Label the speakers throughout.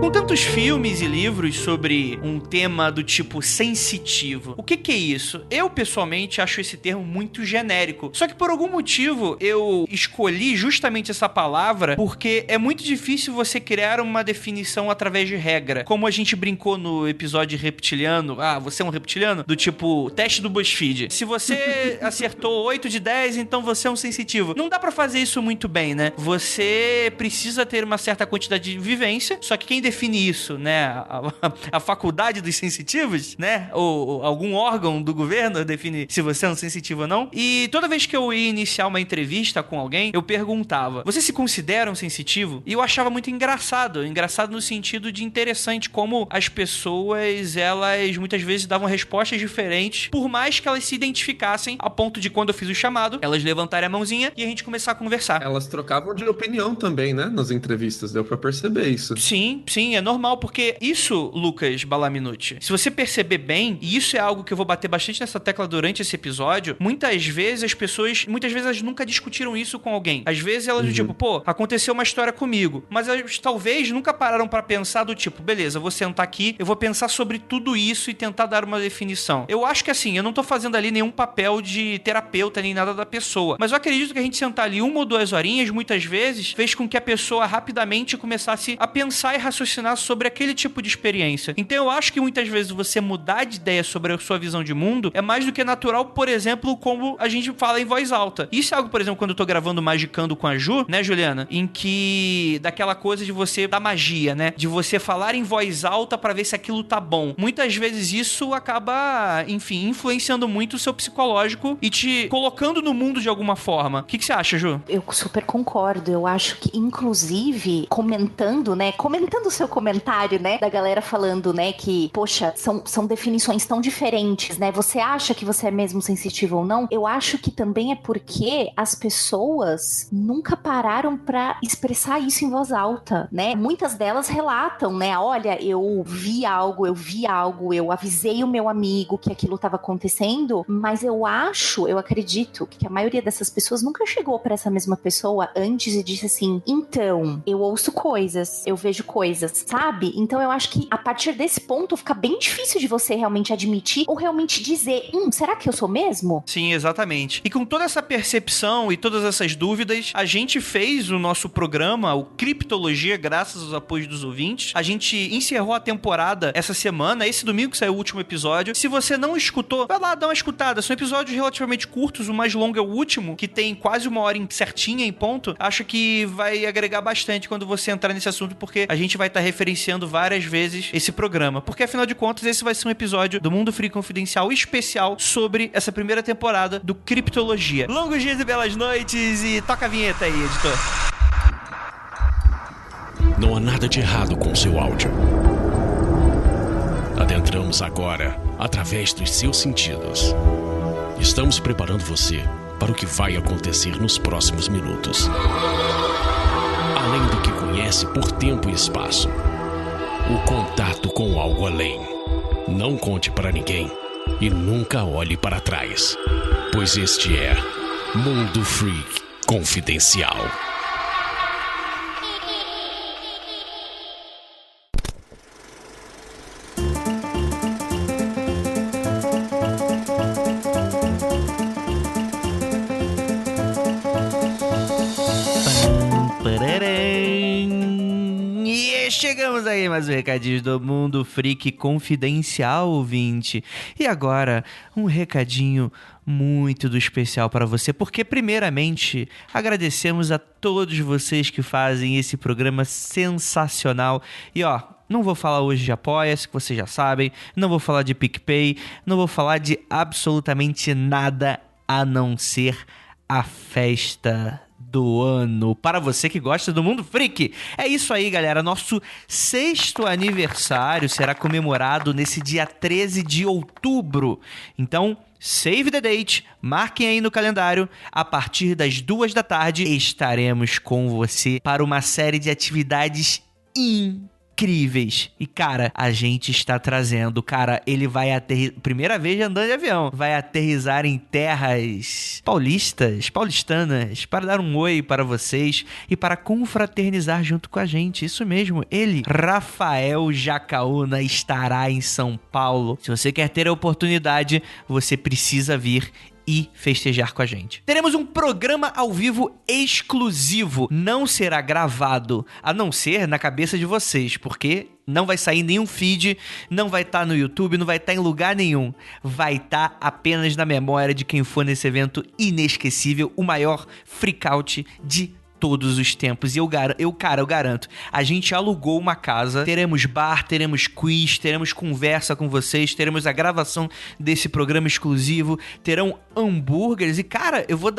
Speaker 1: Com tantos filmes e livros sobre um tema do tipo sensitivo, o que é isso? Eu, pessoalmente, acho esse termo muito genérico. Só que por algum motivo eu escolhi justamente essa palavra porque é muito difícil você criar uma definição através de regra. Como a gente brincou no episódio reptiliano, você é um reptiliano? Do tipo, teste do BuzzFeed. Se você acertou 8 de 10, então você é um sensitivo. Não dá pra fazer isso muito bem, né? Você precisa ter uma certa quantidade de vivência, só que quem define isso, né? A faculdade dos sensitivos, né? Ou algum órgão do governo define se você é um sensitivo ou não. E toda vez que eu ia iniciar uma entrevista com alguém, eu perguntava: você se considera um sensitivo? E eu achava muito engraçado. Engraçado no sentido de interessante, como as pessoas, elas muitas vezes davam respostas diferentes, por mais que elas se identificassem, a ponto de quando eu fiz o chamado, elas levantarem a mãozinha e a gente começar a conversar.
Speaker 2: Elas trocavam de opinião também, né? Nas entrevistas, deu pra perceber isso.
Speaker 1: Sim, é normal, porque isso, Lucas Balaminuti, se você perceber bem, e isso é algo que eu vou bater bastante nessa tecla durante esse episódio, muitas vezes as pessoas, elas nunca discutiram isso com alguém. Às vezes elas do tipo, pô, aconteceu uma história comigo, mas elas talvez nunca pararam pra pensar do tipo, beleza, eu vou sentar aqui, eu vou pensar sobre tudo isso e tentar dar uma definição. Eu acho que assim, eu não tô fazendo ali nenhum papel de terapeuta nem nada da pessoa, mas eu acredito que a gente sentar ali 1 ou 2 horinhas, muitas vezes, fez com que a pessoa rapidamente começasse a pensar e raciocinar sobre aquele tipo de experiência. Então eu acho que muitas vezes você mudar de ideia sobre a sua visão de mundo é mais do que natural, por exemplo, como a gente fala em voz alta. Isso é algo, por exemplo, quando eu tô gravando Magicando com a Ju, né, Juliana? Em que daquela coisa de você, da magia, né? De você falar em voz alta pra ver se aquilo tá bom. Muitas vezes isso acaba, enfim, influenciando muito o seu psicológico e te colocando no mundo de alguma forma. O que você acha, Ju?
Speaker 3: Eu super concordo. Eu acho que, inclusive, comentando o seu comentário, né, da galera falando, né, que, poxa, são definições tão diferentes, né? Você acha que você é mesmo sensitivo ou não? Eu acho que também é porque as pessoas nunca pararam pra expressar isso em voz alta, né? Muitas delas relatam, né? Olha, eu vi algo, eu avisei o meu amigo que aquilo estava acontecendo, mas eu acredito que a maioria dessas pessoas nunca chegou pra essa mesma pessoa antes e disse assim, então, eu ouço coisas, eu vejo coisas, sabe? Então eu acho que a partir desse ponto fica bem difícil de você realmente admitir ou realmente dizer, será que eu sou mesmo?
Speaker 1: Sim, exatamente. E com toda essa percepção e todas essas dúvidas, a gente fez o nosso programa, o Criptologia, graças aos apoios dos ouvintes. A gente encerrou a temporada essa semana, esse domingo que saiu o último episódio. Se você não escutou, vai lá dar uma escutada. São episódios relativamente curtos, o mais longo é o último, que tem quase 1 hora certinha em ponto. Acho que vai agregar bastante quando você entrar nesse assunto, porque a gente vai estar referenciando várias vezes esse programa. Porque, afinal de contas, esse vai ser um episódio do Mundo Freak Confidencial especial sobre essa primeira temporada do Criptologia. Longos dias e belas noites e toca a vinheta aí, editor.
Speaker 4: Não há nada de errado com seu áudio. Adentramos agora através dos seus sentidos. Estamos preparando você para o que vai acontecer nos próximos minutos. Além do que conhece por tempo e espaço, o contato com algo além. Não conte para ninguém e nunca olhe para trás, pois este é Mundo Freak Confidencial.
Speaker 1: E chegamos aí mais um recadinho do Mundo Freak Confidencial, ouvinte. E agora, um recadinho muito do especial para você, porque primeiramente agradecemos a todos vocês que fazem esse programa sensacional. E não vou falar hoje de Apoia-se, que vocês já sabem, não vou falar de PicPay, não vou falar de absolutamente nada a não ser a festa do ano, para você que gosta do Mundo Freak. É isso aí, galera, nosso 6º aniversário será comemorado nesse dia 13 de outubro, então save the date, marquem aí no calendário, a partir das 2 da tarde estaremos com você para uma série de atividades incríveis incríveis. E, cara, a gente está trazendo, cara, ele vai aterrissar, primeira vez andando de avião, vai aterrissar em terras paulistanas, para dar um oi para vocês e para confraternizar junto com a gente. Isso mesmo, ele, Rafael Jacaúna, estará em São Paulo. Se você quer ter a oportunidade, você precisa vir e festejar com a gente. Teremos um programa ao vivo exclusivo. Não será gravado, a não ser na cabeça de vocês, porque não vai sair nenhum feed, não vai estar no YouTube, não vai estar em lugar nenhum. Vai estar apenas na memória de quem for nesse evento inesquecível, o maior freakout de todos os tempos. E eu garanto, a gente alugou uma casa, teremos bar, teremos quiz, teremos conversa com vocês, teremos a gravação desse programa exclusivo, terão hambúrgueres e, cara, eu vou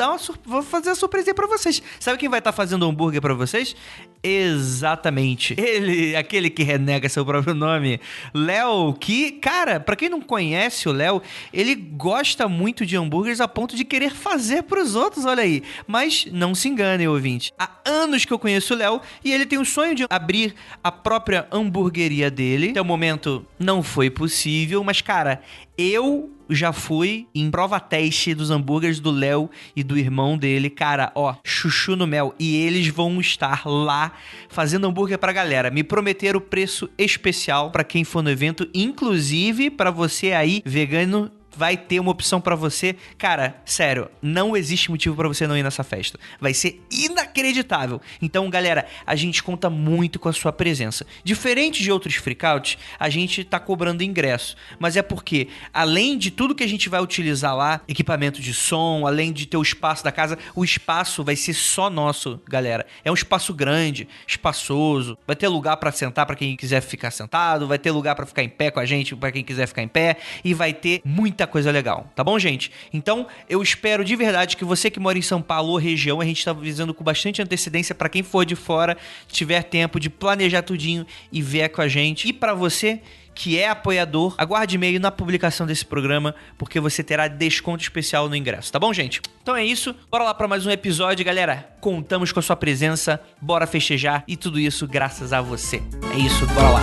Speaker 1: fazer a surpresa pra vocês. Sabe quem vai estar fazendo hambúrguer pra vocês? Exatamente. Ele, aquele que renega seu próprio nome, Léo, que, cara, pra quem não conhece o Léo, ele gosta muito de hambúrgueres a ponto de querer fazer pros outros, olha aí. Mas não se engane, ouvinte. Há anos que eu conheço o Léo e ele tem o sonho de abrir a própria hamburgueria dele. Até o momento não foi possível, mas, cara, eu já fui em prova teste dos hambúrgueres do Léo e do irmão dele. Cara, ó, chuchu no mel. E eles vão estar lá fazendo hambúrguer pra galera. Me prometeram preço especial pra quem for no evento. Inclusive, pra você aí, vegano, vai ter uma opção pra você. Cara, sério, não existe motivo pra você não ir nessa festa. Vai ser inacreditável. Então, galera, a gente conta muito com a sua presença. Diferente de outros freakouts, a gente tá cobrando ingresso. Mas é porque, além de tudo que a gente vai utilizar lá, equipamento de som, além de ter o espaço da casa, o espaço vai ser só nosso, galera. É um espaço grande, espaçoso. Vai ter lugar pra sentar pra quem quiser ficar sentado, vai ter lugar pra ficar em pé com a gente pra quem quiser ficar em pé, e vai ter muita coisa legal, tá bom, gente? Então, eu espero de verdade que você que mora em São Paulo ou região, a gente tá avisando com bastante antecedência pra quem for de fora, tiver tempo de planejar tudinho e ver com a gente. E pra você que é apoiador, aguarde e-mail na publicação desse programa, porque você terá desconto especial no ingresso, tá bom, gente? Então é isso, bora lá pra mais um episódio, galera. Contamos com a sua presença, bora festejar e tudo isso graças a você. É isso, bora lá.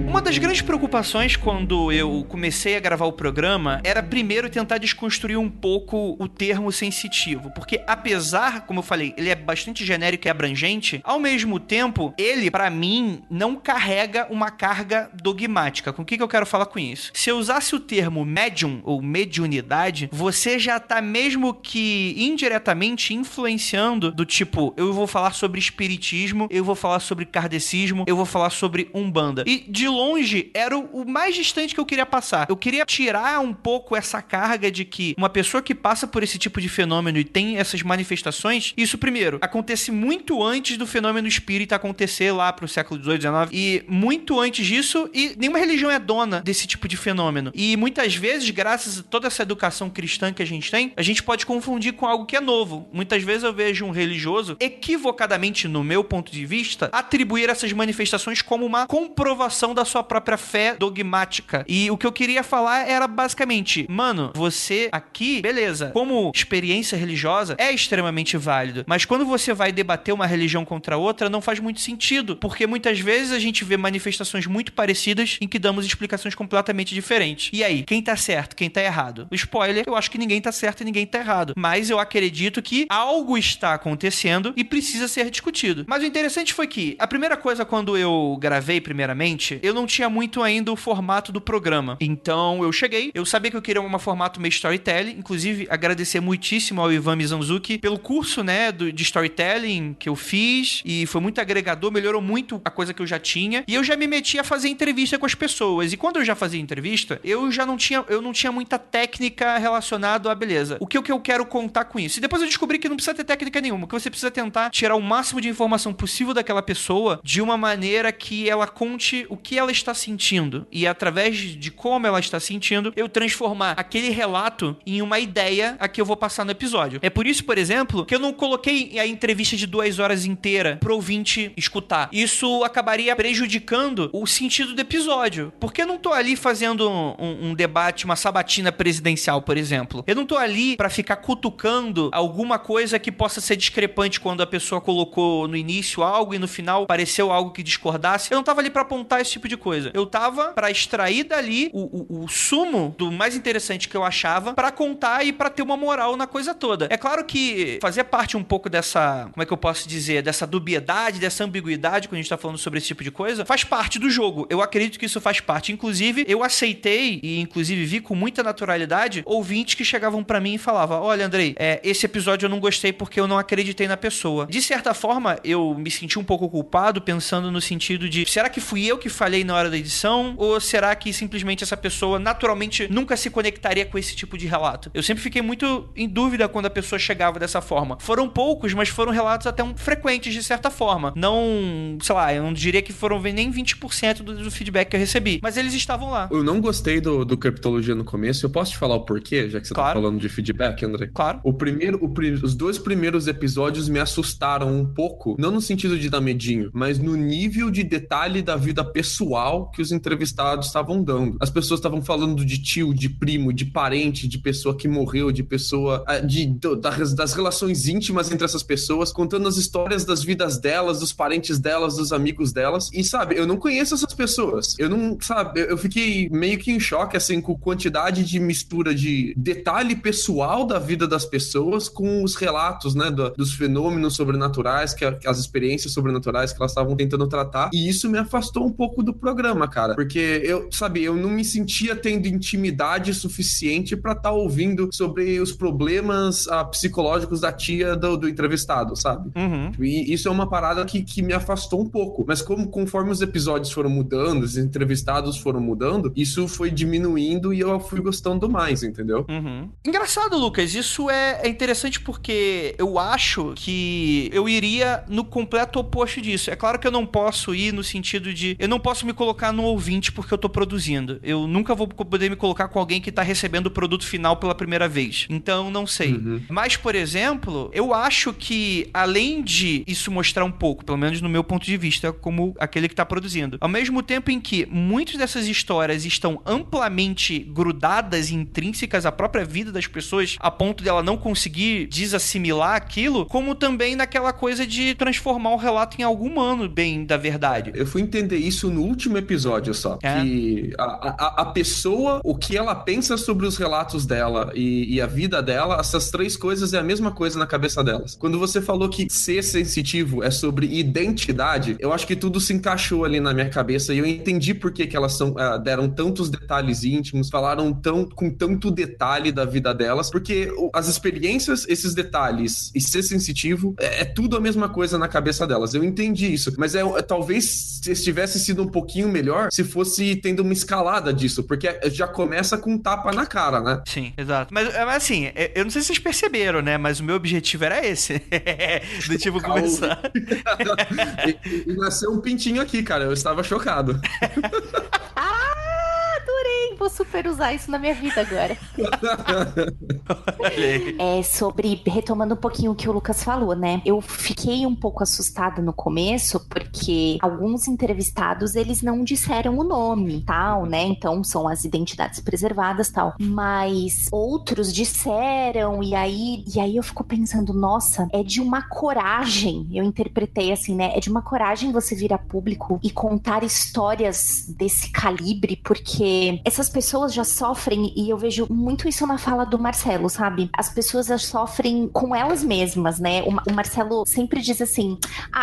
Speaker 1: Uma das grandes preocupações quando eu comecei a gravar o programa era primeiro tentar desconstruir um pouco o termo sensitivo, porque apesar, como eu falei, ele é bastante genérico e abrangente, ao mesmo tempo, ele, pra mim, não carrega uma carga dogmática. Com o que eu quero falar com isso? Se eu usasse o termo médium ou mediunidade, você já tá mesmo que indiretamente influenciando do tipo, eu vou falar sobre espiritismo, eu vou falar sobre kardecismo, eu vou falar sobre umbanda. E de longe era o mais distante que eu queria passar. Eu queria tirar um pouco essa carga de que uma pessoa que passa por esse tipo de fenômeno e tem essas manifestações, isso primeiro, acontece muito antes do fenômeno espírita acontecer lá pro século XVIII, XIX, e muito antes disso, e nenhuma religião é dona desse tipo de fenômeno. E muitas vezes, graças a toda essa educação cristã que a gente tem, a gente pode confundir com algo que é novo. Muitas vezes eu vejo um religioso, equivocadamente no meu ponto de vista, atribuir essas manifestações como uma comprovação da sua própria fé dogmática. E o que eu queria falar era basicamente, mano, você aqui, beleza, como experiência religiosa é extremamente válido, mas quando você vai debater uma religião contra outra, não faz muito sentido, porque muitas vezes a gente vê manifestações muito parecidas em que damos explicações completamente diferentes. E aí, quem tá certo, quem tá errado? O spoiler, eu acho que ninguém tá certo e ninguém tá errado, mas eu acredito que algo está acontecendo e precisa ser discutido. Mas o interessante foi que a primeira coisa, quando eu gravei primeiramente, eu não tinha muito ainda o formato do programa. Então eu cheguei, eu sabia que eu queria um formato meio storytelling, inclusive agradecer muitíssimo ao Ivan Mizanzuki pelo curso, né, de storytelling que eu fiz, e foi muito agregador, melhorou muito a coisa que eu já tinha, e eu já me meti a fazer entrevista com as pessoas, e quando eu já fazia entrevista, eu não tinha muita técnica relacionada a beleza. O que eu quero contar com isso? E depois eu descobri que não precisa ter técnica nenhuma, que você precisa tentar tirar o máximo de informação possível daquela pessoa de uma maneira que ela conte o que ela está está sentindo e através de como ela está sentindo, eu transformar aquele relato em uma ideia a que eu vou passar no episódio. É por isso, por exemplo, que eu não coloquei a entrevista de 2 horas inteira pro ouvinte escutar. Isso acabaria prejudicando o sentido do episódio. Porque eu não tô ali fazendo um debate, uma sabatina presidencial, por exemplo. Eu não tô ali pra ficar cutucando alguma coisa que possa ser discrepante quando a pessoa colocou no início algo e no final pareceu algo que discordasse. Eu não tava ali pra apontar esse tipo de coisa. Eu tava pra extrair dali o sumo do mais interessante que eu achava pra contar e pra ter uma moral na coisa toda. É claro que fazia parte um pouco dessa, como é que eu posso dizer, dessa dubiedade, dessa ambiguidade quando a gente tá falando sobre esse tipo de coisa, faz parte do jogo. Eu acredito que isso faz parte. Inclusive, eu aceitei e inclusive vi com muita naturalidade ouvintes que chegavam pra mim e falavam: olha, Andrei, esse episódio eu não gostei porque eu não acreditei na pessoa. De certa forma, eu me senti um pouco culpado pensando no sentido de, será que fui eu que falhei na hora da edição? Ou será que simplesmente essa pessoa naturalmente nunca se conectaria com esse tipo de relato? Eu sempre fiquei muito em dúvida quando a pessoa chegava dessa forma. Foram poucos, mas foram relatos até frequentes de certa forma. Não, sei lá, eu não diria que foram nem 20% do feedback que eu recebi. Mas eles estavam lá.
Speaker 2: Eu não gostei do Criptologia no começo. Eu posso te falar o porquê, já que você tá falando de feedback, André?
Speaker 1: Claro.
Speaker 2: Os 2 primeiros episódios me assustaram um pouco, não no sentido de dar medinho, mas no nível de detalhe da vida pessoal que os entrevistados estavam dando. As pessoas estavam falando de tio, de primo, de parente, de pessoa que morreu, de pessoa... das relações íntimas entre essas pessoas, contando as histórias das vidas delas, dos parentes delas, dos amigos delas. E, sabe, eu não conheço essas pessoas. Eu não, sabe, eu fiquei meio que em choque, assim, com a quantidade de mistura de detalhe pessoal da vida das pessoas com os relatos, né, dos fenômenos sobrenaturais, as experiências sobrenaturais que elas estavam tentando tratar. E isso me afastou um pouco do programa, cara. Porque eu não me sentia tendo intimidade suficiente pra estar ouvindo sobre os problemas psicológicos da tia do entrevistado, sabe?
Speaker 1: Uhum.
Speaker 2: E isso é uma parada que me afastou um pouco. Mas conforme os episódios foram mudando, os entrevistados foram mudando, isso foi diminuindo e eu fui gostando mais, entendeu?
Speaker 1: Uhum. Engraçado, Lucas, isso é interessante porque eu acho que eu iria no completo oposto disso. É claro que eu não posso ir no sentido de... eu não posso me colocar no ouvinte porque eu tô produzindo. Eu nunca vou poder me colocar com alguém que tá recebendo o produto final pela primeira vez. Então, não sei.
Speaker 2: Uhum.
Speaker 1: Mas, por exemplo, eu acho que, além de isso mostrar um pouco, pelo menos no meu ponto de vista, como aquele que tá produzindo, ao mesmo tempo em que muitas dessas histórias estão amplamente grudadas e intrínsecas à própria vida das pessoas, a ponto de ela não conseguir desassimilar aquilo, como também naquela coisa de transformar o relato em algo humano, bem da verdade.
Speaker 2: Eu fui entender isso no último episódio só. Que a pessoa, o que ela pensa sobre os relatos dela e a vida dela, essas 3 coisas é a mesma coisa na cabeça delas. Quando você falou que ser sensitivo é sobre identidade, eu acho que tudo se encaixou ali na minha cabeça e eu entendi por que elas deram tantos detalhes íntimos, falaram com tanto detalhe da vida delas, porque as experiências, esses detalhes e ser sensitivo é tudo a mesma coisa na cabeça delas. Eu entendi isso, mas talvez tivesse sido um pouquinho melhor se fosse tendo uma escalada disso, porque já começa com um tapa na cara, né?
Speaker 1: Sim, exato. Mas assim, eu não sei se vocês perceberam, né? Mas o meu objetivo era esse. Do tipo, começar.
Speaker 2: E nasceu um pintinho aqui, cara. Eu estava chocado.
Speaker 3: Adorei, vou super usar isso na minha vida agora. Retomando um pouquinho o que o Lucas falou, né? Eu fiquei um pouco assustada no começo, porque alguns entrevistados, eles não disseram o nome, tal, né? Então, são as identidades preservadas, tal. Mas outros disseram, e aí eu fico pensando, nossa, é de uma coragem, eu interpretei assim, né? É de uma coragem você vir a público e contar histórias desse calibre, porque essas pessoas já sofrem, e eu vejo muito isso na fala do Marcelo, sabe? As pessoas já sofrem com elas mesmas, né? O Marcelo sempre diz assim,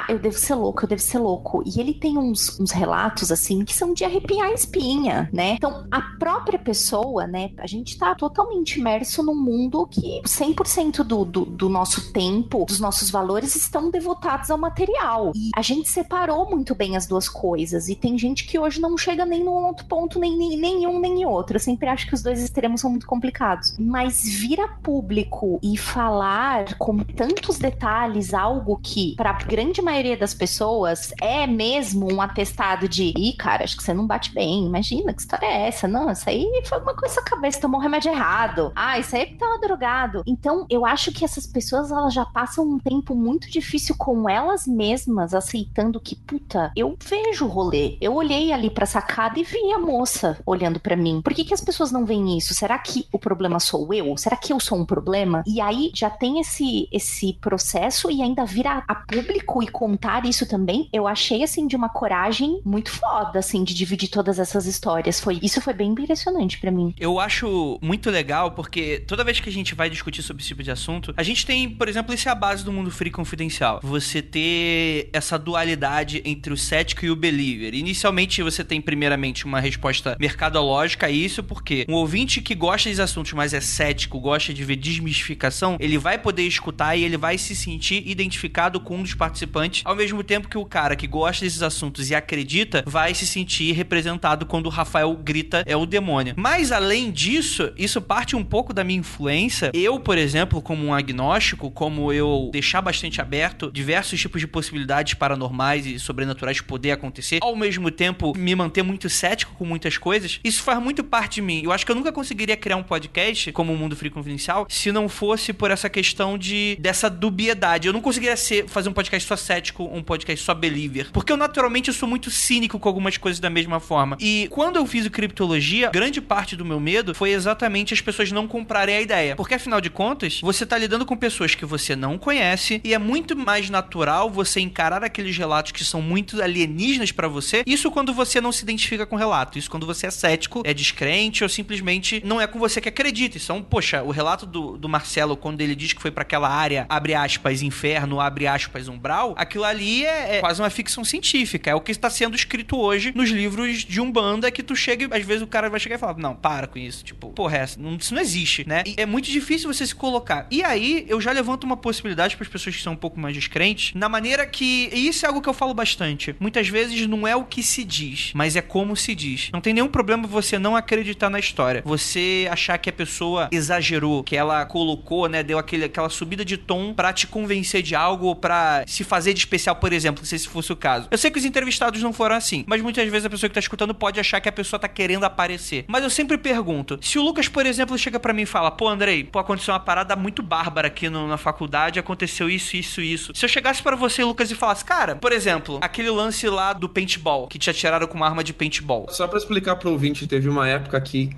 Speaker 3: eu devo ser louco. E ele tem uns relatos, assim, que são de arrepiar a espinha, né? Então, a própria pessoa, né? A gente tá totalmente imerso num mundo que 100% do nosso tempo, dos nossos valores estão devotados ao material. E a gente separou muito bem as duas coisas. E tem gente que hoje não chega nem num outro ponto, nem em nem outro. Eu sempre acho que os dois extremos são muito complicados. Mas vir a público e falar com tantos detalhes algo que, pra grande maioria das pessoas, é mesmo um atestado de cara, acho que você não bate bem. Imagina, que história é essa? Não, isso aí foi uma coisa na cabeça, tomou um remédio errado. Isso aí é que tava drogado. Então, eu acho que essas pessoas, elas já passam um tempo muito difícil com elas mesmas, aceitando que, puta, eu vejo o rolê. Eu olhei ali pra sacada e vi a moça olhando pra mim. Por que as pessoas não veem isso? Será que o problema sou eu? Será que eu sou um problema? E aí já tem esse processo e ainda vir a público e contar isso também. Eu achei, assim, de uma coragem muito foda, assim, de dividir todas essas histórias. Isso foi bem impressionante pra mim.
Speaker 1: Eu acho muito legal porque toda vez que a gente vai discutir sobre esse tipo de assunto, a gente tem, por exemplo, isso é a base do Mundo Freak Confidencial. Você ter essa dualidade entre o cético e o believer. Inicialmente, você tem, primeiramente, uma resposta mercadológica a isso, porque um ouvinte que gosta desses assuntos, mas é cético, gosta de ver desmistificação, ele vai poder escutar e ele vai se sentir identificado com um dos participantes, ao mesmo tempo que o cara que gosta desses assuntos e acredita, vai se sentir representado quando o Rafael grita é o demônio. Mas, além disso, isso parte um pouco da minha influência. Eu, por exemplo, como um agnóstico, como eu deixar bastante aberto diversos tipos de possibilidades paranormais e sobrenaturais poder acontecer, ao mesmo tempo me manter muito cético com muitas coisas, isso faz muito parte de mim. Eu acho que eu nunca conseguiria criar um podcast como o Mundo Freak Confidencial se não fosse por essa questão dessa dubiedade. Eu não conseguiria fazer um podcast só cético, um podcast só believer, porque eu naturalmente sou muito cínico com algumas coisas da mesma forma. E quando eu fiz o Criptologia, grande parte do meu medo foi exatamente as pessoas não comprarem a ideia, porque afinal de contas, você tá lidando com pessoas que você não conhece e é muito mais natural você encarar aqueles relatos que são muito alienígenas pra você, isso quando você não se identifica com o relato, isso quando você é cético, é descrente ou simplesmente não é com você que acredita. Então, poxa, o relato do Marcelo, quando ele diz que foi pra aquela área, abre aspas, inferno, abre aspas, umbral, aquilo ali é quase uma ficção científica, é o que está sendo escrito hoje nos livros de Umbanda, que tu chega e às vezes o cara vai chegar e falar, não, para com isso, tipo, porra, isso não existe, né? E é muito difícil você se colocar. E aí, eu já levanto uma possibilidade para as pessoas que são um pouco mais descrentes, na maneira que, e isso é algo que eu falo bastante, muitas vezes não é o que se diz, mas é como se diz. Não tem nenhum problema você não acreditar na história, você achar que a pessoa exagerou, que ela colocou, né, deu aquela subida de tom pra te convencer de algo ou pra se fazer de especial, por exemplo, não sei se fosse o caso. Eu sei que os entrevistados não foram assim, mas muitas vezes a pessoa que tá escutando pode achar que a pessoa tá querendo aparecer. Mas eu sempre pergunto, se o Lucas, por exemplo, chega pra mim e fala, pô, Andrei, aconteceu uma parada muito bárbara aqui na faculdade, aconteceu isso. Se eu chegasse pra você, Lucas, e falasse, cara, por exemplo, aquele lance lá do paintball, que te atiraram com uma arma de paintball.
Speaker 2: Só pra explicar pro ouvinte, teve uma época aqui,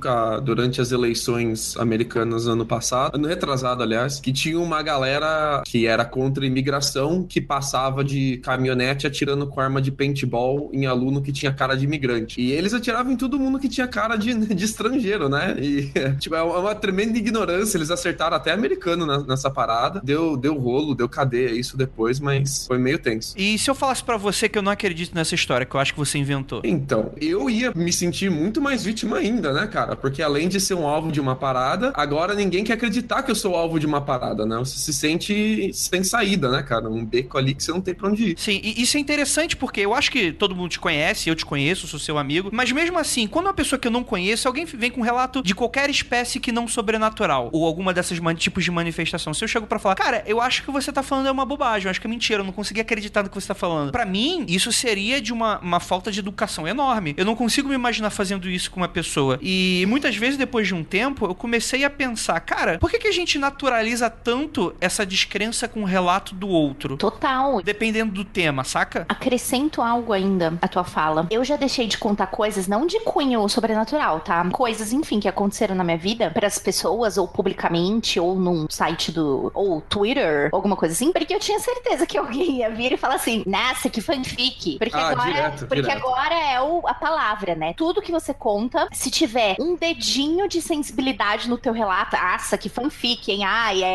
Speaker 2: durante as eleições americanas ano passado, ano retrasado, aliás, que tinha uma galera que era contra a imigração, que passava de caminhonete atirando com arma de paintball em aluno que tinha cara de imigrante. E eles atiravam em todo mundo que tinha cara de estrangeiro, né? E, tipo, é uma tremenda ignorância. Eles acertaram até americano nessa parada. Deu rolo, deu cadeia isso depois, mas foi meio tenso.
Speaker 1: E se eu falasse pra você que eu não acredito nessa história, que eu acho que você inventou?
Speaker 2: Então, eu ia me sentir muito mais vítima ainda, né, cara? Porque além de ser um alvo de uma parada, agora ninguém quer acreditar que eu sou alvo de uma parada, né? Você se sente sem saída, né, cara? Um beco ali que você não tem pra onde ir.
Speaker 1: Sim, e isso é interessante porque eu acho que todo mundo te conhece, eu te conheço, sou seu amigo, mas mesmo assim, quando uma pessoa que eu não conheço, alguém vem com um relato de qualquer espécie que não sobrenatural, ou alguma dessas tipos de manifestação, se eu chego pra falar, cara, eu acho que você tá falando é uma bobagem, eu acho que é mentira, eu não consegui acreditar no que você tá falando. Pra mim, isso seria de uma falta de educação enorme. Eu não consigo me imaginar fazendo isso com uma pessoa. E muitas vezes, depois de um tempo, eu comecei a pensar, cara, por que a gente naturaliza tanto essa descrença com o relato do outro?
Speaker 3: Total.
Speaker 1: Dependendo do tema, saca?
Speaker 3: Acrescento algo ainda à tua fala. Eu já deixei de contar coisas, não de cunho sobrenatural, tá? Coisas, enfim, que aconteceram na minha vida pras pessoas, ou publicamente, ou num site ou Twitter, alguma coisa assim, porque eu tinha certeza que alguém ia vir e falar assim, nossa, que fanfic. Porque agora é a palavra, né? Tudo que você conta, se tiver um dedinho de sensibilidade no teu relato, nossa, que fanfic, hein?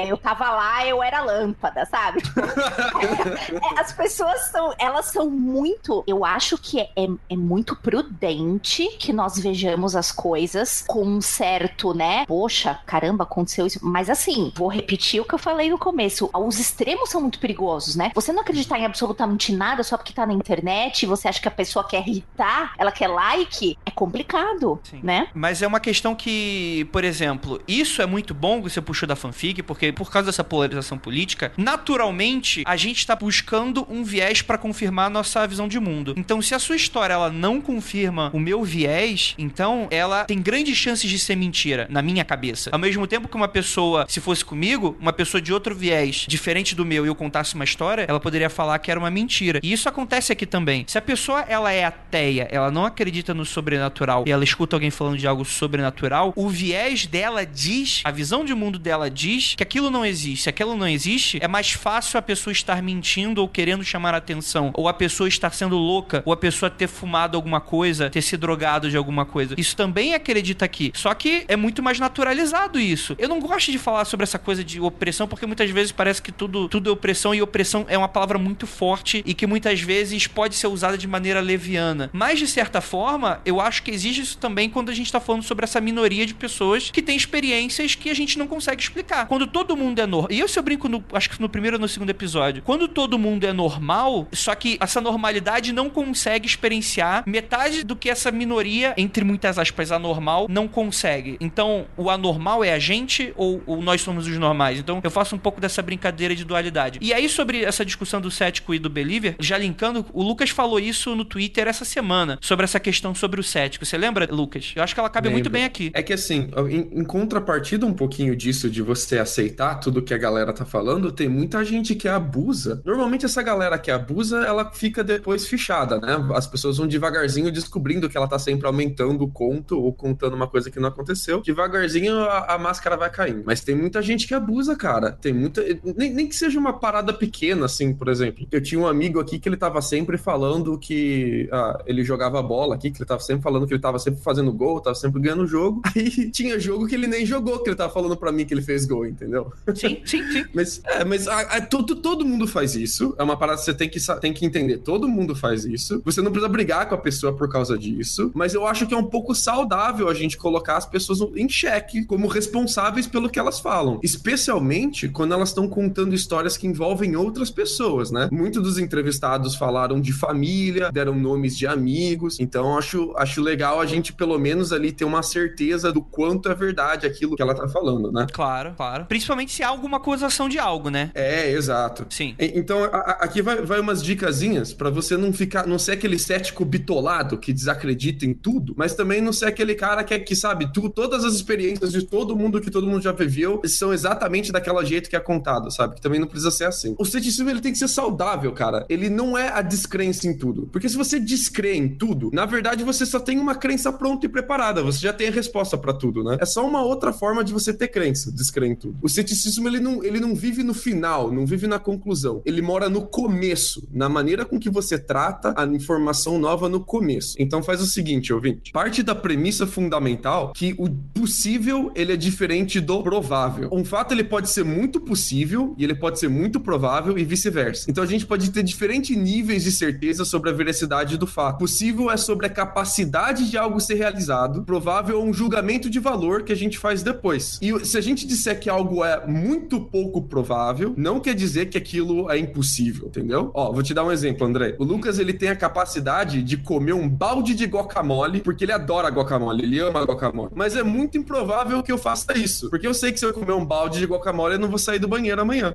Speaker 3: Eu tava lá, eu era lâmpada, sabe? Tipo, as pessoas são muito, eu acho que é muito prudente que nós vejamos as coisas com um certo, né? Poxa, caramba, aconteceu isso. Mas assim, vou repetir o que eu falei no começo. Os extremos são muito perigosos, né? Você não acreditar em absolutamente nada só porque tá na internet e você acha que a pessoa quer irritar, ela quer like, é complicado. né?
Speaker 1: Mas é uma questão que, por exemplo, isso é muito bom que você puxou da fanfic, porque por causa dessa polarização política, naturalmente, a gente tá buscando um viés pra confirmar a nossa visão de mundo. Então, se a sua história, ela não confirma o meu viés, então ela tem grandes chances de ser mentira, na minha cabeça. Ao mesmo tempo que uma pessoa, se fosse comigo, uma pessoa de outro viés, diferente do meu, e eu contasse uma história, ela poderia falar que era uma mentira. E isso acontece aqui também. Se a pessoa, ela é ateia, ela não acredita no sobrenatural, e ela escuta alguém falando de algo sobrenatural, o viés dela diz, a visão de mundo dela diz que aquilo não existe. Se aquilo não existe, é mais fácil a pessoa estar mentindo ou querendo chamar a atenção, ou a pessoa estar sendo louca, ou a pessoa ter fumado alguma coisa, ter se drogado de alguma coisa. Isso também acredita aqui. Só que é muito mais naturalizado isso. Eu não gosto de falar sobre essa coisa de opressão, porque muitas vezes parece que tudo é opressão, e opressão é uma palavra muito forte e que muitas vezes pode ser usada de maneira leviana. Mas, de certa forma, eu acho que existe isso também quando a gente tá falando sobre essa minoria de pessoas que tem experiências que a gente não consegue explicar. Quando todo mundo é normal, e eu brinco, acho que no primeiro ou no segundo episódio, quando todo mundo é normal, só que essa normalidade não consegue experienciar metade do que essa minoria, entre muitas aspas, anormal, não consegue. Então, o anormal é a gente ou nós somos os normais? Então, eu faço um pouco dessa brincadeira de dualidade. E aí, sobre essa discussão do cético e do believer, já linkando, o Lucas falou isso no Twitter essa semana, sobre essa questão sobre o cético. Você lembra, Lucas? Eu acho que ela cabe muito bem aqui.
Speaker 2: É que assim, em contrapartida um pouquinho disso, de você aceitar tudo que a galera tá falando, tem muita gente que abusa. Normalmente essa galera que abusa, ela fica depois fichada, né? As pessoas vão devagarzinho descobrindo que ela tá sempre aumentando o conto ou contando uma coisa que não aconteceu. Devagarzinho a máscara vai caindo. Mas tem muita gente que abusa, cara. Tem muita... Nem que seja uma parada pequena, assim, por exemplo. Eu tinha um amigo aqui que ele tava sempre falando que ele jogava bola aqui, que ele tava sempre falando que ele tava sempre fazendo gol, tava sempre ganhando o jogo. Aí tinha jogo que ele nem jogou, que ele tava falando pra mim que ele fez gol, entendeu?
Speaker 1: Sim.
Speaker 2: Mas todo mundo faz isso. É uma parada que você tem que entender. Todo mundo faz isso. Você não precisa brigar com a pessoa por causa disso. Mas eu acho que é um pouco saudável a gente colocar as pessoas em xeque como responsáveis pelo que elas falam. Especialmente quando elas estão contando histórias que envolvem outras pessoas, né? Muitos dos entrevistados falaram de família, deram nomes de amigos. Então acho legal a gente pelo menos ali ter uma certeza do quanto é verdade aquilo que ela tá falando, né?
Speaker 1: Claro. Principalmente se há alguma acusação de algo, né?
Speaker 2: É, exato.
Speaker 1: Sim.
Speaker 2: Então, aqui vai umas dicasinhas pra você não ser aquele cético bitolado que desacredita em tudo, mas também não ser aquele cara que sabe, todas as experiências de todo mundo que todo mundo já viveu são exatamente daquela jeito que é contado, sabe? Que também não precisa ser assim. O ceticismo, ele tem que ser saudável, cara. Ele não é a descrença em tudo. Porque se você descrê em tudo, na verdade você só tem uma crença pronta e preparada. Você já tem a resposta pra tudo, né? É só uma outra forma de você ter crença, descrer em tudo. O ceticismo, ele não vive no final, não vive na conclusão. Ele mora no começo, na maneira com que você trata a informação nova no começo. Então faz o seguinte, ouvinte. Parte da premissa fundamental que o possível, ele é diferente do provável. Um fato, ele pode ser muito possível e ele pode ser muito provável e vice-versa. Então a gente pode ter diferentes níveis de certeza sobre a veracidade do fato. Possível é sobre a capacidade de algo ser realizado. Provável é um julgamento de valor que a gente faz depois. E se a gente disser que algo é muito pouco provável, não quer dizer que aquilo é impossível, entendeu? Ó, vou te dar um exemplo, André. O Lucas, ele tem a capacidade de comer um balde de guacamole, porque ele adora guacamole, ele ama guacamole. Mas é muito improvável que eu faça isso, porque eu sei que se eu comer um balde de guacamole, eu não vou sair do banheiro amanhã.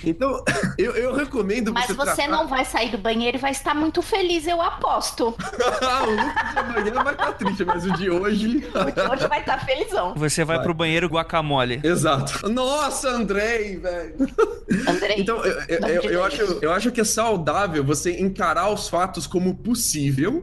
Speaker 2: Então, eu recomendo
Speaker 3: você... Mas você não vai sair do banheiro e vai estar muito feliz, eu aposto.
Speaker 2: O Lucas de amanhã vai estar triste, mas o de hoje...
Speaker 3: O de hoje vai estar felizão.
Speaker 1: Você vai pro banheiro guacamole.
Speaker 2: Exato. Nossa, Andrei, velho.
Speaker 3: Andrei.
Speaker 2: Então, eu acho que é saudável você encarar os fatos como possível,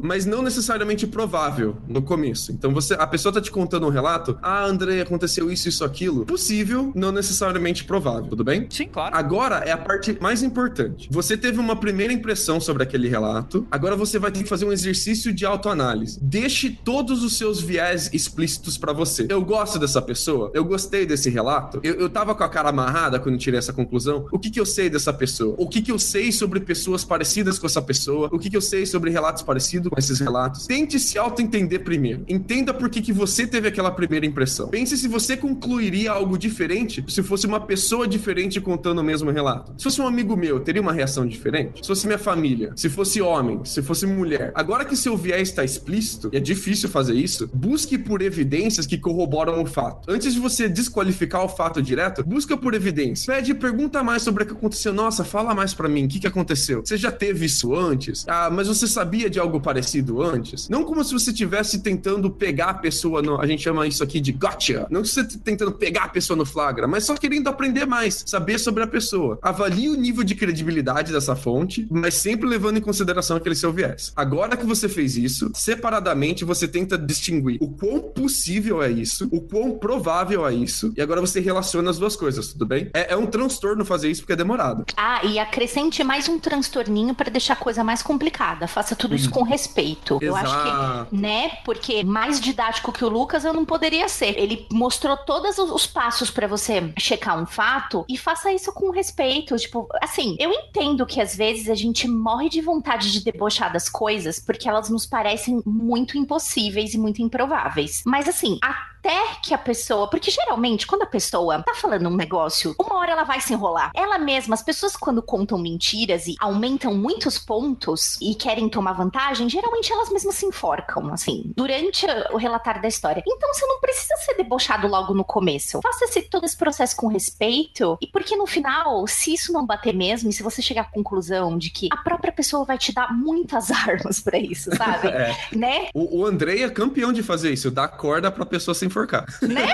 Speaker 2: mas não necessariamente provável no começo. Então, a pessoa tá te contando um relato, Andrei, aconteceu isso, aquilo. Possível, não necessariamente provável, tudo bem?
Speaker 1: Sim, claro.
Speaker 2: Agora é a parte mais importante. Você teve uma primeira impressão sobre aquele relato, agora você vai ter que fazer um exercício de autoanálise. Deixe todos os seus viés explícitos pra você. Eu gosto dessa pessoa? Eu gostei desse relato? Eu tava com a cara amarrada quando tirei essa conclusão? O que eu sei dessa pessoa? O que eu sei sobre pessoas parecidas com essa pessoa? O que eu sei sobre relatos parecidos com esses relatos? Tente se auto-entender primeiro. Entenda por que você teve aquela primeira impressão. Pense se você concluiria algo diferente se fosse uma pessoa diferente contando o mesmo relato. Se fosse um amigo meu, teria uma reação diferente? Se fosse minha família, se fosse homem, se fosse mulher. Agora que seu viés está explícito, visto, e é difícil fazer isso, busque por evidências que corroboram o fato. Antes de você desqualificar o fato direto, busca por evidência. Pergunta mais sobre o que aconteceu. Nossa, fala mais pra mim, o que aconteceu? Você já teve isso antes? Ah, mas você sabia de algo parecido antes? Não como se você estivesse tentando pegar a pessoa a gente chama isso aqui de gotcha. Não que você tentando pegar a pessoa no flagra, mas só querendo aprender mais, saber sobre a pessoa. Avalie o nível de credibilidade dessa fonte, mas sempre levando em consideração aquele seu viés. Agora que você fez isso, separadamente você tenta distinguir o quão possível é isso, o quão provável é isso, e agora você relaciona as duas coisas, tudo bem? É um transtorno fazer isso porque é demorado.
Speaker 3: E acrescente mais um transtorninho para deixar a coisa mais complicada. Faça tudo isso com respeito.
Speaker 2: Exato.
Speaker 3: Eu acho que, né, porque mais didático que o Lucas eu não poderia ser. Ele mostrou todos os passos para você checar um fato e faça isso com respeito. Tipo, assim, eu entendo que às vezes a gente morre de vontade de debochar das coisas porque elas nos parecem muito impossíveis e muito improváveis. Mas assim, até que a pessoa... Porque geralmente, quando a pessoa tá falando um negócio, uma hora ela vai se enrolar. Ela mesma, as pessoas quando contam mentiras e aumentam muitos pontos e querem tomar vantagem, geralmente elas mesmas se enforcam, assim, durante o relatar da história. Então você não precisa ser debochado logo no começo. Faça todo esse processo com respeito, e porque no final, se isso não bater mesmo, e se você chegar à conclusão de que a própria pessoa vai te dar muitas armas pra isso, sabe? Né?
Speaker 2: O Andrei é campeão de fazer isso, dar corda pra pessoa se enforcar.
Speaker 3: Né?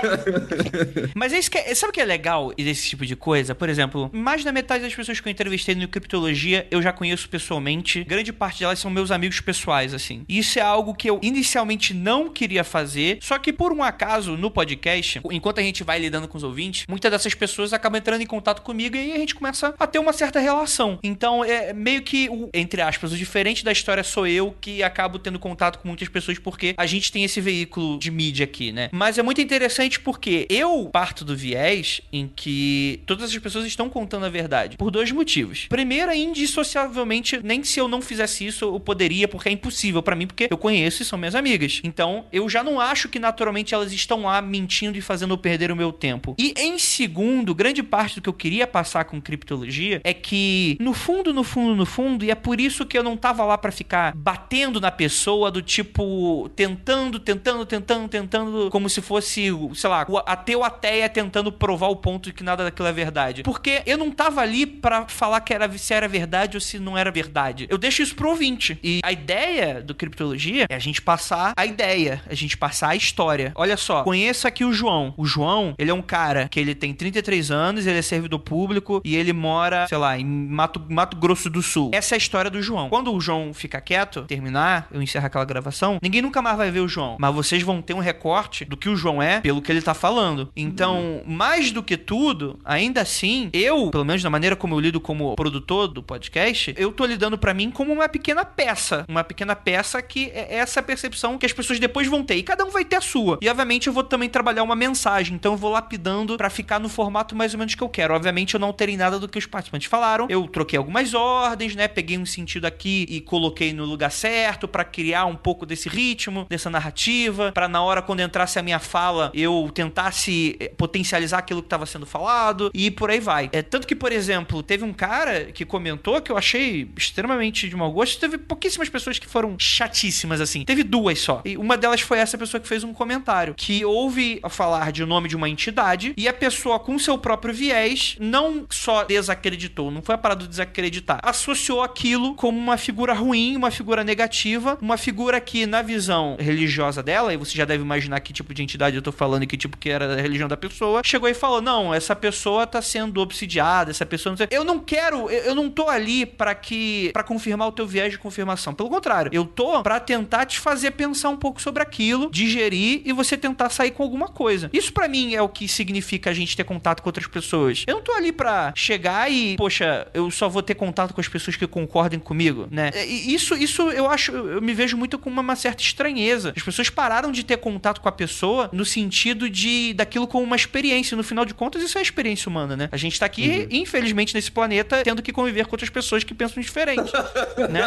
Speaker 1: Mas é isso sabe o que é legal desse tipo de coisa? Por exemplo, mais da metade das pessoas que eu entrevistei no Criptologia, eu já conheço pessoalmente. Grande parte delas são meus amigos pessoais, assim. Isso é algo que eu inicialmente não queria fazer, só que por um acaso, no podcast, enquanto a gente vai lidando com os ouvintes, muitas dessas pessoas acabam entrando em contato comigo e aí a gente começa a ter uma certa relação. Então, é meio que, entre aspas, o diferente da história sou eu que acabo tendo contato com muitas pessoas porque a gente tem esse veículo de mídia aqui, né? Mas é muito interessante porque eu parto do viés em que todas as pessoas estão contando a verdade. Por dois motivos. Primeiro, indissociavelmente, nem se eu não fizesse isso, eu poderia, porque é impossível pra mim, porque eu conheço e são minhas amigas. Então, eu já não acho que naturalmente elas estão lá mentindo e fazendo eu perder o meu tempo. E em segundo, grande parte do que eu queria passar com Criptologia é que, no fundo, e é por isso que eu não tava lá pra ficar batendo na pessoa do tipo, tentando, como se fosse, sei lá, o ateu ateia tentando provar o ponto de que nada daquilo é verdade. Porque eu não tava ali pra falar se era verdade ou se não era verdade. Eu deixo isso pro ouvinte. E a ideia do Criptologia é a gente passar a ideia, a gente passar a história. Olha só, conheça aqui o João. O João, ele é um cara que ele tem 33 anos, ele é servidor público e ele mora, sei lá, em Mato Grosso do Sul. Essa é a história do João. Quando o João ficar quieto, terminar, eu encerro aquela gravação, ninguém nunca mais vai ver o João. Mas vocês vão ter um recorte do que o João é pelo que ele tá falando. Então, mais do que tudo, ainda assim, eu, pelo menos da maneira como eu lido como produtor do podcast, eu tô lidando pra mim como uma pequena peça. Uma pequena peça que é essa percepção que as pessoas depois vão ter. E cada um vai ter a sua. E, obviamente, eu vou também trabalhar uma mensagem. Então, eu vou lapidando pra ficar no formato mais ou menos que eu quero. Obviamente, eu não terei nada do que os participantes falaram. Eu troquei algumas ordens, né? Peguei um sentido aqui e coloquei no lugar certo pra criar um pouco desse ritmo, dessa narrativa, pra na hora, quando entrasse a minha fala, eu tentasse potencializar aquilo que estava sendo falado e por aí vai. Tanto que, por exemplo, teve um cara que comentou que eu achei extremamente de mau gosto. Teve pouquíssimas pessoas que foram chatíssimas, assim. Teve duas só. E uma delas foi essa pessoa que fez um comentário, que ouve falar de o nome de uma entidade e a pessoa, com seu próprio viés, não só desacreditou, não foi a parada de desacreditar, associou aquilo como uma figura ruim, uma figura negativa, uma figura que, na visão religiosa dela, e você já deve imaginar que tipo de entidade eu tô falando e que tipo que era a religião da pessoa, chegou e falou, não, essa pessoa tá sendo obsidiada, essa pessoa não sei... Eu não tô ali pra confirmar o teu viés de confirmação. Pelo contrário, eu tô pra tentar te fazer pensar um pouco sobre aquilo, digerir e você tentar sair com alguma coisa. Isso pra mim é o que significa a gente ter contato com outras pessoas. Eu não tô ali pra chegar e, poxa, eu só vou ter contato com as pessoas que concordem comigo, né? Isso eu acho, eu me vejo muito com uma certa estranheza. As pessoas pararam de ter contato com a pessoa pessoa no sentido daquilo como uma experiência. No final de contas, isso é a experiência humana, né? A gente tá aqui, infelizmente, nesse planeta, tendo que conviver com outras pessoas que pensam diferente, né?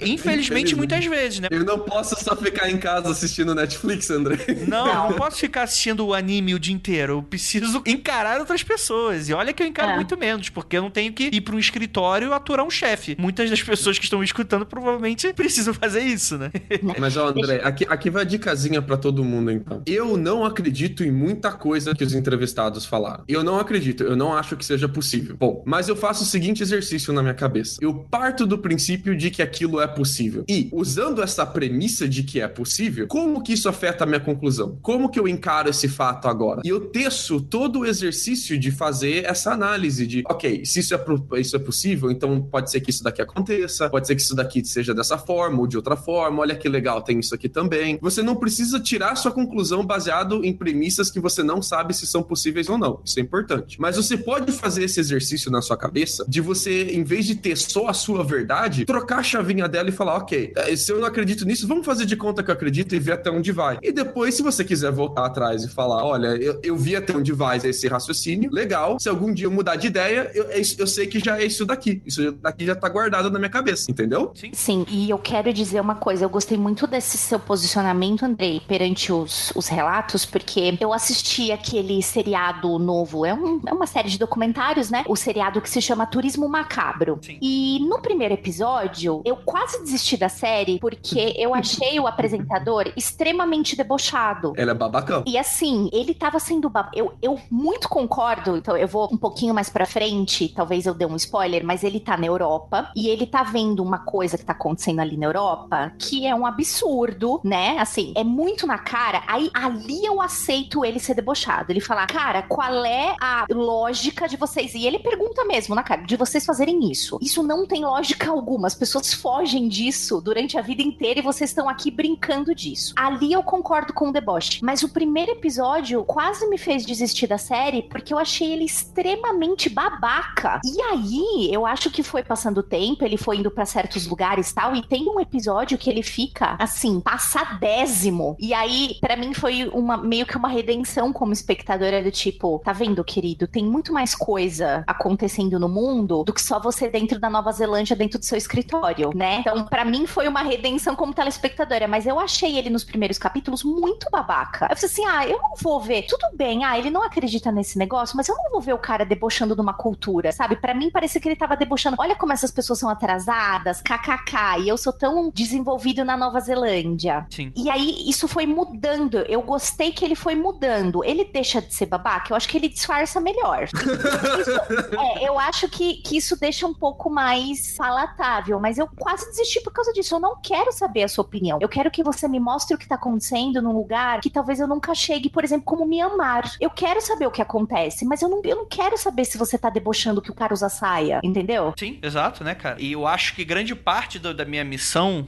Speaker 1: Infelizmente, muitas vezes, né?
Speaker 2: Eu não posso só ficar em casa assistindo Netflix, André.
Speaker 1: Não posso ficar assistindo o anime o dia inteiro. Eu preciso encarar outras pessoas. E olha que eu encaro muito menos, porque eu não tenho que ir para um escritório aturar um chefe. Muitas das pessoas que estão me escutando provavelmente precisam fazer isso, né?
Speaker 2: Mas, ó, André, aqui vai a dicasinha pra todo mundo, então. Eu não acredito em muita coisa que os entrevistados falaram. Eu não acredito, eu não acho que seja possível. Bom, mas eu faço o seguinte exercício na minha cabeça. Eu parto do princípio de que aquilo é possível. E, usando essa premissa de que é possível, como que isso afeta a minha conclusão? Como que eu encaro esse fato agora? E eu teço todo o exercício de fazer essa análise de, ok, se isso é possível, então pode ser que isso daqui aconteça, pode ser que isso daqui seja dessa forma ou de outra forma, olha que legal, tem isso aqui também. Você não precisa tirar sua conclusão baseado em premissas que você não sabe se são possíveis ou não. Isso é importante. Mas você pode fazer esse exercício na sua cabeça de você, em vez de ter só a sua verdade, trocar a chavinha dela e falar, ok, se eu não acredito nisso, vamos fazer de conta que eu acredito e ver até onde vai. E depois, se você quiser voltar atrás e falar, olha, eu vi até onde vai esse raciocínio, legal, se algum dia eu mudar de ideia, eu sei que já é isso daqui já tá guardado na minha cabeça, entendeu?
Speaker 3: Sim, e eu quero dizer uma coisa, eu gostei muito desse seu posicionamento, Andrei, perante os relatos, porque eu assisti aquele seriado novo, é uma série de documentários, né? O seriado que se chama Turismo Macabro.
Speaker 1: Sim.
Speaker 3: E no primeiro episódio, eu quase desisti da série, porque eu achei o apresentador extremamente debochado.
Speaker 2: Ele é babacão.
Speaker 3: E assim, ele tava sendo eu muito concordo, então eu vou um pouquinho mais pra frente, talvez eu dê um spoiler, mas ele tá na Europa, e ele tá vendo uma coisa que tá acontecendo ali na Europa, que é um absurdo, né? Assim, é muito na cara, aí ali eu aceito ele ser debochado. Ele fala, cara, qual é a lógica de vocês? E ele pergunta mesmo na cara, de vocês fazerem isso. Isso não tem lógica alguma, as pessoas fogem disso durante a vida inteira e vocês estão aqui brincando disso. Ali eu concordo com o deboche, mas o primeiro episódio quase me fez desistir da série, porque eu achei ele extremamente babaca. E aí, eu acho que foi passando o tempo, ele foi indo pra certos lugares e tal, e tem um episódio que ele fica, assim, passadésimo. E aí, pra mim, foi meio que uma redenção como espectadora do tipo, tá vendo, querido? Tem muito mais coisa acontecendo no mundo do que só você dentro da Nova Zelândia, dentro do seu escritório, né? Então, pra mim, foi uma redenção como telespectadora, mas eu achei ele nos primeiros capítulos muito babaca. Eu falei assim, eu não vou ver, tudo bem, ele não acredita nesse negócio, mas eu não vou ver o cara debochando de uma cultura, sabe? Pra mim, parecia que ele tava debochando, olha como essas pessoas são atrasadas, kkk, e eu sou tão desenvolvido na Nova Zelândia.
Speaker 1: Sim.
Speaker 3: E aí, isso foi mudando, eu gostei que ele foi mudando. Ele deixa de ser babaca, eu acho que ele disfarça melhor. Eu acho que isso deixa um pouco mais palatável, mas eu quase desisti por causa disso. Eu não quero saber a sua opinião. Eu quero que você me mostre o que tá acontecendo num lugar que talvez eu nunca chegue, por exemplo, como Mianmar. Eu quero saber o que acontece, mas eu não quero saber se você tá debochando que o cara usa saia, entendeu?
Speaker 1: Sim, exato, né, cara? E eu acho que grande parte da minha missão,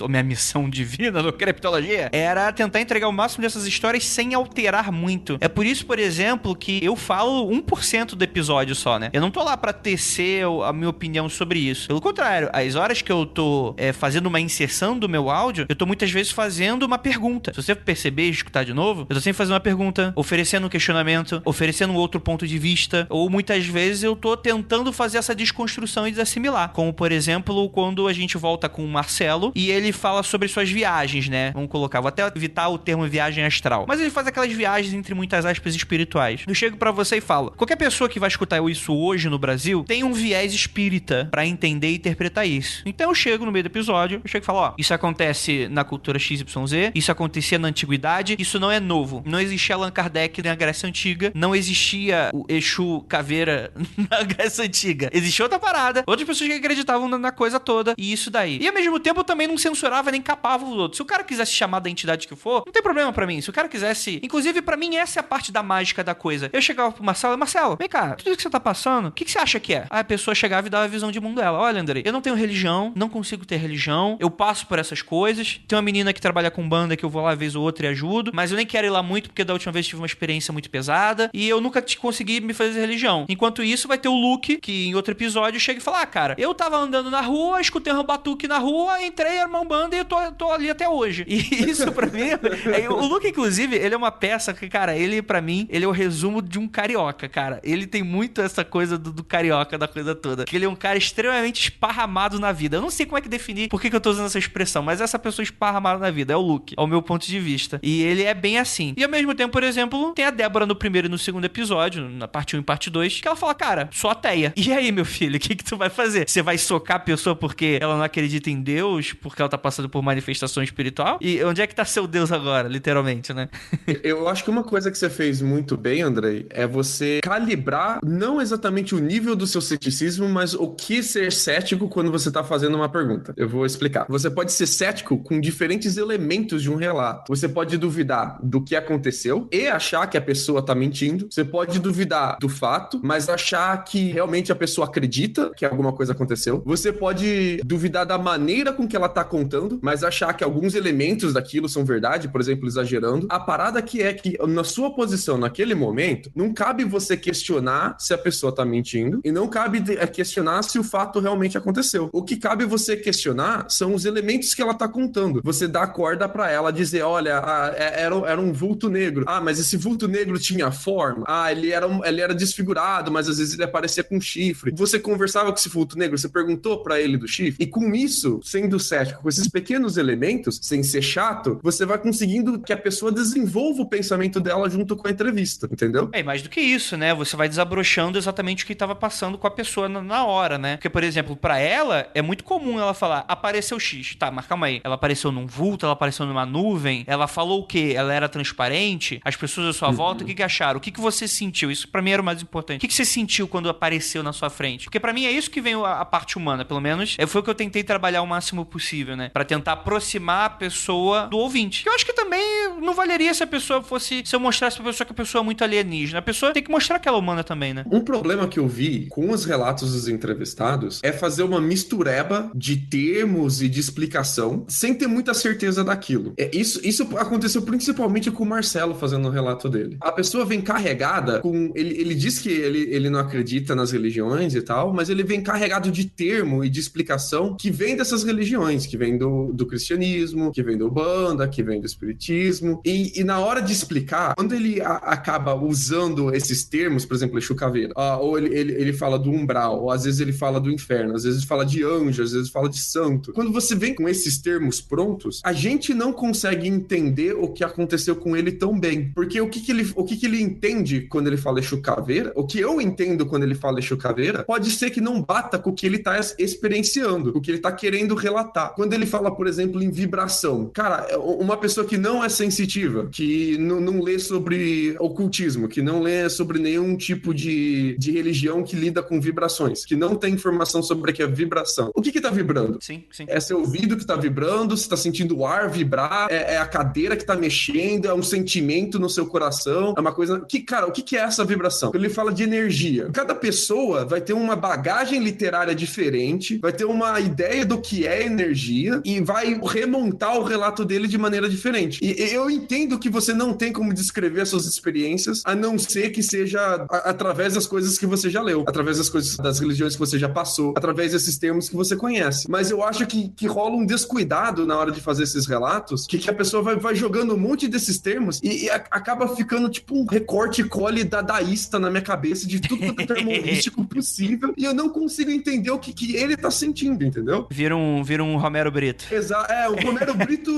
Speaker 1: minha missão divina no Criptologia, era tentar entregar o máximo dessas histórias sem alterar muito. É por isso, por exemplo, que eu falo 1% do episódio só, né? Eu não tô lá pra tecer a minha opinião sobre isso. Pelo contrário, as horas que eu tô fazendo uma inserção do meu áudio, eu tô muitas vezes fazendo uma pergunta. Se você perceber e escutar de novo, eu tô sempre fazendo uma pergunta, oferecendo um questionamento, oferecendo um outro ponto de vista, ou muitas vezes eu tô tentando fazer essa desconstrução e desassimilar. Como, por exemplo, quando a gente volta com o Marcelo e ele fala sobre suas viagens, né? Vamos colocar, vou até evitar o termo viagem astral. Mas ele faz aquelas viagens entre muitas aspas espirituais. Eu chego pra você e falo, qualquer pessoa que vai escutar isso hoje no Brasil tem um viés espírita pra entender e interpretar isso. Então eu chego no meio do episódio, eu chego e falo, isso acontece na cultura XYZ, isso acontecia na antiguidade, isso não é novo. Não existia Allan Kardec na Grécia Antiga, não existia o Exu Caveira na Grécia Antiga. Existia outra parada, outras pessoas que acreditavam na coisa toda, e isso daí. E ao mesmo tempo eu também não censurava nem capava os outros. Se o cara quisesse chamar da entidade que for, não tem problema pra mim. Se o cara quisesse... Inclusive, pra mim, essa é a parte da mágica da coisa. Eu chegava pro Marcelo, vem cá, tudo isso que você tá passando, o que você acha que é? Aí a pessoa chegava e dava a visão de mundo dela. Olha, Andrei, eu não tenho religião, não consigo ter religião, eu passo por essas coisas, tem uma menina que trabalha com banda que eu vou lá vez ou outra e ajudo, mas eu nem quero ir lá muito porque da última vez tive uma experiência muito pesada e eu nunca consegui me fazer religião. Enquanto isso, vai ter o Luke, que em outro episódio chega e fala, cara, eu tava andando na rua, escutei um batuque na rua, entrei, era uma banda e eu tô ali até hoje. E isso pra mim, o Luke, inclusive, ele é uma peça que, cara, ele, pra mim, ele é o resumo de um carioca, cara. Ele tem muito essa coisa do carioca, da coisa toda. Que ele é um cara extremamente esparramado na vida. Eu não sei como é que definir por que eu tô usando essa expressão, mas essa pessoa esparramada na vida é o Luke, ao meu ponto de vista. E ele é bem assim. E ao mesmo tempo, por exemplo, tem a Débora no primeiro e no segundo episódio, na parte 1 e parte 2, que ela fala, cara, sou ateia. E aí, meu filho, o que tu vai fazer? Você vai socar a pessoa porque ela não acredita em Deus, porque ela tá passando por manifestação espiritual? E onde é que tá seu Deus agora, literalmente, né?
Speaker 2: Eu acho que uma coisa que você fez muito bem, Andrei, é você calibrar não exatamente o nível do seu ceticismo, mas o que ser cético quando você tá fazendo uma pergunta. Eu vou explicar. Você pode ser cético com diferentes elementos de um relato. Você pode duvidar do que aconteceu e achar que a pessoa tá mentindo. Você pode duvidar do fato, mas achar que realmente a pessoa acredita que alguma coisa aconteceu. Você pode duvidar da maneira com que ela tá contando, mas achar que alguns elementos daquilo são verdade, por exemplo, exagerando. A parada que é que, na sua posição naquele momento, não cabe você questionar se a pessoa tá mentindo e não cabe questionar se o fato realmente aconteceu. O que cabe você questionar são os elementos que ela tá contando. Você dá a corda pra ela dizer, olha, era um vulto negro. Ah, mas esse vulto negro tinha forma. Ah, ele era desfigurado, mas às vezes ele aparecia com chifre. Você conversava com esse vulto negro, você perguntou pra ele do chifre. E com isso, sendo cético, com esses pequenos elementos, sem ser chato, você vai conseguindo que a pessoa desenvolva o pensamento dela junto com a entrevista, entendeu?
Speaker 1: É, mais do que isso, né? Você vai desabrochando exatamente o que estava passando com a pessoa na hora, né? Porque, por exemplo, pra ela, é muito comum ela falar, apareceu X. Tá, mas calma aí. Ela apareceu num vulto, ela apareceu numa nuvem, ela falou o quê? Ela era transparente? As pessoas à sua volta, o que acharam? O que você sentiu? Isso pra mim era o mais importante. O que você sentiu quando apareceu na sua frente? Porque pra mim é isso que vem a parte humana, pelo menos. Foi o que eu tentei trabalhar o máximo possível, né? Pra tentar aproximar a pessoa do ouvinte. Que eu acho que também não valeria se a pessoa fosse... Se eu mostrasse pra pessoa que a pessoa é muito alienígena. A pessoa tem que mostrar que ela é humana também, né?
Speaker 2: Um problema que eu vi com os relatos dos entrevistados é fazer uma mistureba de termos e de explicação sem ter muita certeza daquilo. Isso aconteceu principalmente com o Marcelo fazendo o relato dele. A pessoa vem carregada com... Ele diz que ele não acredita nas religiões e tal, mas ele vem carregado de termo e de explicação que vem dessas religiões, que vem do cristianismo, que vem do Umbanda, que vem do espiritismo. E na hora de explicar, quando ele acaba usando esses termos, por exemplo, Exu Caveira, ou ele fala do umbral, ou às vezes ele fala do inferno, às vezes ele fala de anjo, às vezes fala de santo. Quando você vem com esses termos prontos, a gente não consegue entender o que aconteceu com ele tão bem. Porque o que ele entende quando ele fala Exu Caveira, o que eu entendo quando ele fala Exu Caveira, pode ser que não bata com o que ele tá experienciando, com o que ele tá querendo relatar. Quando ele fala, por exemplo, em vibração, cara, uma pessoa que não é sensitiva, que não lê sobre ocultismo, que não lê sobre nenhum tipo de religião que lida com vibrações, que não tem informação sobre o que é vibração. O que tá vibrando?
Speaker 1: Sim.
Speaker 2: É seu ouvido que tá vibrando, você tá sentindo o ar vibrar, é a cadeira que tá mexendo, é um sentimento no seu coração, é uma coisa... Cara, o que é essa vibração? Ele fala de energia. Cada pessoa vai ter uma bagagem literária diferente, vai ter uma ideia do que é energia e vai remontar o relato dele de maneira diferente. E eu entendo que você não tem como descrever as suas experiências, a não ser que seja através das coisas que você já leu, através das coisas das religiões que você já passou, através desses termos que você conhece. Mas eu acho que rola um descuidado na hora de fazer esses relatos, que a pessoa vai jogando um monte desses termos e acaba ficando tipo um recorte e cole dadaísta na minha cabeça de tudo quanto é termo holístico possível, e eu não consigo entender o que ele tá sentindo, entendeu?
Speaker 1: Vira um Romero Brito.
Speaker 2: Exato, o Romero Brito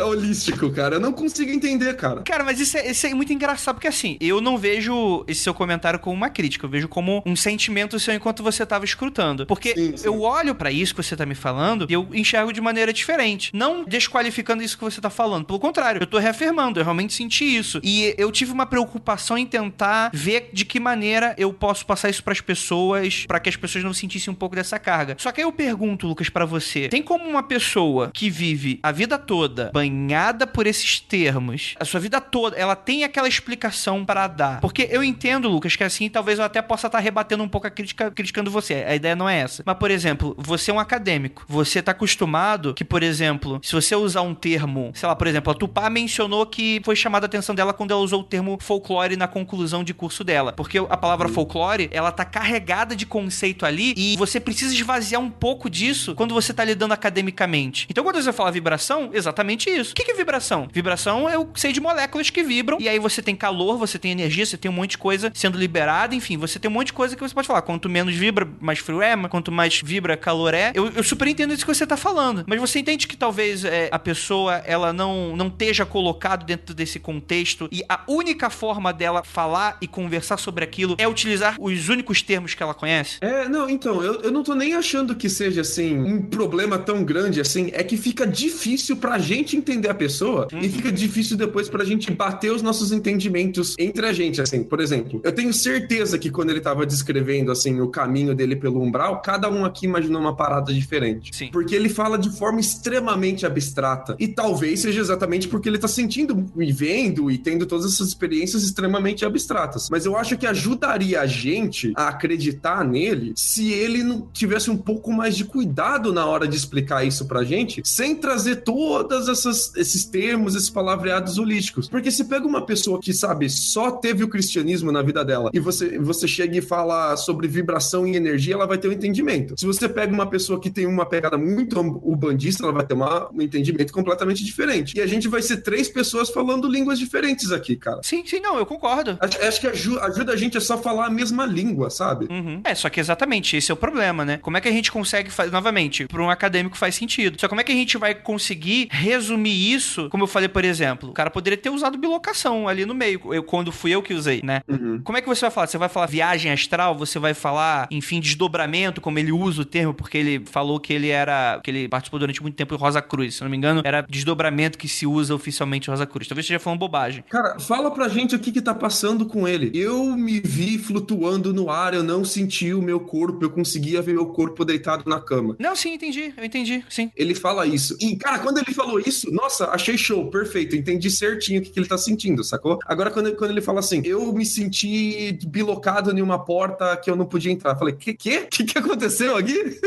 Speaker 2: holístico, cara. Eu não consigo entender, cara.
Speaker 1: Cara, mas isso é muito engraçado, porque assim, eu não vejo esse seu comentário como uma crítica, eu vejo como um sentimento seu enquanto você tava escutando. Porque
Speaker 2: sim.
Speaker 1: Eu olho pra isso que você tá me falando e eu enxergo de maneira diferente. Não desqualificando isso que você tá falando. Pelo contrário, eu tô reafirmando, eu realmente senti isso. E eu tive uma preocupação em tentar ver de que maneira eu posso passar isso pras pessoas, pra que as pessoas não sentissem um pouco dessa carga. Só que aí eu pergunto, Lucas, pra você, tem como uma pessoa que vive a vida toda banhada por esses termos, a sua vida toda, ela tem aquela explicação para dar? Porque eu entendo, Lucas, que assim, talvez eu até possa estar rebatendo um pouco a crítica, criticando você. A ideia não é essa. Mas, por exemplo, você é um acadêmico. Você tá acostumado que, por exemplo, se você usar um termo, sei lá, por exemplo, a Tupá mencionou que foi chamada a atenção dela quando ela usou o termo folclore na conclusão de curso dela. Porque a palavra folclore, ela tá carregada de conceito ali e você precisa esvaziar um pouco disso quando você tá lidando academicamente. Então, quando você fala vibração, exatamente isso. isso. O que é vibração? Vibração eu sei de moléculas que vibram, e aí você tem calor, você tem energia, você tem um monte de coisa sendo liberada, enfim, você tem um monte de coisa que você pode falar. Quanto menos vibra, mais frio é, quanto mais vibra, calor é. Eu super entendo isso que você tá falando, mas você entende que talvez a pessoa, ela não esteja colocado dentro desse contexto e a única forma dela falar e conversar sobre aquilo é utilizar os únicos termos que ela conhece?
Speaker 2: Não, então, eu não tô nem achando que seja, assim, um problema tão grande, assim, é que fica difícil pra gente entender a pessoa e fica difícil depois pra gente bater os nossos entendimentos entre a gente, assim. Por exemplo, eu tenho certeza que quando ele tava descrevendo, assim, o caminho dele pelo umbral, cada um aqui imaginou uma parada diferente.
Speaker 1: Sim.
Speaker 2: Porque ele fala de forma extremamente abstrata. E talvez seja exatamente porque ele tá sentindo e vendo e tendo todas essas experiências extremamente abstratas. Mas eu acho que ajudaria a gente a acreditar nele se ele não tivesse um pouco mais de cuidado na hora de explicar isso pra gente, sem trazer todas esses termos, esses palavreados holísticos. Porque se pega uma pessoa que, sabe, só teve o cristianismo na vida dela e você chega e fala sobre vibração e energia, ela vai ter um entendimento. Se você pega uma pessoa que tem uma pegada muito umbandista, ela vai ter um entendimento completamente diferente. E a gente vai ser 3 pessoas falando línguas diferentes aqui, cara.
Speaker 1: Sim, não, eu concordo.
Speaker 2: Acho que ajuda a gente a só falar a mesma língua, sabe?
Speaker 1: Só que exatamente, esse é o problema, né? Como é que a gente consegue fazer, novamente, para um acadêmico faz sentido. Só como é que a gente vai conseguir resumir isso, como eu falei, por exemplo, o cara poderia ter usado bilocação ali no meio, quando fui eu que usei, né? Como é que você vai falar? Você vai falar viagem astral? Você vai falar, enfim, desdobramento, como ele usa o termo, porque ele falou que ele participou durante muito tempo em Rosa Cruz, se não me engano, era desdobramento que se usa oficialmente em Rosa Cruz. Talvez esteja falando bobagem.
Speaker 2: Cara, fala pra gente o que tá passando com ele. Eu me vi flutuando no ar, eu não senti o meu corpo, eu conseguia ver meu corpo deitado na cama.
Speaker 1: Não, sim, eu entendi, sim.
Speaker 2: Ele fala isso. E, cara, quando ele falou isso, nossa, achei show, perfeito, entendi certinho o que ele tá sentindo, sacou? Agora, quando ele fala assim, eu me senti bilocado em uma porta que eu não podia entrar. Eu falei, que aconteceu aqui?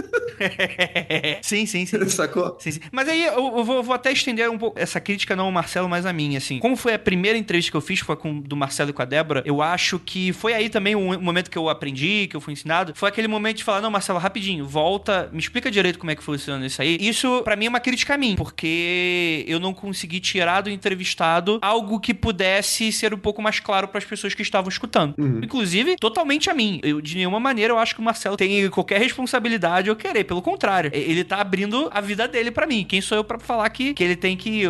Speaker 1: Sim.
Speaker 2: Sacou?
Speaker 1: Sim. Mas aí eu vou até estender um pouco essa crítica, não ao Marcelo, mas a minha, assim. Como foi a primeira entrevista que eu fiz, foi do Marcelo e com a Débora, eu acho que foi aí também um momento que eu aprendi, que eu fui ensinado, foi aquele momento de falar, não, Marcelo, rapidinho, volta, me explica direito como é que funciona isso aí. Isso, pra mim, é uma crítica a mim, porque eu não consegui tirar do entrevistado algo que pudesse ser um pouco mais claro pras pessoas que estavam escutando. Inclusive, totalmente a mim. De nenhuma maneira eu acho que o Marcelo tem qualquer responsabilidade ou querer, pelo contrário. Ele tá abrindo a vida dele pra mim. Quem sou eu pra falar que ele tem que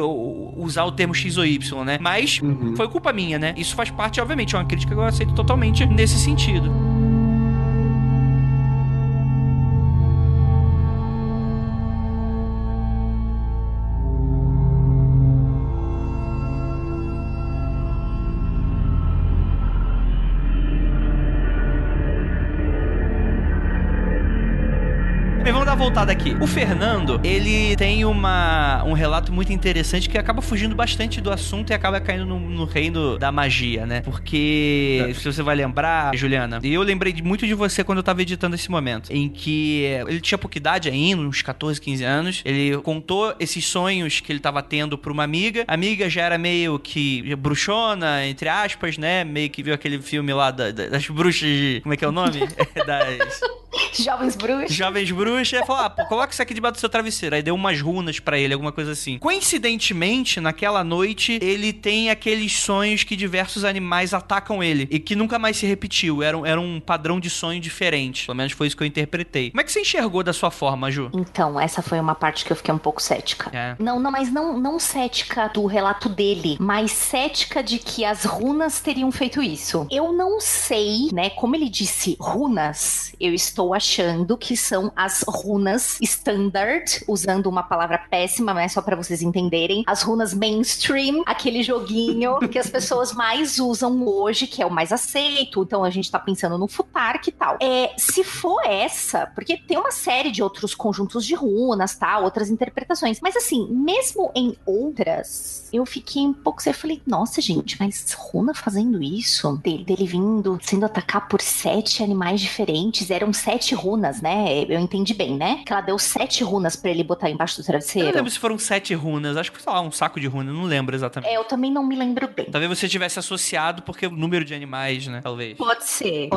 Speaker 1: usar o termo X ou Y, né? Mas foi culpa minha, né? Isso faz parte, obviamente, é uma crítica que eu aceito totalmente nesse sentido. Mas vamos dar uma voltada aqui. O Fernando, ele tem um relato muito interessante que acaba fugindo bastante do assunto e acaba caindo no reino da magia, né? Porque, se você vai lembrar, Juliana, e eu lembrei muito de você quando eu tava editando esse momento, em que ele tinha pouca idade ainda, uns 14, 15 anos, ele contou esses sonhos que ele tava tendo pra uma amiga. A amiga já era meio que bruxona, entre aspas, né? Meio que viu aquele filme lá das bruxas como é que é o nome?
Speaker 3: Jovens bruxas.
Speaker 1: Aí falou, coloca isso aqui debaixo do seu travesseiro. Aí deu umas runas pra ele, alguma coisa assim. Coincidentemente, naquela noite, ele tem aqueles sonhos que diversos animais atacam ele e que nunca mais se repetiu. Era um padrão de sonho diferente. Pelo menos foi isso que eu interpretei. Como é que você enxergou da sua forma, Ju?
Speaker 3: Então, essa foi uma parte que eu fiquei um pouco cética. Mas não cética do relato dele, mas cética de que as runas teriam feito isso. Eu não sei, né, como ele disse runas, eu estou achando que são as runas standard, usando uma palavra péssima, mas só pra vocês entenderem, as runas mainstream, aquele joguinho que as pessoas mais usam hoje, que é o mais aceito, então a gente tá pensando no Futark e tal. Se for essa, porque tem uma série de outros conjuntos de runas, tá, outras interpretações, mas assim, mesmo em outras, eu fiquei um pouco, eu falei, nossa gente, mas runa fazendo isso? Dele vindo, sendo atacado por 7 animais diferentes, eram 7 7 runas, né? Eu entendi bem, né? Que ela deu 7 runas pra ele botar embaixo do travesseiro.
Speaker 1: Eu não lembro se foram 7 runas. Acho que foi, sei lá, um saco de runas. Não lembro exatamente.
Speaker 3: Eu também não me lembro bem.
Speaker 1: Talvez você tivesse associado porque o número de animais, né? Talvez.
Speaker 3: Pode ser.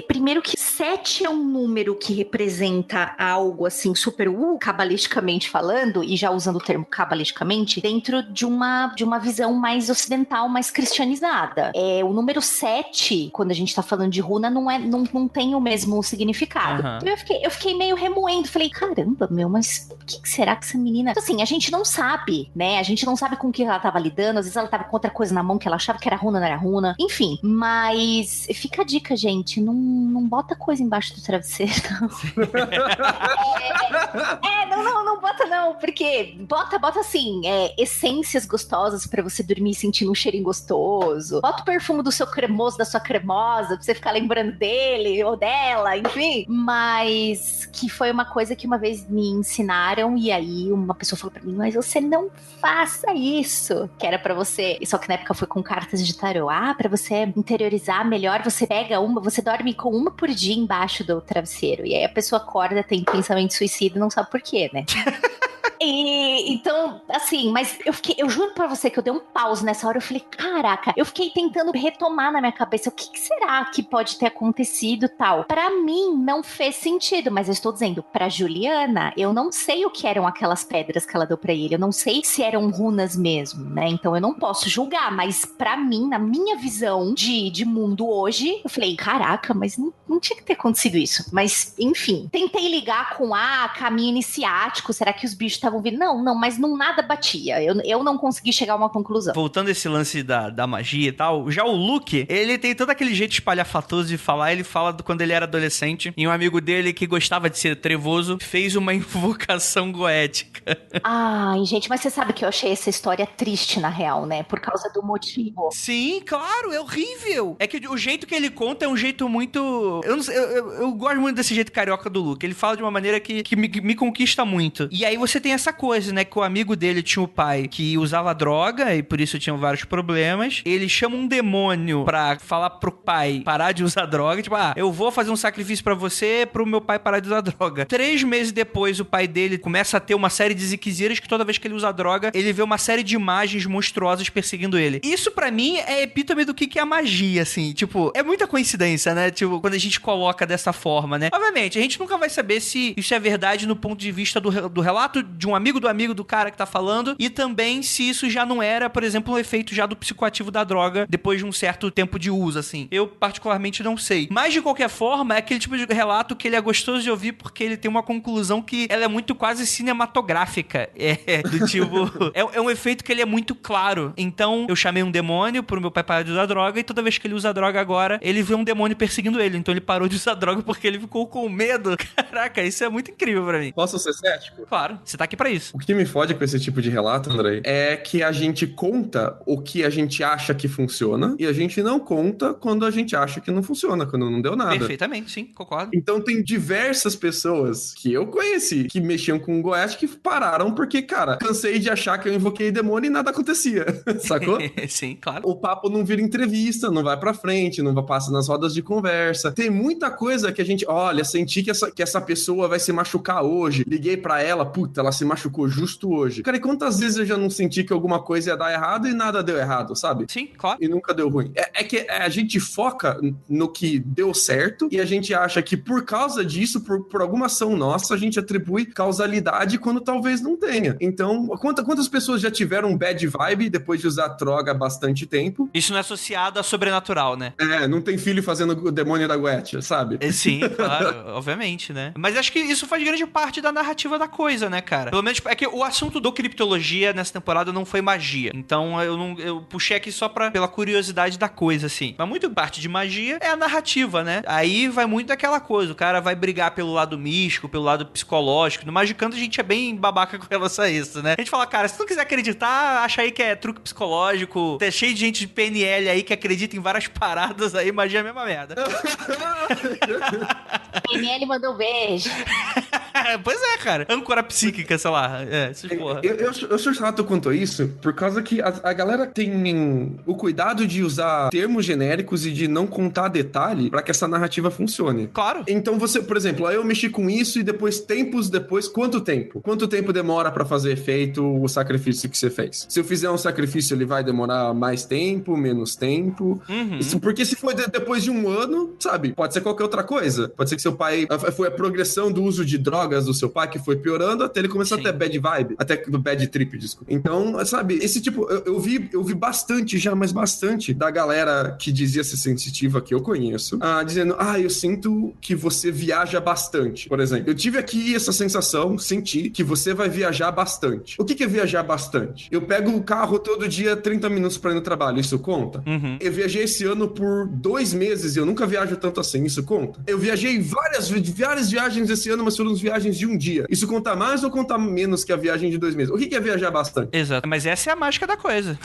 Speaker 3: Primeiro que 7 é um número que representa algo, assim, super cabalisticamente falando, e já usando o termo cabalisticamente, dentro de uma visão mais ocidental, mais cristianizada. O número 7, quando a gente tá falando de runa, não tem o mesmo significado. Então eu fiquei meio remoendo. Falei, caramba, mas o que será que essa menina... Então, assim, a gente não sabe, né? A gente não sabe com o que ela tava lidando. Às vezes ela tava com outra coisa na mão que ela achava que era runa, não era runa. Enfim, mas fica a dica, gente. Não bota coisa embaixo do travesseiro, não. Não bota não, porque bota assim, essências gostosas pra você dormir sentindo um cheirinho gostoso. Bota o perfume do seu cremoso, da sua cremosa, pra você ficar lembrando dele ou dela, enfim. Mas que foi uma coisa que uma vez me ensinaram, e aí uma pessoa falou pra mim, mas você não faça isso. Que era pra você, só que na época foi com cartas de tarô. Pra você interiorizar melhor, você pega você dorme com uma por dia embaixo do travesseiro. E aí a pessoa acorda, tem pensamento suicida e não sabe por quê, né? Então, assim, mas eu juro pra você que eu dei um pause nessa hora, eu falei, caraca, eu fiquei tentando retomar na minha cabeça, o que será que pode ter acontecido tal? Pra mim, não fez sentido, mas eu estou dizendo, pra Juliana, eu não sei o que eram aquelas pedras que ela deu pra ele, eu não sei se eram runas mesmo, né? Então eu não posso julgar, mas pra mim, na minha visão de mundo hoje, eu falei, caraca, mas não tinha que ter acontecido isso. Mas, enfim, tentei ligar com caminho iniciático, será que os bichos estavam vindo? Não, mas nada batia. Eu não consegui chegar a uma conclusão.
Speaker 1: Voltando a esse lance da magia e tal, já o Luke, ele tem todo aquele jeito espalhafatoso de falar, ele fala quando ele era adolescente, e um amigo dele que gostava de ser trevoso, fez uma invocação goética.
Speaker 3: Ai, gente, mas você sabe que eu achei essa história triste, na real, né? Por causa do motivo.
Speaker 1: Sim, claro, é horrível. É que o jeito que ele conta é um jeito muito... Eu gosto muito desse jeito carioca do Luke. Ele fala de uma maneira que me conquista muito. E aí você tem essa coisa, né? Que o amigo dele tinha o pai que usava droga e por isso tinha vários problemas. Ele chama um demônio pra falar pro pai parar de usar droga. Tipo, eu vou fazer um sacrifício pra você, pro meu pai parar de usar droga. 3 meses depois, o pai dele começa a ter uma série de ziquezeiras que toda vez que ele usa droga, ele vê uma série de imagens monstruosas perseguindo ele. Isso pra mim é epítome do que é magia, assim. Tipo, é muita coincidência, né? Tipo, quando a gente coloca dessa forma, né? Obviamente, a gente nunca vai saber se isso é verdade no ponto de vista do relato de um amigo do cara que tá falando, e também se isso já não era, por exemplo, um efeito já do psicoativo da droga depois de um certo tempo de uso, assim. Eu, particularmente, não sei. Mas, de qualquer forma, é aquele tipo de relato que ele é gostoso de ouvir porque ele tem uma conclusão que ela é muito quase cinematográfica. Do tipo... é um efeito que ele é muito claro. Então, eu chamei um demônio pro meu pai parar de usar droga, e toda vez que ele usa droga agora, ele vê um demônio perseguindo ele. Então, ele parou de usar droga porque ele ficou com medo. Caraca, isso é muito incrível pra mim.
Speaker 2: Posso ser cético?
Speaker 1: Claro, você tá aqui pra isso.
Speaker 2: O que me fode com esse tipo de relato, Andrei, é que a gente conta o que a gente acha que funciona e a gente não conta quando a gente acha que não funciona, quando não deu nada.
Speaker 1: Perfeitamente, sim, concordo.
Speaker 2: Então tem diversas pessoas que eu conheci que mexiam com o Goethe que pararam porque, cara, cansei de achar que eu invoquei demônio e nada acontecia, sacou?
Speaker 1: Sim, claro.
Speaker 2: O papo não vira entrevista, não vai pra frente, não vai passar nas rodas de conversa. Tem muita coisa que a gente, olha, senti que essa pessoa vai se machucar hoje. Liguei pra ela, puta, ela se machucou justo hoje. Cara, e quantas vezes eu já não senti que alguma coisa ia dar errado e nada deu errado, sabe?
Speaker 1: Sim, claro.
Speaker 2: E nunca deu ruim. É que a gente foca no que deu certo e a gente acha que por causa disso, por alguma ação nossa, a gente atribui causalidade quando talvez não tenha. Então, quantas pessoas já tiveram um bad vibe depois de usar droga há bastante tempo?
Speaker 1: Isso não é associado a sobrenatural, né?
Speaker 2: Não tem filho fazendo o demônio da Goethe, sabe?
Speaker 1: Sim, claro, obviamente, né? Mas acho que isso faz grande parte da narrativa da coisa, né, cara? Pelo menos é que o assunto do criptologia nessa temporada não foi magia. Então eu puxei aqui só pela curiosidade da coisa, assim. Mas muito parte de magia é a narrativa, né? Aí vai muito daquela coisa, o cara vai brigar pelo lado místico, pelo lado psicológico. No Magicando a gente é bem babaca com relação a isso, né? A gente fala, cara, se tu não quiser acreditar, acha aí que é truque psicológico, é cheio de gente de PNL aí que acredita em várias paradas aí, magia é a mesma merda.
Speaker 3: PNL mandou um beijo.
Speaker 1: Pois é, cara. Âncora psíquica, sei lá. Essas porra.
Speaker 2: Eu sou chato quanto a isso, por causa que a galera tem o cuidado de usar termos genéricos e de não contar detalhe pra que essa narrativa funcione.
Speaker 1: Claro.
Speaker 2: Então você, por exemplo, aí eu mexi com isso e depois, tempos depois, quanto tempo? Quanto tempo demora pra fazer efeito o sacrifício que você fez? Se eu fizer um sacrifício, ele vai demorar mais tempo, menos tempo? Isso, porque se for depois de um ano, sabe? Pode ser qualquer outra coisa. Pode ser que seu pai... Foi a progressão do uso de drogas do seu pai que foi piorando até ele começar a ter bad vibe. Até do bad trip, desculpa. Então, sabe? Esse tipo... Eu vi bastante já, mas bastante da galera que dizia ser sensitiva, que eu conheço, dizendo, eu sinto que você viaja bastante. Por exemplo, eu tive aqui essa sensação, senti que você vai viajar bastante. O que é viajar bastante? Eu pego o carro todo dia 30 minutos pra ir no trabalho, isso conta? Eu viajei esse ano por 2 meses e eu nunca viajo tanto assim, isso conta? Eu viajei várias viagens esse ano, mas foram viagens de um dia. Isso conta mais ou conta menos que a viagem de 2 meses? O que é viajar bastante?
Speaker 1: Exato, mas essa é a mágica da coisa.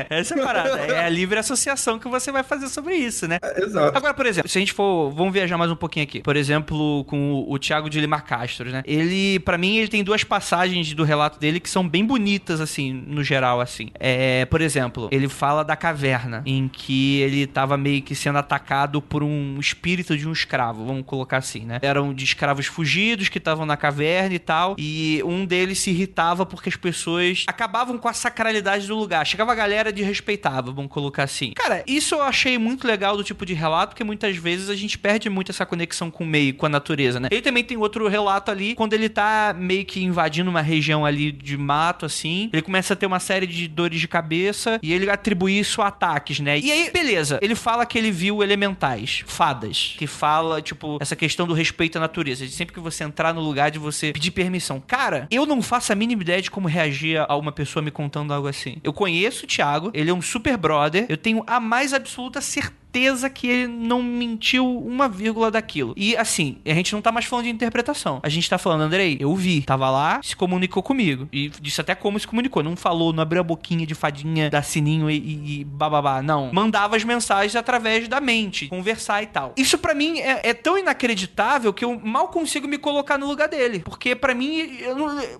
Speaker 1: Essa é a parada. É a livre associação que você vai fazer sobre isso, né?
Speaker 2: Exato.
Speaker 1: Agora, por exemplo, se a gente for... Vamos viajar mais um pouquinho aqui. Por exemplo, com o Thiago de Lima Castro, né? Ele, pra mim, ele tem 2 passagens do relato dele que são bem bonitas, assim, no geral, assim. Por exemplo, ele fala da caverna, em que ele tava meio que sendo atacado por um espírito de um escravo, vamos colocar assim, né? Eram de escravos fugidos que estavam na caverna e tal, e um deles se irritava porque as pessoas acabavam com a sacralidade do lugar. Chegava a galera de respeitava, vamos colocar assim. Cara, isso eu achei muito legal do tipo de relato, porque muitas vezes a gente perde muito essa conexão com o meio, com a natureza, né? Ele também tem outro relato ali, quando ele tá meio que invadindo uma região ali de mato, assim, ele começa a ter uma série de dores de cabeça e ele atribui isso a ataques, né? E aí, beleza, ele fala que ele viu elementais, fadas, que fala, tipo, essa questão do respeito à natureza, de sempre que você entrar no lugar de você pedir permissão. Cara, eu não faço a mínima ideia de como reagir a uma pessoa me contando algo assim. Eu conheço o Thiago, ele é um super brother, eu tenho a mais absoluta certeza que ele não mentiu uma vírgula daquilo. E assim, a gente não tá mais falando de interpretação. A gente tá falando, Andrei, eu vi, tava lá, se comunicou comigo. E disse até como se comunicou. Não falou, não abriu a boquinha de fadinha, da sininho e bababá. Não. Mandava as mensagens através da mente, conversar e tal. Isso pra mim é tão inacreditável que eu mal consigo me colocar no lugar dele. Porque pra mim,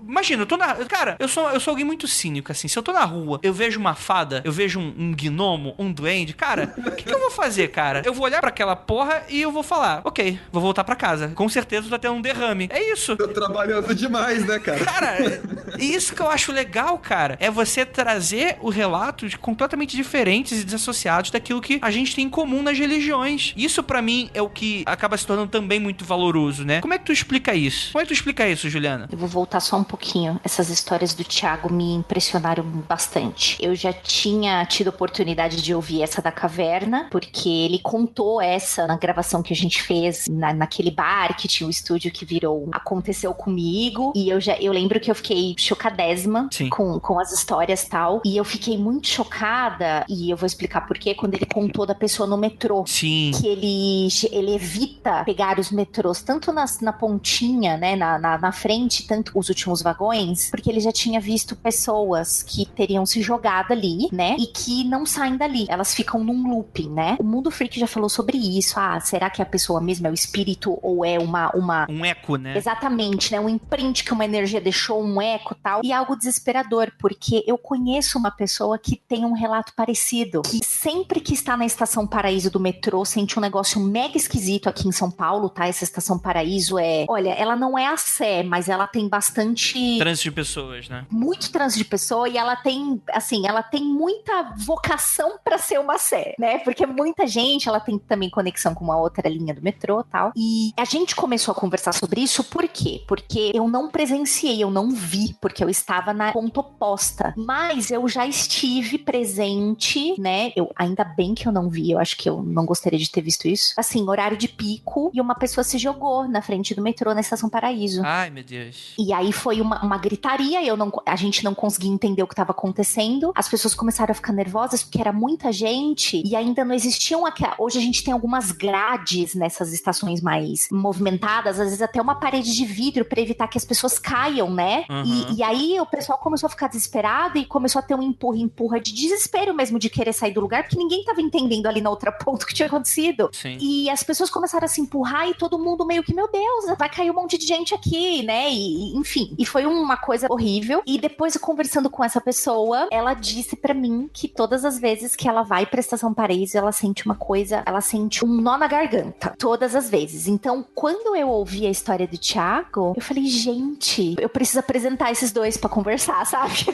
Speaker 1: imagina, eu tô na... Cara, eu sou alguém muito cínico, assim. Se eu tô na rua, eu vejo uma fada, eu vejo um gnomo, um duende, cara, o que eu vou fazer, cara? Eu vou olhar pra aquela porra e eu vou falar, ok, vou voltar pra casa. Com certeza tá tendo um derrame. É isso.
Speaker 2: Tô trabalhando demais, né, cara?
Speaker 1: Cara, isso que eu acho legal, cara, é você trazer os relatos completamente diferentes e desassociados daquilo que a gente tem em comum nas religiões. Isso pra mim é o que acaba se tornando também muito valoroso, né? Como é que tu explica isso? Como é que tu explica isso, Juliana?
Speaker 3: Eu vou voltar só um pouquinho. Essas histórias do Thiago me impressionaram bastante. Eu já tinha tido oportunidade de ouvir essa da caverna, porque ele contou essa na gravação que a gente fez naquele bar que tinha um estúdio que virou Aconteceu Comigo, e eu lembro que eu fiquei chocadésima com as histórias e tal, e eu fiquei muito chocada, e eu vou explicar por quê, quando ele contou da pessoa no metrô.
Speaker 1: Sim.
Speaker 3: Que ele evita pegar os metrôs, tanto na pontinha, né, na frente, tanto os últimos vagões, porque ele já tinha visto pessoas que teriam se jogado ali, né, e que não saem dali, elas ficam num looping, né. O Mundo Freak já falou sobre isso. Será que a pessoa mesmo é o espírito ou é um
Speaker 1: eco, né?
Speaker 3: Exatamente, né, um imprint que uma energia deixou, um eco e tal, e algo desesperador, porque eu conheço uma pessoa que tem um relato parecido, que sempre que está na Estação Paraíso do metrô, sente um negócio mega esquisito aqui em São Paulo, tá, essa Estação Paraíso olha, ela não é a Sé, mas ela tem bastante...
Speaker 1: trânsito de pessoas, né?
Speaker 3: Muito trânsito de pessoa, e ela tem, assim, ela tem muita vocação pra ser uma Sé, né, porque muita gente, ela tem também conexão com uma outra linha do metrô e tal, e a gente começou a conversar sobre isso, por quê? Porque eu não presenciei, eu não vi, porque eu estava na ponta oposta, mas eu já estive presente, né, ainda bem que eu não vi, eu acho que eu não gostaria de ter visto isso, assim, horário de pico, e uma pessoa se jogou na frente do metrô na Estação Paraíso.
Speaker 1: Ai, meu Deus.
Speaker 3: E aí foi uma gritaria, a gente não conseguia entender o que estava acontecendo, as pessoas começaram a ficar nervosas, porque era muita gente, e ainda não existia existiam hoje a gente tem algumas grades nessas estações mais movimentadas, às vezes até uma parede de vidro pra evitar que as pessoas caiam, né? E aí o pessoal começou a ficar desesperado e começou a ter um empurra de desespero mesmo de querer sair do lugar, porque ninguém tava entendendo ali na outra ponta o que tinha acontecido.
Speaker 1: Sim.
Speaker 3: E as pessoas começaram a se empurrar e todo mundo meio que, meu Deus, vai cair um monte de gente aqui, né? E enfim, e foi uma coisa horrível. E depois, conversando com essa pessoa, ela disse pra mim que todas as vezes que ela vai pra Estação Paraíso, ela sente uma coisa, ela sente um nó na garganta. Todas as vezes. Então, quando eu ouvi a história do Thiago, eu falei, gente, eu preciso apresentar esses dois pra conversar, sabe?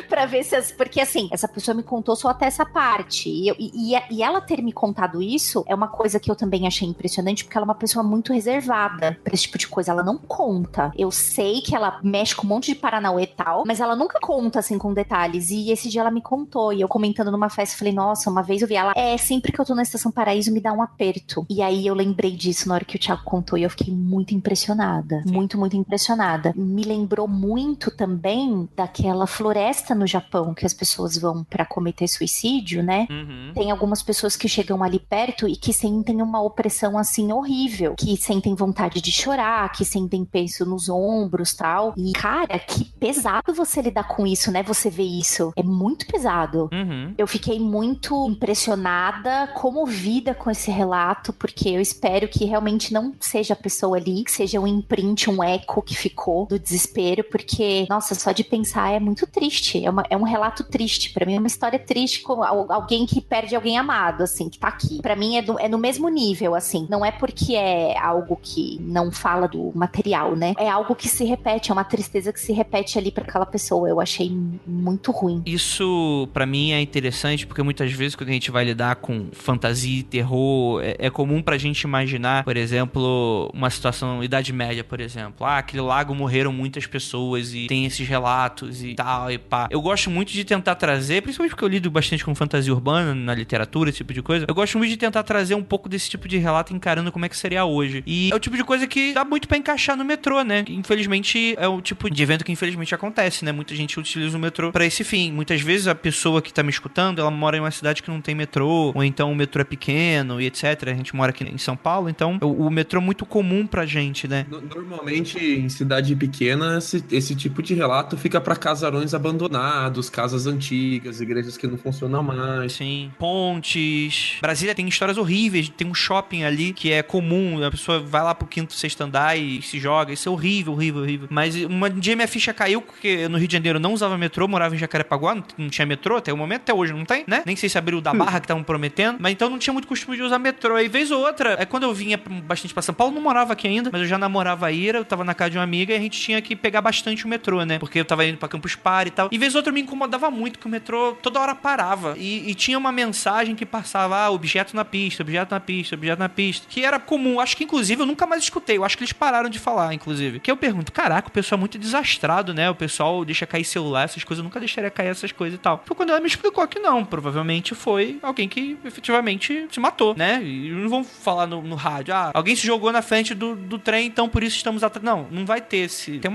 Speaker 3: Pra ver se... Porque assim, essa pessoa me contou só até essa parte. E ela ter me contado isso é uma coisa que eu também achei impressionante, porque ela é uma pessoa muito reservada pra esse tipo de coisa. Ela não conta. Eu sei que ela mexe com um monte de paranauê e tal, mas ela nunca conta, assim, com detalhes. E esse dia ela me contou. E eu comentando numa festa, falei, nossa, uma vez eu vi ela... sempre que eu tô na Estação Paraíso, me dá um aperto. E aí eu lembrei disso na hora que o Thiago contou. E eu fiquei muito impressionada.
Speaker 1: Sim.
Speaker 3: Muito, muito impressionada. Me lembrou muito também daquela floresta no Japão que as pessoas vão pra cometer suicídio, né? Tem algumas pessoas que chegam ali perto e que sentem uma opressão, assim, horrível. Que sentem vontade de chorar, que sentem peso nos ombros, tal. E, cara, que pesado você lidar com isso, né? Você vê isso. É muito pesado. Eu fiquei muito impressionada, comovida com esse relato, porque eu espero que realmente não seja a pessoa ali, que seja um imprint, um eco que ficou do desespero, porque, nossa, só de pensar é muito triste. É um relato triste. Pra mim é uma história triste com alguém que perde alguém amado, assim, que tá aqui. Pra mim é no mesmo nível, assim. Não é porque é algo que não fala do material, né? É algo que se repete, é uma tristeza que se repete ali pra aquela pessoa. Eu achei muito ruim.
Speaker 1: Isso, pra mim, é interessante, porque muitas vezes quando a gente vai lidar com fantasia e terror, é comum pra gente imaginar, por exemplo, uma situação, Idade Média, por exemplo. Aquele lago morreram muitas pessoas e tem esses relatos e tal, e pá. Eu gosto muito de tentar trazer, principalmente porque eu lido bastante com fantasia urbana na literatura, esse tipo de coisa. Eu gosto muito de tentar trazer um pouco desse tipo de relato encarando como é que seria hoje. E é o tipo de coisa que dá muito pra encaixar no metrô, né? Infelizmente, é o tipo de evento que infelizmente acontece, né? Muita gente utiliza o metrô pra esse fim. Muitas vezes a pessoa que tá me escutando, ela mora em uma cidade que não tem metrô, ou então o metrô é pequeno e etc. A gente mora aqui em São Paulo, então o metrô é muito comum pra gente, né?
Speaker 2: Normalmente, em cidade pequena, esse tipo de relato fica pra casarões abandonados, casas antigas, igrejas que não funcionam mais.
Speaker 1: Sim. Pontes. Brasília tem histórias horríveis. Tem um shopping ali que é comum. A pessoa vai lá pro quinto, sexto andar e se joga. Isso é horrível, horrível, horrível. Mas um dia minha ficha caiu porque no Rio de Janeiro eu não usava metrô, morava em Jacarepaguá, não tinha metrô até o momento, até hoje não tem, né? Nem sei se abriu o da Barra que estavam prometendo, mas então não tinha muito costume de usar metrô. Aí vez ou outra, quando eu vinha bastante pra São Paulo, não morava aqui ainda, mas eu já namorava a Ira, eu tava na casa de uma amiga e a gente tinha que pegar bastante o metrô, né? Porque eu tava indo pra Campus Party e tal. E vez ou outra me incomodava muito que o metrô toda hora parava. E tinha uma mensagem que passava, objeto na pista, objeto na pista, objeto na pista. Que era comum. Acho que, inclusive, eu nunca mais escutei. Eu acho que eles pararam de falar, inclusive. Que eu pergunto, caraca, o pessoal é muito desastrado, né? O pessoal deixa cair celular, essas coisas. Eu nunca deixaria cair essas coisas e tal. Foi quando ela me explicou que não. Provavelmente foi alguém que efetivamente se matou, né? E não vão falar no rádio, alguém se jogou na frente do trem, então por isso estamos atrás. Não vai ter esse... Tem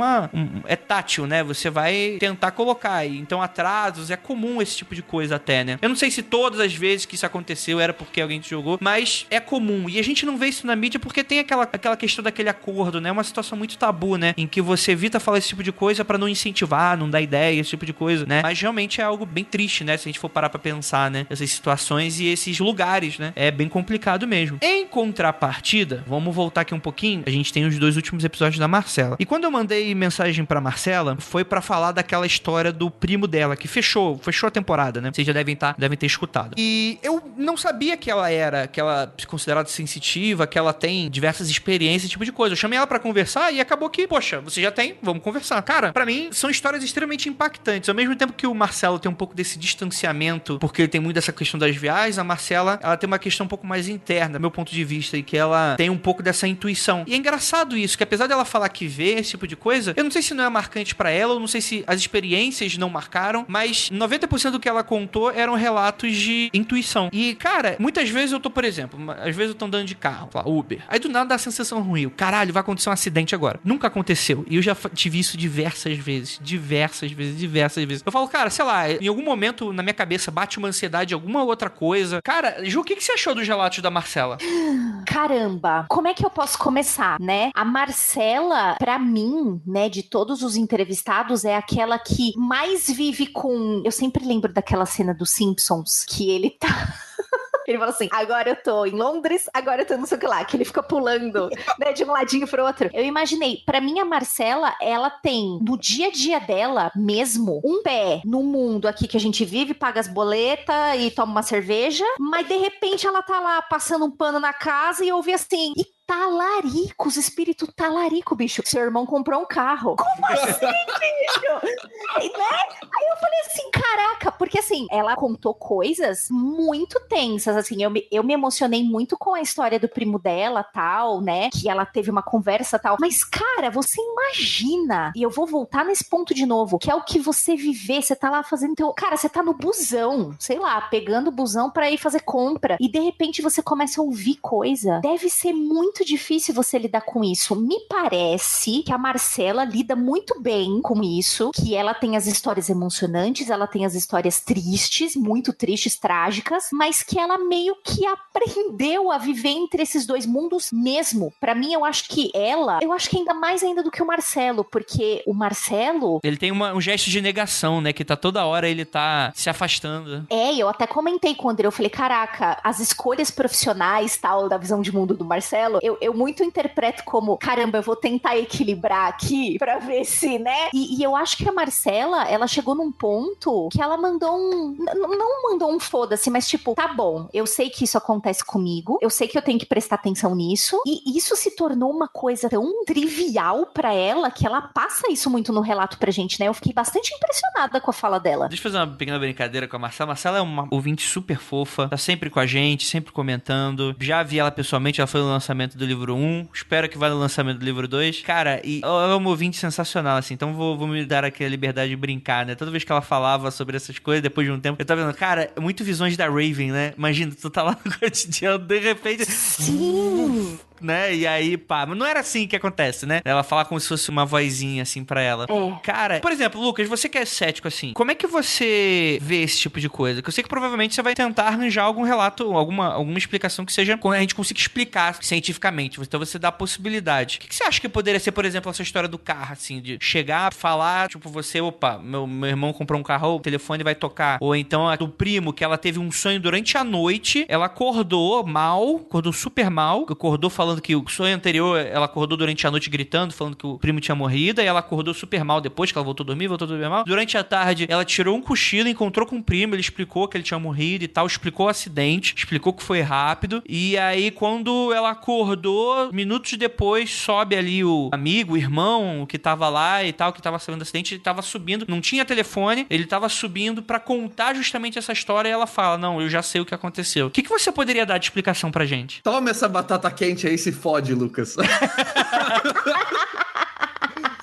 Speaker 1: é tátil, né? Você vai tentar colocar. Então atrasos, é comum esse tipo de coisa até, né? Eu não sei se todas as vezes que isso aconteceu era porque alguém se jogou, mas é comum. E a gente não vê isso na mídia porque tem aquela questão daquele acordo, né? Uma situação muito tabu, né? Em que você evita falar esse tipo de coisa pra não incentivar, não dar ideia, esse tipo de coisa, né? Mas realmente é algo bem triste, né? Se a gente for parar pra pensar, né? Essas situações e esses lugares, né? É bem complicado mesmo. Em contrapartida, vamos voltar aqui um pouquinho, a gente tem os 2 últimos episódios da Marcela. E quando eu mandei mensagem pra Marcela, foi pra falar daquela história do primo dela, que fechou a temporada, né? Vocês já devem ter escutado. E eu não sabia que ela se considerada sensitiva, que ela tem diversas experiências, esse tipo de coisa. Eu chamei ela pra conversar e acabou que, poxa, você já tem, vamos conversar. Cara, pra mim, são histórias extremamente impactantes. Ao mesmo tempo que o Marcelo tem um pouco desse distanciamento, porque ele tem muito dessa questão das viagens, a Marcela, ela tem uma questão um pouco mais interna, do meu ponto de vista, e que ela tem um pouco dessa intuição. E é engraçado isso, que apesar dela falar que vê esse tipo de coisa, eu não sei se não é marcante pra ela, eu não sei se as experiências não marcaram, mas 90% do que ela contou eram relatos de intuição. E, cara, muitas vezes eu tô, por exemplo, às vezes eu tô andando de carro, lá, Uber. Aí do nada dá a sensação ruim. Caralho, vai acontecer um acidente agora. Nunca aconteceu. E eu já tive isso diversas vezes. Eu falo, cara, sei lá, em algum momento na minha cabeça bate uma ansiedade de alguma outra coisa, coisa. Cara, Ju, o que você achou dos relatos da Marcela?
Speaker 3: Caramba, como é que eu posso começar, né? A Marcela, pra mim, né, de todos os entrevistados, é aquela que mais vive com... Eu sempre lembro daquela cena dos Simpsons, que ele tá... Ele fala assim, agora eu tô em Londres, agora eu tô não sei o que lá, que ele fica pulando, né, de um ladinho pro outro. Eu imaginei, pra mim a Marcela, ela tem, no dia a dia dela mesmo, um pé no mundo aqui que a gente vive, paga as boletas e toma uma cerveja, mas de repente ela tá lá passando um pano na casa e ouve assim... Talarico, os espíritos talarico, bicho. Seu irmão comprou um carro. Como assim, bicho? Né? Aí eu falei assim, caraca, porque assim, ela contou coisas muito tensas, assim, eu me emocionei muito com a história do primo dela, tal, né, que ela teve uma conversa, tal, mas cara, você imagina, e eu vou voltar nesse ponto de novo, que é o que você viver, você tá lá fazendo teu... Cara, você tá no busão, sei lá, pegando o busão pra ir fazer compra, e de repente você começa a ouvir coisa. Deve ser muito difícil você lidar com isso. Me parece que a Marcela lida muito bem com isso, que ela tem as histórias emocionantes, ela tem as histórias tristes, muito tristes, trágicas, mas que ela meio que aprendeu a viver entre esses dois mundos mesmo. Pra mim, eu acho que ainda mais ainda do que o Marcelo, porque o Marcelo...
Speaker 1: Ele tem um gesto de negação, né, que tá toda hora ele tá se afastando.
Speaker 3: Eu até comentei com o André, eu falei, caraca, as escolhas profissionais, tal, da visão de mundo do Marcelo, eu muito interpreto como, caramba, eu vou tentar equilibrar aqui pra ver se, né? E eu acho que a Marcela, ela chegou num ponto que ela mandou não mandou um foda-se, mas tipo, tá bom, eu sei que isso acontece comigo, eu sei que eu tenho que prestar atenção nisso, e isso se tornou uma coisa tão trivial pra ela, que ela passa isso muito no relato pra gente, né? Eu fiquei bastante impressionada com a fala dela.
Speaker 1: Deixa eu fazer uma pequena brincadeira com a Marcela. A Marcela é uma ouvinte super fofa, tá sempre com a gente, sempre comentando. Já vi ela pessoalmente, ela foi no lançamento do livro 1, espero que vá no lançamento do livro 2. Cara, e ela é uma ouvinte sensacional, assim, então vou me dar aqui a liberdade de brincar, né? Toda vez que ela falava sobre essas coisas, depois de um tempo, eu tava vendo, cara, muito visões da Raven, né? Imagina, tu tá lá no cotidiano, de repente...
Speaker 3: Sim!
Speaker 1: Né? E aí, pá, mas não era assim que acontece, né? Ela fala como se fosse uma vozinha, assim, pra ela. Cara, por exemplo, Lucas, você que é cético, assim, como é que você vê esse tipo de coisa? Que eu sei que provavelmente você vai tentar arranjar algum relato, alguma explicação que seja, a gente consiga explicar cientificamente. Então você dá a possibilidade. O que você acha que poderia ser, por exemplo, essa história do carro, assim, de chegar, falar, tipo, você, opa, meu irmão comprou um carro, o telefone vai tocar. Ou então a do primo, que ela teve um sonho durante a noite, ela acordou super mal, acordou falando que o sonho anterior, ela acordou durante a noite gritando, falando que o primo tinha morrido, e ela acordou super mal depois, que ela voltou a dormir mal. Durante a tarde, ela tirou um cochilo, encontrou com o primo, ele explicou que ele tinha morrido e tal, explicou o acidente, explicou que foi rápido, e aí quando ela acordou, minutos depois, sobe ali o amigo, o irmão, que tava lá e tal, que tava sabendo do acidente, ele tava subindo, não tinha telefone, ele tava subindo pra contar justamente essa história, e ela fala, não, eu já sei o que aconteceu. O que você poderia dar de explicação pra gente?
Speaker 2: Toma essa batata quente aí, se fode, Lucas.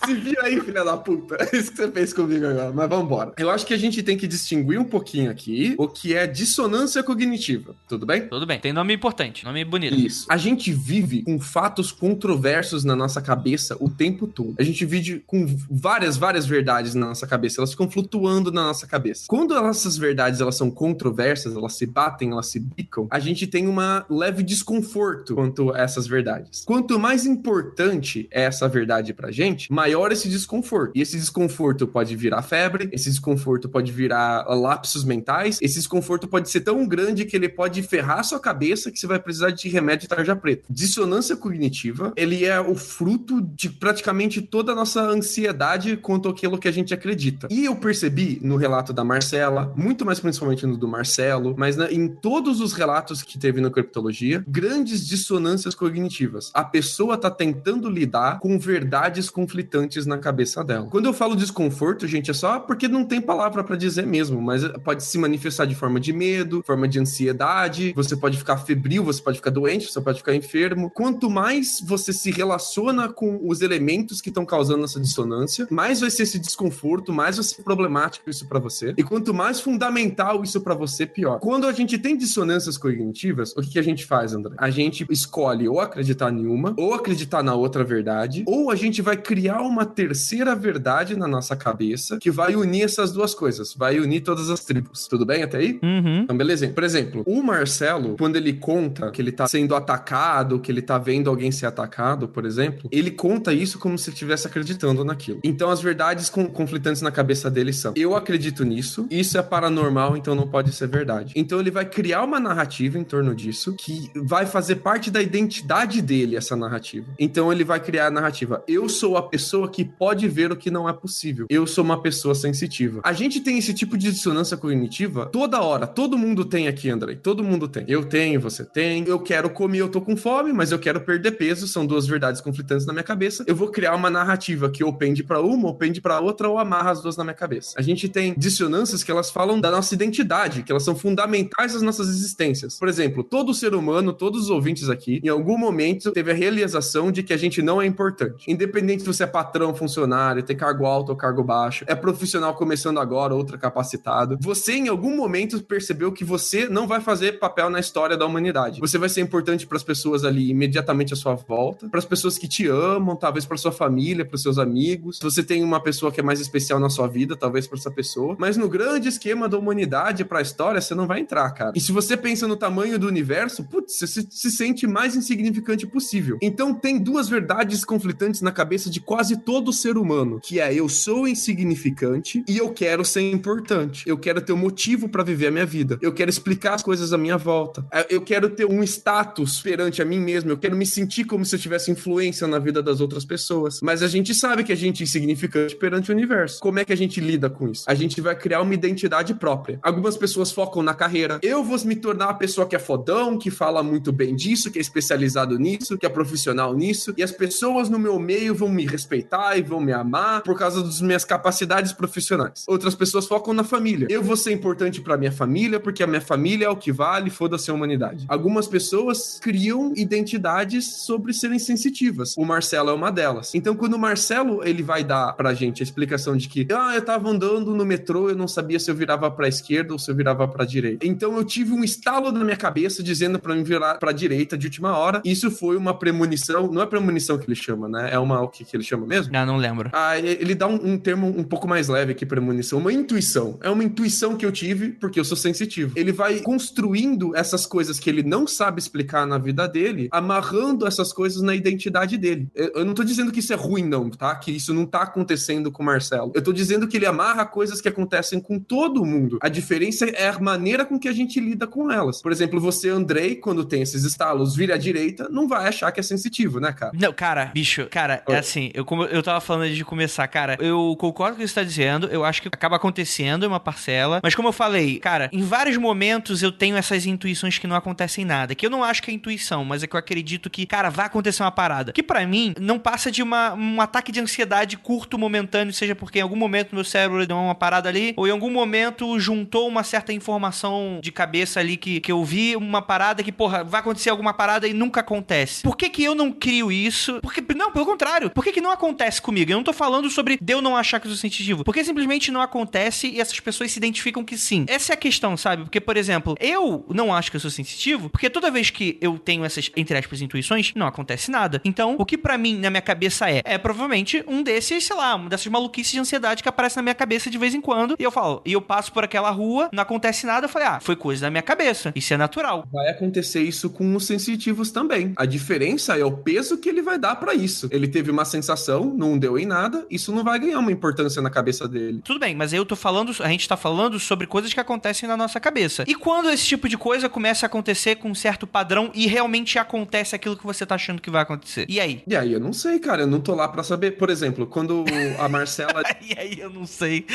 Speaker 2: Se vira aí, filha da puta. É isso que você fez comigo agora. Mas vambora. Eu acho que a gente tem que distinguir um pouquinho aqui o que é dissonância cognitiva. Tudo bem?
Speaker 1: Tudo bem. Tem nome importante. Nome bonito.
Speaker 2: Isso. A gente vive com fatos controversos na nossa cabeça o tempo todo. A gente vive com várias verdades na nossa cabeça. Elas ficam flutuando na nossa cabeça. Quando essas verdades elas são controversas, elas se batem, elas se bicam, a gente tem uma leve desconforto quanto a essas verdades. Quanto mais importante é essa verdade pra gente, maior esse desconforto. E esse desconforto pode virar febre, esse desconforto pode virar lapsos mentais, esse desconforto pode ser tão grande que ele pode ferrar a sua cabeça que você vai precisar de remédio de tarja preta. Dissonância cognitiva, ele é o fruto de praticamente toda a nossa ansiedade quanto àquilo que a gente acredita. E eu percebi no relato da Marcela, muito mais principalmente no do Marcelo, mas em todos os relatos que teve na criptologia, grandes dissonâncias cognitivas. A pessoa tá tentando lidar com verdades conflitantes na cabeça dela. Quando eu falo desconforto, gente, é só porque não tem palavra pra dizer mesmo, mas pode se manifestar de forma de medo, forma de ansiedade, você pode ficar febril, você pode ficar doente, você pode ficar enfermo. Quanto mais você se relaciona com os elementos que estão causando essa dissonância, mais vai ser esse desconforto, mais vai ser problemático isso pra você. E quanto mais fundamental isso pra você, pior. Quando a gente tem dissonâncias cognitivas, o que a gente faz, André? A gente escolhe ou acreditar em uma, ou acreditar na outra verdade, ou a gente vai criar uma terceira verdade na nossa cabeça que vai unir essas duas coisas, vai unir todas as tribos. Tudo bem até aí? Então, beleza. Por exemplo, o Marcelo, quando ele conta que ele tá sendo atacado, que ele tá vendo alguém ser atacado, por exemplo, ele conta isso como se estivesse acreditando naquilo. Então, as verdades conflitantes na cabeça dele são: eu acredito nisso, isso é paranormal, então não pode ser verdade. Então, ele vai criar uma narrativa em torno disso que vai fazer parte da identidade dele, essa narrativa. Então, ele vai criar a narrativa: eu sou a pessoa que pode ver o que não é possível. Eu sou uma pessoa sensitiva. A gente tem esse tipo de dissonância cognitiva toda hora. Todo mundo tem aqui, Andrei. Todo mundo tem. Eu tenho, você tem. Eu quero comer, eu tô com fome, mas eu quero perder peso. São duas verdades conflitantes na minha cabeça. Eu vou criar uma narrativa que ou pende pra uma, ou pende pra outra, ou amarra as duas na minha cabeça. A gente tem dissonâncias que elas falam da nossa identidade, que elas são fundamentais às nossas existências. Por exemplo, todo ser humano, todos os ouvintes aqui, em algum momento teve a realização de que a gente não é importante. Independente se você é patrão, funcionário, tem cargo alto ou cargo baixo, é profissional começando agora, outra capacitado. Você, em algum momento, percebeu que você não vai fazer papel na história da humanidade. Você vai ser importante para as pessoas ali imediatamente à sua volta, para as pessoas que te amam, talvez para sua família, para os seus amigos. Se você tem uma pessoa que é mais especial na sua vida, talvez para essa pessoa. Mas no grande esquema da humanidade, para a história, você não vai entrar, cara. E se você pensa no tamanho do universo, putz, você se sente mais insignificante possível. Então tem duas verdades conflitantes na cabeça de quase todo ser humano, que é: eu sou insignificante e eu quero ser importante. Eu quero ter um motivo para viver a minha vida. Eu quero explicar as coisas à minha volta. Eu quero ter um status perante a mim mesmo. Eu quero me sentir como se eu tivesse influência na vida das outras pessoas. Mas a gente sabe que a gente é insignificante perante o universo. Como é que a gente lida com isso? A gente vai criar uma identidade própria. Algumas pessoas focam na carreira. Eu vou me tornar uma pessoa que é fodão, que fala muito bem disso, que é especializado nisso, que é profissional nisso, e as pessoas no meu meio vão me respeitar e vão me amar por causa das minhas capacidades profissionais. Outras pessoas focam na família. Eu vou ser importante pra minha família porque a minha família é o que vale, foda-se a humanidade. Algumas pessoas criam identidades sobre serem sensitivas. O Marcelo é uma delas. Então, quando o Marcelo, ele vai dar pra gente a explicação de que eu tava andando no metrô, eu não sabia se eu virava pra esquerda ou se eu virava pra direita. Então, eu tive um estalo na minha cabeça dizendo pra mim virar pra direita de última hora. Isso foi uma premonição. Não é premonição que ele chama, né? É uma... O que ele chama mesmo?
Speaker 1: Não lembro.
Speaker 2: Ele dá um termo um pouco mais leve que premonição. Uma intuição. É uma intuição que eu tive porque eu sou sensitivo. Ele vai construindo essas coisas que ele não sabe explicar na vida dele, amarrando essas coisas na identidade dele. Eu não tô dizendo que isso é ruim, não, tá? Que isso não tá acontecendo com o Marcelo. Eu tô dizendo que ele amarra coisas que acontecem com todo mundo. A diferença é a maneira com que a gente lida com elas. Por exemplo, você, Andrei, quando tem esses estalos, vira à direita, não vai achar que é sensitivo, né, cara?
Speaker 1: Não, cara, bicho, cara, é assim, como eu tava falando antes de começar, cara, eu concordo com o que você tá dizendo, eu acho que acaba acontecendo em uma parcela, mas como eu falei, cara, em vários momentos eu tenho essas intuições que não acontecem nada, que eu não acho que é intuição, mas é que eu acredito que, cara, vai acontecer uma parada, que pra mim não passa de um ataque de ansiedade curto, momentâneo, seja porque em algum momento meu cérebro deu uma parada ali, ou em algum momento juntou uma certa informação de cabeça ali que eu vi uma parada que, porra, vai acontecer alguma parada e nunca acontece. Por que eu não crio isso? Porque, não, pelo contrário, por que não acontece comigo? Eu não tô falando sobre de eu não achar que eu sou sensitivo, porque simplesmente não acontece e essas pessoas se identificam que sim. Essa é a questão, sabe? Porque, por exemplo, eu não acho que eu sou sensitivo, porque toda vez que eu tenho essas, entre aspas, intuições, não acontece nada. Então, o que pra mim, na minha cabeça é provavelmente um desses, sei lá, uma dessas maluquices de ansiedade que aparece na minha cabeça de vez em quando, e eu falo, e eu passo por aquela rua, não acontece nada, eu falei, foi coisa da minha cabeça. Isso é natural.
Speaker 2: Vai acontecer isso com os sensitivos também. A diferença é o peso que ele vai dar pra isso. Ele teve uma sensação, não deu em nada, isso não vai ganhar uma importância na cabeça dele.
Speaker 1: Tudo bem, mas eu tô falando, a gente tá falando sobre coisas que acontecem na nossa cabeça. E quando esse tipo de coisa começa a acontecer com um certo padrão e realmente acontece aquilo que você tá achando que vai acontecer? E aí?
Speaker 2: E aí, eu não sei, cara, eu não tô lá pra saber. Por exemplo, quando a Marcela...
Speaker 1: E aí, eu não sei.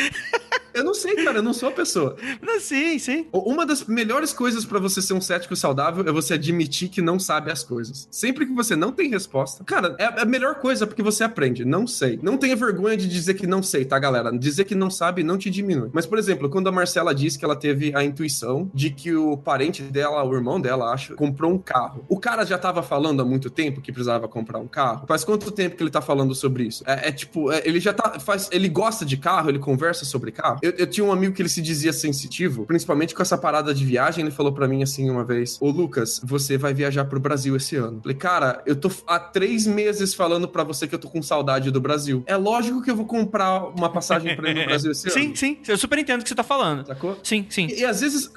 Speaker 2: Eu não sei, cara, eu não sou a pessoa.
Speaker 1: Não, sim.
Speaker 2: Uma das melhores coisas pra você ser um cético saudável é você admitir que não sabe as coisas. Sempre que você não tem resposta, cara, é a melhor coisa porque você aprende. Não sei. Não tenha vergonha de dizer que não sei, tá, galera? Dizer que não sabe não te diminui. Mas, por exemplo, quando a Marcela disse que ela teve a intuição de que o parente dela, o irmão dela, acho, comprou um carro. O cara já tava falando há muito tempo que precisava comprar um carro. Faz quanto tempo que ele tá falando sobre isso? Ele já tá... Ele gosta de carro? Ele conversa sobre carro? Eu tinha um amigo que ele se dizia sensitivo, principalmente com essa parada de viagem. Ele falou pra mim assim uma vez: ô Lucas, você vai viajar pro Brasil esse ano. Falei, cara, eu tô há 3 meses falando pra você que eu tô com saudade do Brasil. É lógico que eu vou comprar uma passagem pra ir no Brasil esse ano.
Speaker 1: Sim, eu super entendo o que você tá falando.
Speaker 2: Sacou?
Speaker 1: Sim.
Speaker 2: E às vezes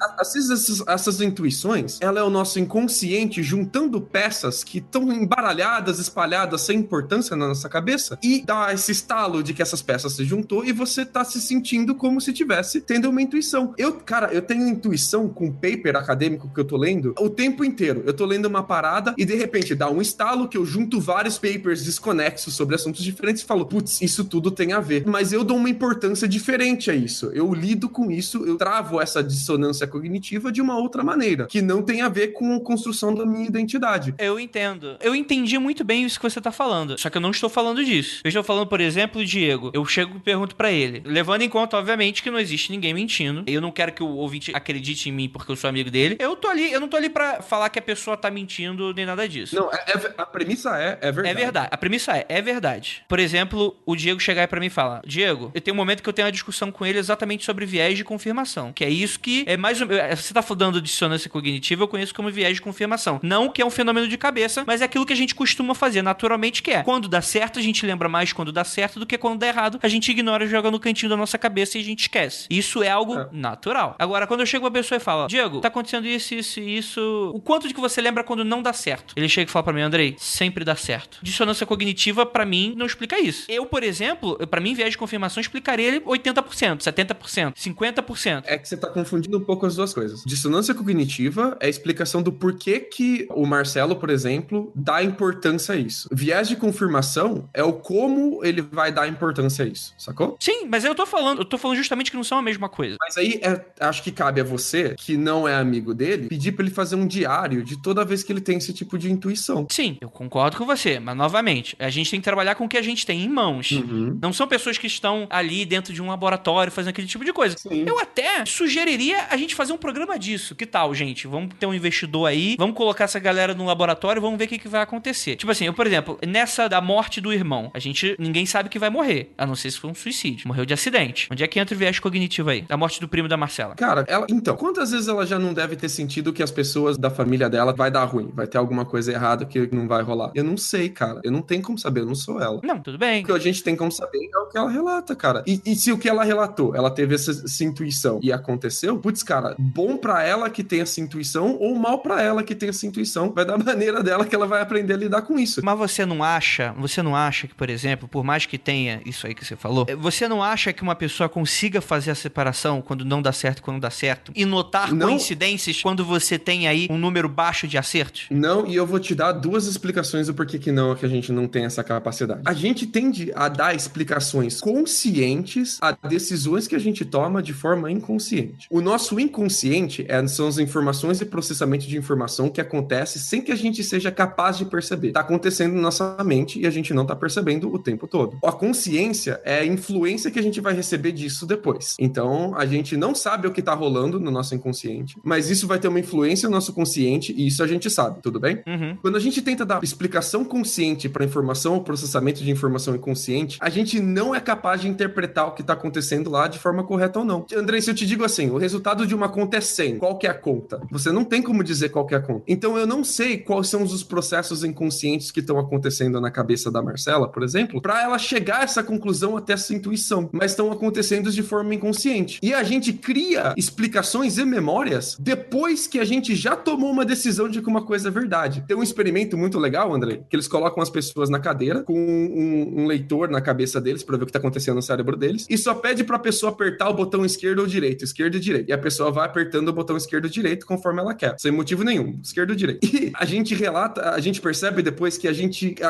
Speaker 2: essas intuições, ela é o nosso inconsciente juntando peças que estão embaralhadas, espalhadas, sem importância na nossa cabeça, e dá esse estalo de que essas peças se juntou e você tá se sentindo como se tivesse tendo uma intuição. Eu tenho intuição com o paper acadêmico que eu tô lendo o tempo inteiro. Eu tô lendo uma parada e de repente dá um estalo que eu junto vários papers desconexos sobre assuntos diferentes e falo, putz, isso tudo tem a ver. Mas eu dou uma importância diferente a isso. Eu lido com isso, eu travo essa dissonância cognitiva de uma outra maneira, que não tem a ver com a construção da minha identidade.
Speaker 1: Eu entendo. Eu entendi muito bem isso que você tá falando, só que eu não estou falando disso. Eu estou falando, por exemplo, o Diego. Eu chego e pergunto pra ele, levando em conta, obviamente, que não existe ninguém mentindo. Eu não quero que o ouvinte acredite em mim porque eu sou amigo dele. Eu não tô ali pra falar que a pessoa tá mentindo nem nada disso.
Speaker 2: Não, a premissa é verdade.
Speaker 1: É verdade. A premissa é verdade. Por exemplo, o Diego chegar aí pra mim e falar, Diego, eu tenho um momento que eu tenho uma discussão com ele exatamente sobre viés de confirmação, que é isso que é mais... Você tá falando de dissonância cognitiva, eu conheço como viés de confirmação. Não que é um fenômeno de cabeça, mas é aquilo que a gente costuma fazer naturalmente, que é, quando dá certo, a gente lembra mais quando dá certo do que quando dá errado, a gente ignora, joga no cantinho da nossa cabeça e a gente esquece. Isso é algo natural. Agora, quando eu chego pra pessoa e falo, Diego, tá acontecendo isso, o quanto de que você lembra quando não dá certo? Ele chega e fala pra mim, Andrei, sempre dá certo. Dissonância cognitiva, pra mim, não explica isso. Eu, por exemplo, pra mim, viés de confirmação, explicaria ele 80%, 70%, 50%.
Speaker 2: É que você tá confundindo um pouco as duas coisas. Dissonância cognitiva é a explicação do porquê que o Marcelo, por exemplo, dá importância a isso. Viés de confirmação é o como ele vai dar importância a isso, sacou?
Speaker 1: Sim, mas eu tô falando justamente que não são a mesma coisa.
Speaker 2: Mas aí, acho que cabe a você, que não é amigo dele, pedir pra ele fazer um diário de toda vez que ele tem esse tipo de intuição.
Speaker 1: Sim, eu concordo com você, mas novamente, a gente tem que trabalhar com o que a gente tem em mãos.
Speaker 2: Uhum.
Speaker 1: Não são pessoas que estão ali dentro de um laboratório fazendo aquele tipo de coisa.
Speaker 2: Sim.
Speaker 1: Eu até sugeriria a gente fazer um programa disso. Que tal, gente? Vamos ter um investidor aí, vamos colocar essa galera no laboratório e vamos ver o que vai acontecer. Tipo assim, eu, por exemplo, nessa da morte do irmão, ninguém sabe que vai morrer, a não ser se for um suicídio. Morreu de acidente. Onde é que entra o viés cognitivo aí? Da morte do primo da Marcela.
Speaker 2: Cara, então, quantas vezes ela já não deve ter sentido que as pessoas da família dela vai dar ruim, vai ter alguma coisa errada que não vai rolar? Eu não sei, cara. Eu não tenho como saber, eu não sou ela.
Speaker 1: Não, tudo bem.
Speaker 2: O que a gente tem como saber é o que ela relata, cara. E se o que ela relatou, ela teve essa intuição e aconteceu, putz, cara, bom pra ela que tem essa intuição ou mal pra ela que tem essa intuição, vai da maneira dela que ela vai aprender a lidar com isso.
Speaker 1: Mas você não acha que, por exemplo, por mais que tenha isso aí que você falou, você não acha que uma pessoa consiga fazer a separação quando não dá certo e quando dá certo? E notar coincidências quando você tem aí um número baixo de acertos?
Speaker 2: Não, e eu vou te dar 2 explicações do porquê que a gente não tem essa capacidade. A gente tende a dar explicações conscientes a decisões que a gente toma de forma inconsciente. O nosso inconsciente são as informações e processamento de informação que acontece sem que a gente seja capaz de perceber. Tá acontecendo na nossa mente e a gente não tá percebendo o tempo todo. A consciência é a influência que a gente vai receber disso depois. Então, a gente não sabe o que tá rolando no nosso inconsciente, mas isso vai ter uma influência no nosso consciente e isso a gente sabe, tudo bem?
Speaker 1: Uhum.
Speaker 2: Quando a gente tenta dar explicação consciente para informação ou processamento de informação inconsciente, a gente não é capaz de interpretar o que tá acontecendo lá de forma correta ou não. Andrei, se eu te digo assim, o resultado de uma conta é 100, qual que é a conta? Você não tem como dizer qual que é a conta. Então eu não sei quais são os processos inconscientes que estão acontecendo na cabeça da Marcela, por exemplo, para ela chegar a essa conclusão até essa intuição, mas estão acontecendo de forma inconsciente. E a gente cria explicações e memórias depois que a gente já tomou uma decisão de que uma coisa é verdade. Tem um experimento muito legal, Andrei, que eles colocam as pessoas na cadeira com um leitor na cabeça deles para ver o que tá acontecendo no cérebro deles e só pede pra pessoa apertar o botão esquerdo ou direito, esquerdo e direito. E a pessoa vai apertando o botão esquerdo ou direito conforme ela quer, sem motivo nenhum, esquerdo ou direito. E a gente relata, a gente percebe depois que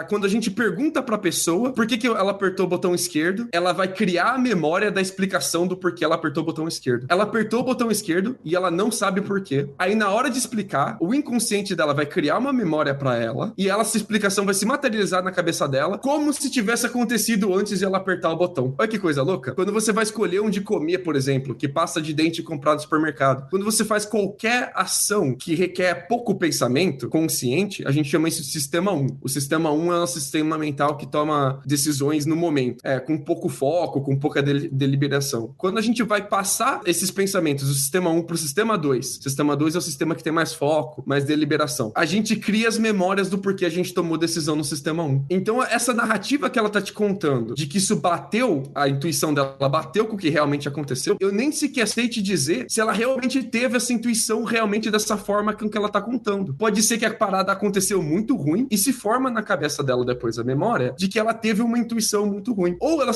Speaker 2: quando a gente pergunta pra pessoa por que ela apertou o botão esquerdo, ela vai criar a memória da explicação do porquê ela apertou o botão esquerdo. Ela apertou o botão esquerdo e ela não sabe por quê. Aí na hora de explicar, o inconsciente dela vai criar uma memória pra ela e essa explicação vai se materializar na cabeça dela como se tivesse acontecido antes de ela apertar o botão. Olha que coisa louca. Quando você vai escolher onde comer, por exemplo, que pasta de dente comprado no supermercado, quando você faz qualquer ação que requer pouco pensamento consciente, a gente chama isso de sistema 1. O sistema 1 é um sistema mental que toma decisões no momento, com pouco foco, com pouca deliberação. deliberação. Quando a gente vai passar esses pensamentos do sistema 1 pro sistema 2, o sistema 2 é o sistema que tem mais foco, mais deliberação. A gente cria as memórias do porquê a gente tomou decisão no sistema 1. Então, essa narrativa que ela tá te contando, de que isso bateu, a intuição dela bateu com o que realmente aconteceu, eu nem sequer sei te dizer se ela realmente teve essa intuição realmente dessa forma com que ela tá contando. Pode ser que a parada aconteceu muito ruim e se forma na cabeça dela depois a memória de que ela teve uma intuição muito ruim. Ou ela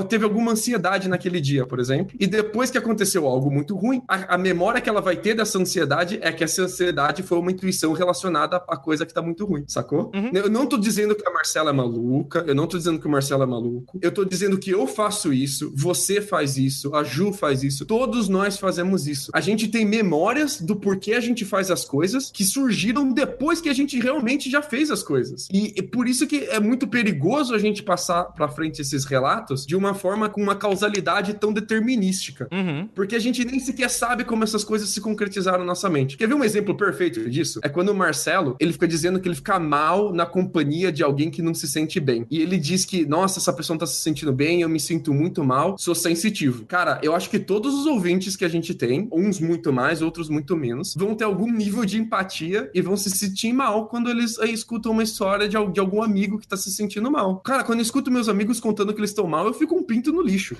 Speaker 2: teve alguma ansiedade naquele dia, por exemplo, e depois que aconteceu algo muito ruim, a memória que ela vai ter dessa ansiedade é que essa ansiedade foi uma intuição relacionada à coisa que tá muito ruim, sacou?
Speaker 1: Uhum.
Speaker 2: Eu não tô dizendo que a Marcela é maluca, eu não tô dizendo que o Marcelo é maluco, eu tô dizendo que eu faço isso, você faz isso, a Ju faz isso, todos nós fazemos isso. A gente tem memórias do porquê a gente faz as coisas que surgiram depois que a gente realmente já fez as coisas. E por isso que é muito perigoso a gente passar pra frente esses relatos de uma forma com uma causalidade tão determinística.
Speaker 1: Uhum.
Speaker 2: Porque a gente nem sequer sabe como essas coisas se concretizaram na nossa mente. Quer ver um exemplo perfeito disso? É quando o Marcelo, ele fica dizendo que ele fica mal na companhia de alguém que não se sente bem. E ele diz que, nossa, essa pessoa não tá se sentindo bem, eu me sinto muito mal, sou sensitivo. Cara, eu acho que todos os ouvintes que a gente tem, uns muito mais, outros muito menos, vão ter algum nível de empatia e vão se sentir mal quando eles escutam uma história de algum amigo que tá se sentindo mal. Cara, quando eu escuto meus amigos contando que eles estão mal, eu fico um pinto no lixo.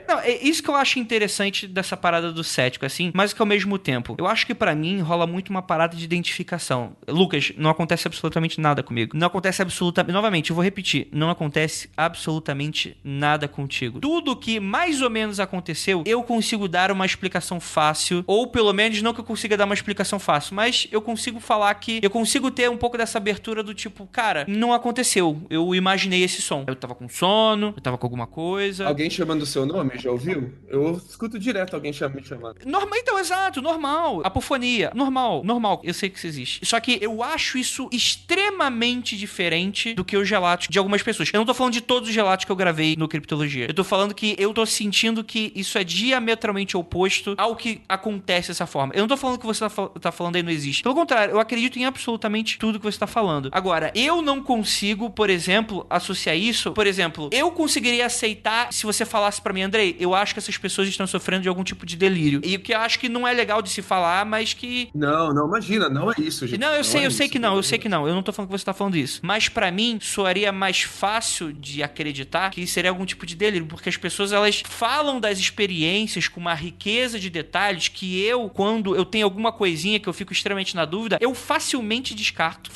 Speaker 1: Não, é isso que eu acho interessante dessa parada do cético, assim, mas que ao mesmo tempo, eu acho que pra mim rola muito uma parada de identificação. Lucas, não acontece absolutamente nada comigo. Não acontece absolutamente... Novamente, eu vou repetir. Não acontece absolutamente nada contigo. Tudo que mais ou menos aconteceu, eu consigo dar uma explicação fácil, ou pelo menos não que eu consiga dar uma explicação fácil, mas eu consigo falar que... Eu consigo ter um pouco dessa abertura do tipo, cara, não aconteceu. Eu imaginei esse som. Eu tava com sono, eu tava com alguma coisa.
Speaker 2: Alguém chamando o seu nome, já ouviu? Eu escuto direto alguém me chamando.
Speaker 1: Normal, então, exato, normal. Apofonia, normal. Eu sei que isso existe. Só que eu acho isso extremamente diferente do que os relatos de algumas pessoas. Eu não tô falando de todos os relatos que eu gravei no Criptologia. Eu tô falando que eu tô sentindo que isso é diametralmente oposto ao que acontece dessa forma. Eu não tô falando que você tá falando aí não existe. Pelo contrário, eu acredito em absolutamente tudo que você tá falando. Agora, eu não consigo, por exemplo, associar isso. Por exemplo, eu conseguiria aceitar se você falasse pra mim, Andrei, eu acho que essas pessoas estão sofrendo de algum tipo de delírio. E o que eu acho que não é legal de se falar, mas que...
Speaker 2: Não, imagina, não é isso, gente.
Speaker 1: Não, eu sei que não. Eu não tô falando que você tá falando isso. Mas pra mim, soaria mais fácil de acreditar que seria algum tipo de delírio, porque as pessoas, elas falam das experiências com uma riqueza de detalhes que eu, quando eu tenho alguma coisinha que eu fico extremamente na dúvida, eu facilmente descarto.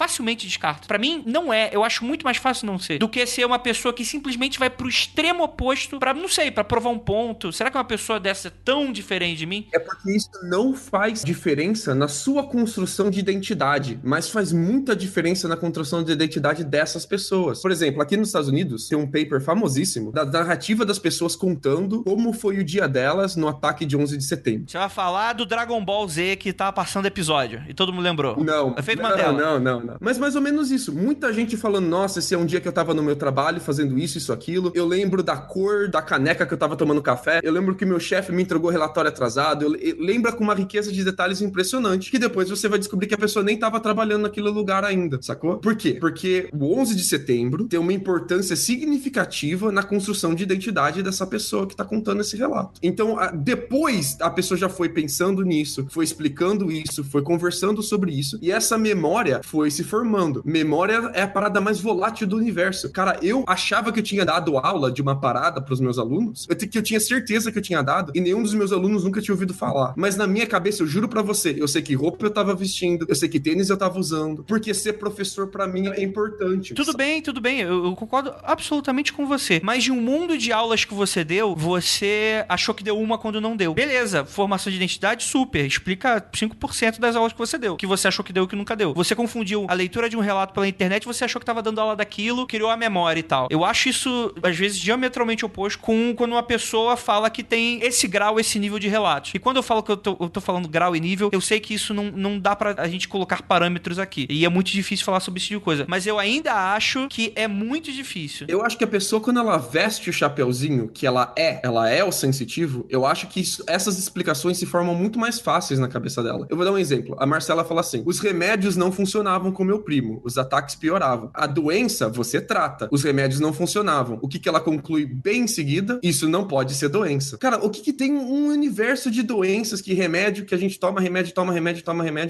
Speaker 1: Pra mim, não é. Eu acho muito mais fácil não ser do que ser uma pessoa que simplesmente vai pro extremo oposto pra, não sei, pra provar um ponto. Será que uma pessoa dessa é tão diferente de mim?
Speaker 2: É porque isso não faz diferença na sua construção de identidade, mas faz muita diferença na construção de identidade dessas pessoas. Por exemplo, aqui nos Estados Unidos tem um paper famosíssimo da narrativa das pessoas contando como foi o dia delas no ataque de 11 de setembro.
Speaker 1: Você vai falar do Dragon Ball Z que tava passando episódio e todo mundo lembrou.
Speaker 2: Não.
Speaker 1: Efeito Mandela.
Speaker 2: Não. Mas mais ou menos isso. Muita gente falando, nossa, esse é um dia que eu tava no meu trabalho fazendo isso, aquilo. Eu lembro da cor da caneca que eu tava tomando café. Eu lembro que meu chefe me entregou relatório atrasado. Lembra com uma riqueza de detalhes impressionante, que depois você vai descobrir que a pessoa nem tava trabalhando naquele lugar ainda, sacou? Por quê? Porque o 11 de setembro tem uma importância significativa na construção de identidade dessa pessoa que tá contando esse relato. Então, depois a pessoa já foi pensando nisso, foi explicando isso, foi conversando sobre isso, e essa memória foi se formando. Memória é a parada mais volátil do universo. Cara, eu achava que eu tinha dado aula de uma parada pros meus alunos, que eu tinha certeza que eu tinha dado, e nenhum dos meus alunos nunca tinha ouvido falar. Mas na minha cabeça, eu juro pra você, eu sei que roupa eu tava vestindo, eu sei que tênis eu tava usando, porque ser professor pra mim é importante.
Speaker 1: Tudo bem, eu concordo absolutamente com você. Mas de um mundo de aulas que você deu, você achou que deu uma quando não deu. Beleza, formação de identidade, super. Explica 5% das aulas que você deu, que você achou que deu e que nunca deu. Você confundiu a leitura de um relato pela internet, você achou que tava dando aula daquilo, criou a memória e tal. Eu acho isso, às vezes, diametralmente oposto com quando uma pessoa fala que tem esse grau, esse nível de relatos. E quando eu falo que eu tô falando grau e nível, eu sei que isso não dá pra a gente colocar parâmetros aqui. E é muito difícil falar sobre esse tipo de coisa. Mas eu ainda acho que é muito difícil.
Speaker 2: Eu acho que a pessoa, quando ela veste o chapeuzinho, que ela é o sensitivo, eu acho que essas explicações se formam muito mais fáceis na cabeça dela. Eu vou dar um exemplo. A Marcela fala assim, os remédios não funcionavam com meu primo, os ataques pioravam. A doença, você trata. Os remédios não funcionavam. O que ela conclui bem em seguida? Isso isso não pode ser doença. Cara, o que tem um universo de doenças que remédio que a gente toma remédio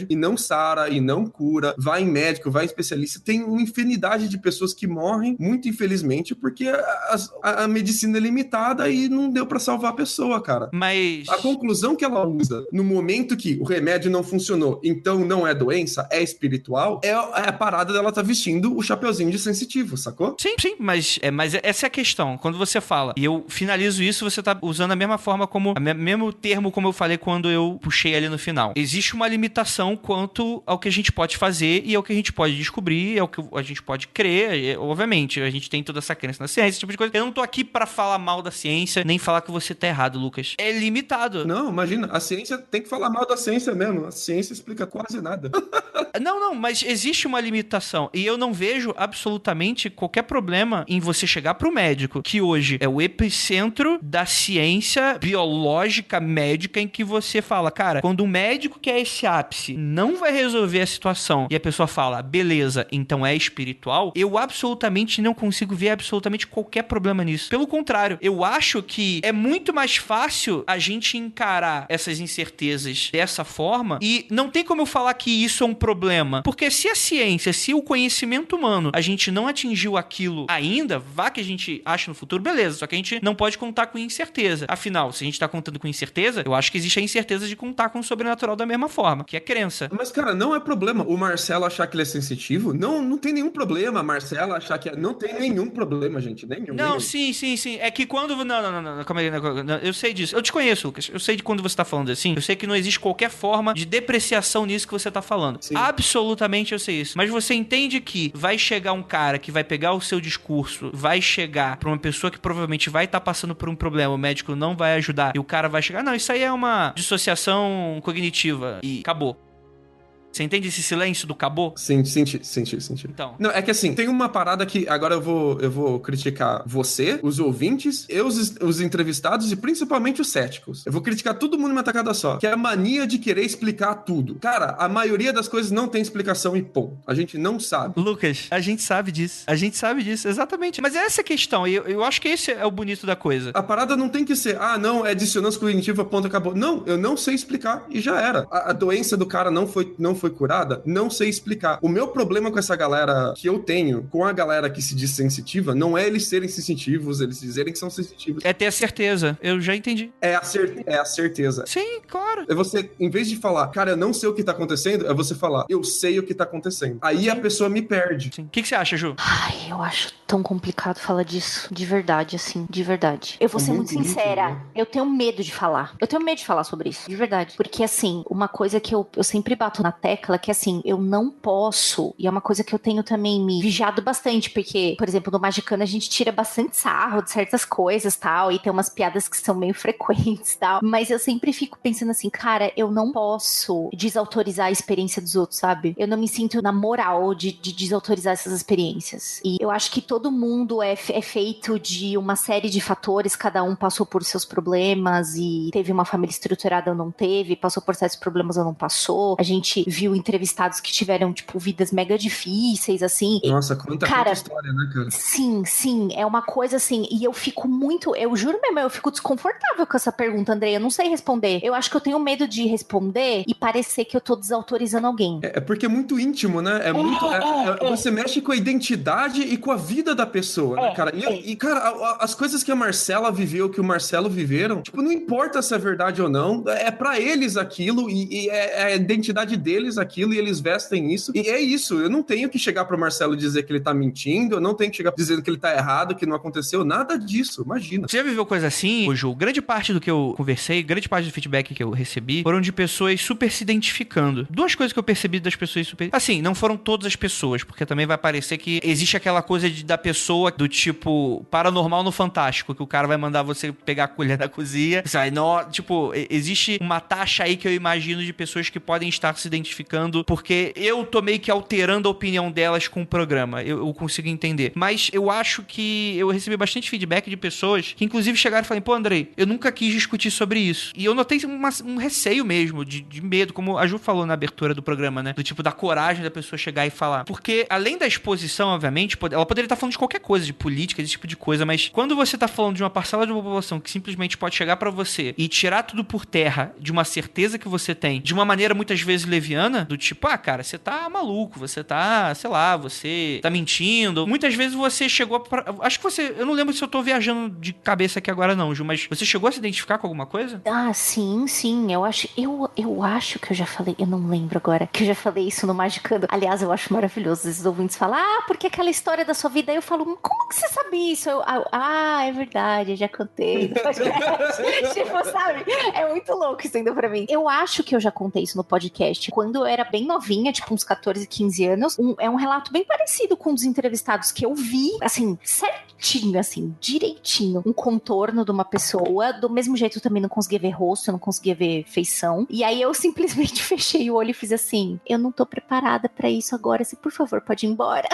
Speaker 2: e não sara, e não cura, vai em médico, vai em especialista. Tem uma infinidade de pessoas que morrem, muito infelizmente, porque a medicina é limitada e não deu pra salvar a pessoa, cara.
Speaker 1: Mas
Speaker 2: A conclusão que ela usa no momento que o remédio não funcionou, então não é doença, é espiritual, é a parada dela tá vestindo o chapeuzinho de sensitivo, sacou?
Speaker 1: sim, mas essa é a questão. Quando você fala, e eu finalizo isso, você tá usando a mesma forma mesmo termo como eu falei quando eu puxei ali no final. Existe uma limitação quanto ao que a gente pode fazer e ao que a gente pode descobrir, ao que a gente pode crer. Obviamente, a gente tem toda essa crença na ciência, esse tipo de coisa. Eu não tô aqui pra falar mal da ciência, nem falar que você tá errado, Lucas. É limitado.
Speaker 2: Não, imagina, a ciência tem que falar mal da ciência mesmo. A ciência explica quase nada.
Speaker 1: Não, mas existe uma limitação. E eu não vejo absolutamente qualquer problema em você chegar pro médico, que hoje é o epicentro da ciência biológica, médica, em que você fala, cara, quando um médico que é esse ápice não vai resolver a situação e a pessoa fala, beleza, então é espiritual, eu absolutamente não consigo ver absolutamente qualquer problema nisso. Pelo contrário, eu acho que é muito mais fácil a gente encarar essas incertezas dessa forma e não tem como eu falar que isso é um problema, porque se a ciência, se o conhecimento humano, a gente não atingiu aquilo ainda, vá que a gente ache no futuro, beleza, só que a gente não pode contar com incerteza. Afinal, se a gente tá contando com incerteza, eu acho que existe a incerteza de contar com o sobrenatural da mesma forma, que é crença.
Speaker 2: Mas, cara, não é problema o Marcelo achar que ele é sensitivo. Não tem nenhum problema a Marcela achar que é... Não tem nenhum problema, gente. Nenhum.
Speaker 1: Sim. É que quando... Não, calma aí. Não, eu sei disso. Eu te conheço, Lucas. Eu sei de quando você tá falando assim. Eu sei que não existe qualquer forma de depreciação nisso que você tá falando.
Speaker 2: Sim.
Speaker 1: Absolutamente eu sei isso. Mas você entende que vai chegar um cara que vai pegar o seu discurso, vai chegar pra uma pessoa que provavelmente vai estar passando por um problema, o médico não vai ajudar, e o cara vai chegar, não, isso aí é uma dissociação cognitiva, e acabou. Você entende esse silêncio do acabou?
Speaker 2: Senti.
Speaker 1: Então.
Speaker 2: Não, é que assim, tem uma parada que agora eu vou criticar você, os ouvintes, os entrevistados e principalmente os céticos. Eu vou criticar todo mundo numa tacada só, que é a mania de querer explicar tudo. Cara, a maioria das coisas não tem explicação e pô, a gente não sabe.
Speaker 1: Lucas, a gente sabe disso, exatamente. Mas é essa a questão, e eu acho que esse é o bonito da coisa.
Speaker 2: A parada não tem que ser, não, é dissonância cognitiva, ponto, acabou. Não, eu não sei explicar e já era. A doença do cara não foi curada, não sei explicar. O meu problema com essa galera que eu tenho, com a galera que se diz sensitiva, não é eles serem sensitivos, eles dizerem que são sensitivos.
Speaker 1: É ter a certeza, eu já entendi.
Speaker 2: É a certeza.
Speaker 1: Sim, claro.
Speaker 2: É você, em vez de falar, cara, eu não sei o que tá acontecendo, é você falar, eu sei o que tá acontecendo. Aí a pessoa me perde.
Speaker 1: Sim. O que você acha, Ju?
Speaker 3: Ai, eu acho tão complicado falar disso. De verdade, assim, de verdade. Eu vou ser muito sincera,
Speaker 2: né?
Speaker 3: eu tenho medo de falar. Eu tenho medo de falar sobre isso, de verdade. Porque, assim, uma coisa que eu sempre bato na tecla que, assim, eu não posso, e é uma coisa que eu tenho também me vigiado bastante, porque, por exemplo, no Magicano a gente tira bastante sarro de certas coisas, tal, e tem umas piadas que são meio frequentes, tal, mas eu sempre fico pensando assim, cara, eu não posso desautorizar a experiência dos outros, sabe? Eu não me sinto na moral de desautorizar essas experiências. E eu acho que todo mundo é feito de uma série de fatores, cada um passou por seus problemas e teve uma família estruturada ou não teve, passou por certos problemas ou não passou. A gente viu entrevistados que tiveram, tipo, vidas mega difíceis, assim.
Speaker 2: Nossa, quanta história, né, cara?
Speaker 3: Sim, é uma coisa assim, e eu fico muito, eu juro mesmo, eu fico desconfortável com essa pergunta, Andrei, eu não sei responder. Eu acho que eu tenho medo de responder e parecer que eu tô desautorizando alguém.
Speaker 2: É porque é muito íntimo, né? Você mexe com a identidade e com a vida da pessoa, né, cara? E, cara, as coisas que a Marcela viveu, que o Marcelo viveram, tipo, não importa se é verdade ou não, é pra eles aquilo e é a identidade deles aquilo e eles vestem isso. E é isso, eu não tenho que chegar pro Marcelo dizer que ele tá mentindo, eu não tenho que chegar dizendo que ele tá errado, que não aconteceu nada disso, imagina.
Speaker 1: Você já viveu coisa assim, Ju? Grande parte do que eu conversei, grande parte do feedback que eu recebi foram de pessoas super se identificando. Duas coisas que eu percebi das pessoas super... Assim, não foram todas as pessoas, porque também vai parecer que existe aquela coisa da pessoa do tipo paranormal no Fantástico, que o cara vai mandar você pegar a colher da cozinha, sabe? Não, tipo, existe uma taxa aí que eu imagino de pessoas que podem estar se identificando ficando porque eu tô meio que alterando a opinião delas com o programa. Eu consigo entender. Mas eu acho que eu recebi bastante feedback de pessoas que inclusive chegaram e falaram, pô, Andrei, eu nunca quis discutir sobre isso. E eu notei um receio mesmo, de medo, como a Ju falou na abertura do programa, né? Do tipo, da coragem da pessoa chegar e falar. Porque, além da exposição, obviamente, ela poderia estar falando de qualquer coisa, de política, esse tipo de coisa, mas quando você tá falando de uma parcela de uma população que simplesmente pode chegar pra você e tirar tudo por terra de uma certeza que você tem, de uma maneira muitas vezes leviana, do tipo, cara, você tá maluco, você tá, sei lá, você tá mentindo. Muitas vezes você chegou pra... Acho que você... Eu não lembro se eu tô viajando de cabeça aqui agora não, Ju, mas você chegou a se identificar com alguma coisa?
Speaker 3: Sim. Eu acho que eu já falei, eu não lembro agora, que eu já falei isso no Magicando. Aliás, eu acho maravilhoso esses ouvintes falam, porque aquela história da sua vida, aí eu falo, como que você sabe isso? É verdade, eu já contei. Tipo, sabe? É muito louco isso ainda pra mim. Eu acho que eu já contei isso no podcast. Quando eu era bem novinha, tipo uns 14, 15 anos, é um relato bem parecido com um dos entrevistados que eu vi, assim, certinho, assim, direitinho, um contorno de uma pessoa. Do mesmo jeito eu também não conseguia ver rosto, eu não conseguia ver feição. E aí eu simplesmente fechei o olho e fiz assim, eu não tô preparada pra isso agora, você por favor pode ir embora.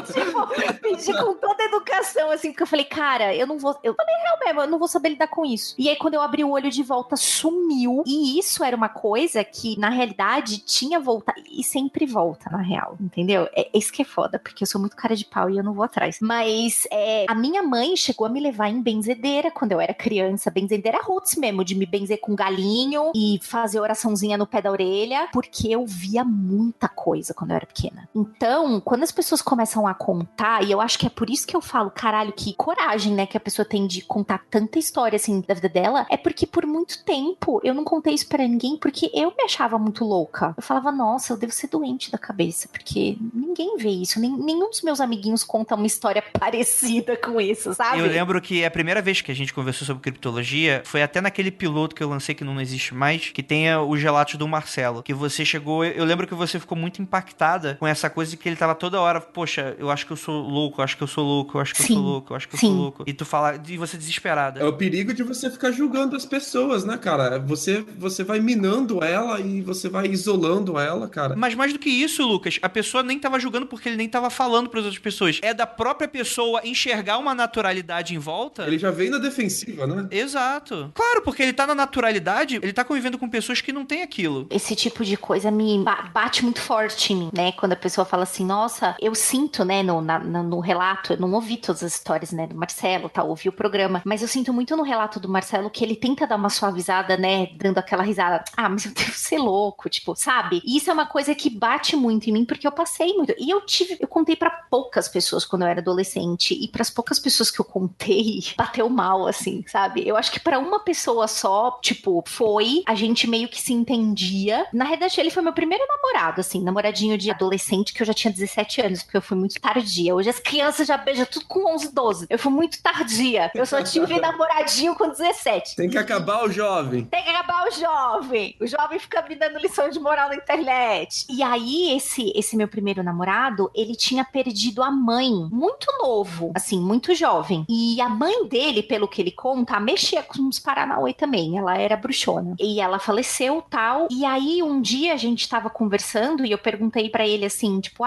Speaker 3: Assim, tipo, pedi com toda a educação, assim, porque eu falei, cara, eu falei real mesmo, eu não vou saber lidar com isso. E aí quando eu abri o olho de volta, sumiu. E isso era uma coisa que, na realidade, tinha voltado, e sempre volta, na real, entendeu? Isso que é foda, porque eu sou muito cara de pau e eu não vou atrás. Mas a minha mãe chegou a me levar em benzedeira quando eu era criança, benzedeira roots mesmo, de me benzer com galinho e fazer oraçãozinha no pé da orelha, porque eu via muita coisa quando eu era pequena. Então, quando as pessoas começam a contar, e eu acho que é por isso que eu falo, caralho, que coragem, né, que a pessoa tem de contar tanta história, assim, da vida dela, é porque por muito tempo eu não contei isso pra ninguém, porque eu me achava muito louca. Eu falava, nossa, eu devo ser doente da cabeça, porque ninguém vê isso, nenhum dos meus amiguinhos conta uma história parecida com isso, sabe?
Speaker 1: Eu lembro que a primeira vez que a gente conversou sobre criptologia foi até naquele piloto que eu lancei que não existe mais, que tem os relatos do Marcelo, que você chegou, eu lembro que você ficou muito impactada com essa coisa que ele tava toda hora, poxa, eu acho que eu sou louco, eu acho que eu sou louco, eu acho que eu sou louco, eu acho que eu sou louco. E tu fala, e você desesperada.
Speaker 2: É o perigo de você ficar julgando as pessoas, né, cara? Você vai minando ela e você vai isolando ela, cara.
Speaker 1: Mas mais do que isso, Lucas, a pessoa nem tava julgando porque ele nem tava falando pras outras pessoas. É da própria pessoa enxergar uma naturalidade em volta.
Speaker 2: Ele já vem na defensiva, né?
Speaker 1: Exato. Claro, porque ele tá na naturalidade, ele tá convivendo com pessoas que não têm aquilo.
Speaker 3: Esse tipo de coisa me bate muito forte em mim, né? Quando a pessoa fala assim, nossa, eu sinto, né, no relato, eu não ouvi todas as histórias, né, do Marcelo, tá, ouvi o programa, mas eu sinto muito no relato do Marcelo que ele tenta dar uma suavizada, né, dando aquela risada, mas eu devo ser louco, tipo, sabe? E isso é uma coisa que bate muito em mim, porque eu passei muito, e eu contei pra poucas pessoas quando eu era adolescente, e pras poucas pessoas que eu contei, bateu mal, assim, sabe? Eu acho que pra uma pessoa só, tipo, a gente meio que se entendia. Na realidade, ele foi meu primeiro namorado, assim, namoradinho de adolescente, que eu já tinha 17 anos, porque eu fui muito tardia. Hoje as crianças já beijam tudo com 11, 12. Eu fui muito tardia. Eu só tive namoradinho com 17.
Speaker 2: Tem que acabar o jovem.
Speaker 3: Tem que acabar o jovem. O jovem fica me dando lição de moral na internet. E aí, esse meu primeiro namorado, ele tinha perdido a mãe muito novo, assim, muito jovem. E a mãe dele, pelo que ele conta, mexia com os Paranauê também. Ela era bruxona. E ela faleceu, tal. E aí, um dia a gente tava conversando e eu perguntei pra ele assim, tipo,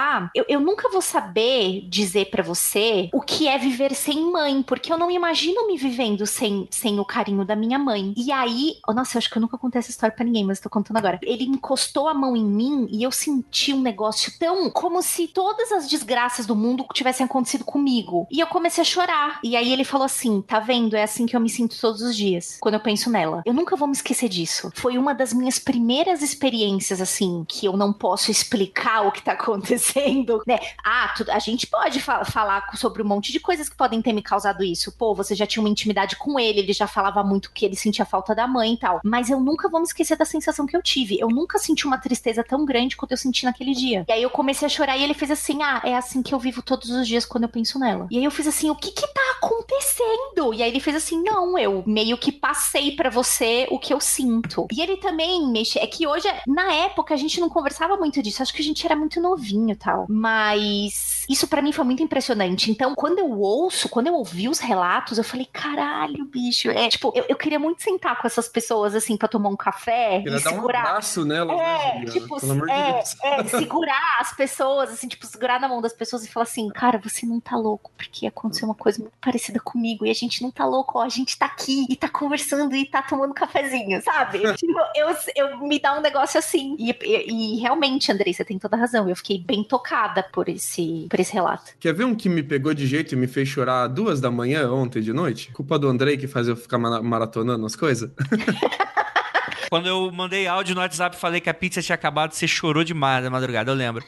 Speaker 3: eu nunca vou saber dizer pra você o que é viver sem mãe, porque eu não imagino me vivendo sem o carinho da minha mãe. E aí, nossa, eu acho que eu nunca contei essa história pra ninguém, mas eu tô contando agora. Ele encostou a mão em mim e eu senti um negócio tão, como se todas as desgraças do mundo tivessem acontecido comigo. E eu comecei a chorar. E aí ele falou assim, tá vendo? É assim que eu me sinto todos os dias, quando eu penso nela. Eu nunca vou me esquecer disso. Foi uma das minhas primeiras experiências, assim, que eu não posso explicar o que tá acontecendo, né? A gente pode falar sobre um monte de coisas que podem ter me causado isso. Pô, você já tinha uma intimidade com ele já falava muito que ele sentia falta da mãe e tal. Mas eu nunca vou me esquecer da sensação que eu tive. Eu nunca senti uma tristeza tão grande quanto eu senti naquele dia. E aí eu comecei a chorar e ele fez assim, é assim que eu vivo todos os dias quando eu penso nela. E aí eu fiz assim, o que tá acontecendo? acontecendo? E aí ele fez assim, não, eu meio que passei pra você o que eu sinto. E ele também é que hoje, na época, a gente não conversava muito disso, acho que a gente era muito novinho e tal, mas isso pra mim foi muito impressionante. Então, quando eu ouvi os relatos, eu falei, caralho, bicho, tipo, eu queria muito sentar com essas pessoas, assim, pra tomar um café
Speaker 2: Queria
Speaker 3: e
Speaker 2: dar
Speaker 3: segurar.
Speaker 2: Um abraço nelas, né, Juliana?
Speaker 3: Tipo,
Speaker 2: pelo amor de Deus.
Speaker 3: segurar as pessoas, assim, tipo, segurar na mão das pessoas e falar assim, cara, você não tá louco, porque aconteceu uma coisa muito parecida comigo e a gente não tá louco, ó, a gente tá aqui e tá conversando e tá tomando cafezinho, sabe? Tipo, eu me dá um negócio assim. E realmente, Andrei, você tem toda a razão. Eu fiquei bem tocada por esse relato.
Speaker 2: Quer ver um que me pegou de jeito e me fez chorar 2 da manhã ontem de noite? Culpa do Andrei que faz eu ficar maratonando as coisas?
Speaker 1: Quando eu mandei áudio no WhatsApp e falei que a pizza tinha acabado, você chorou demais na madrugada, eu lembro.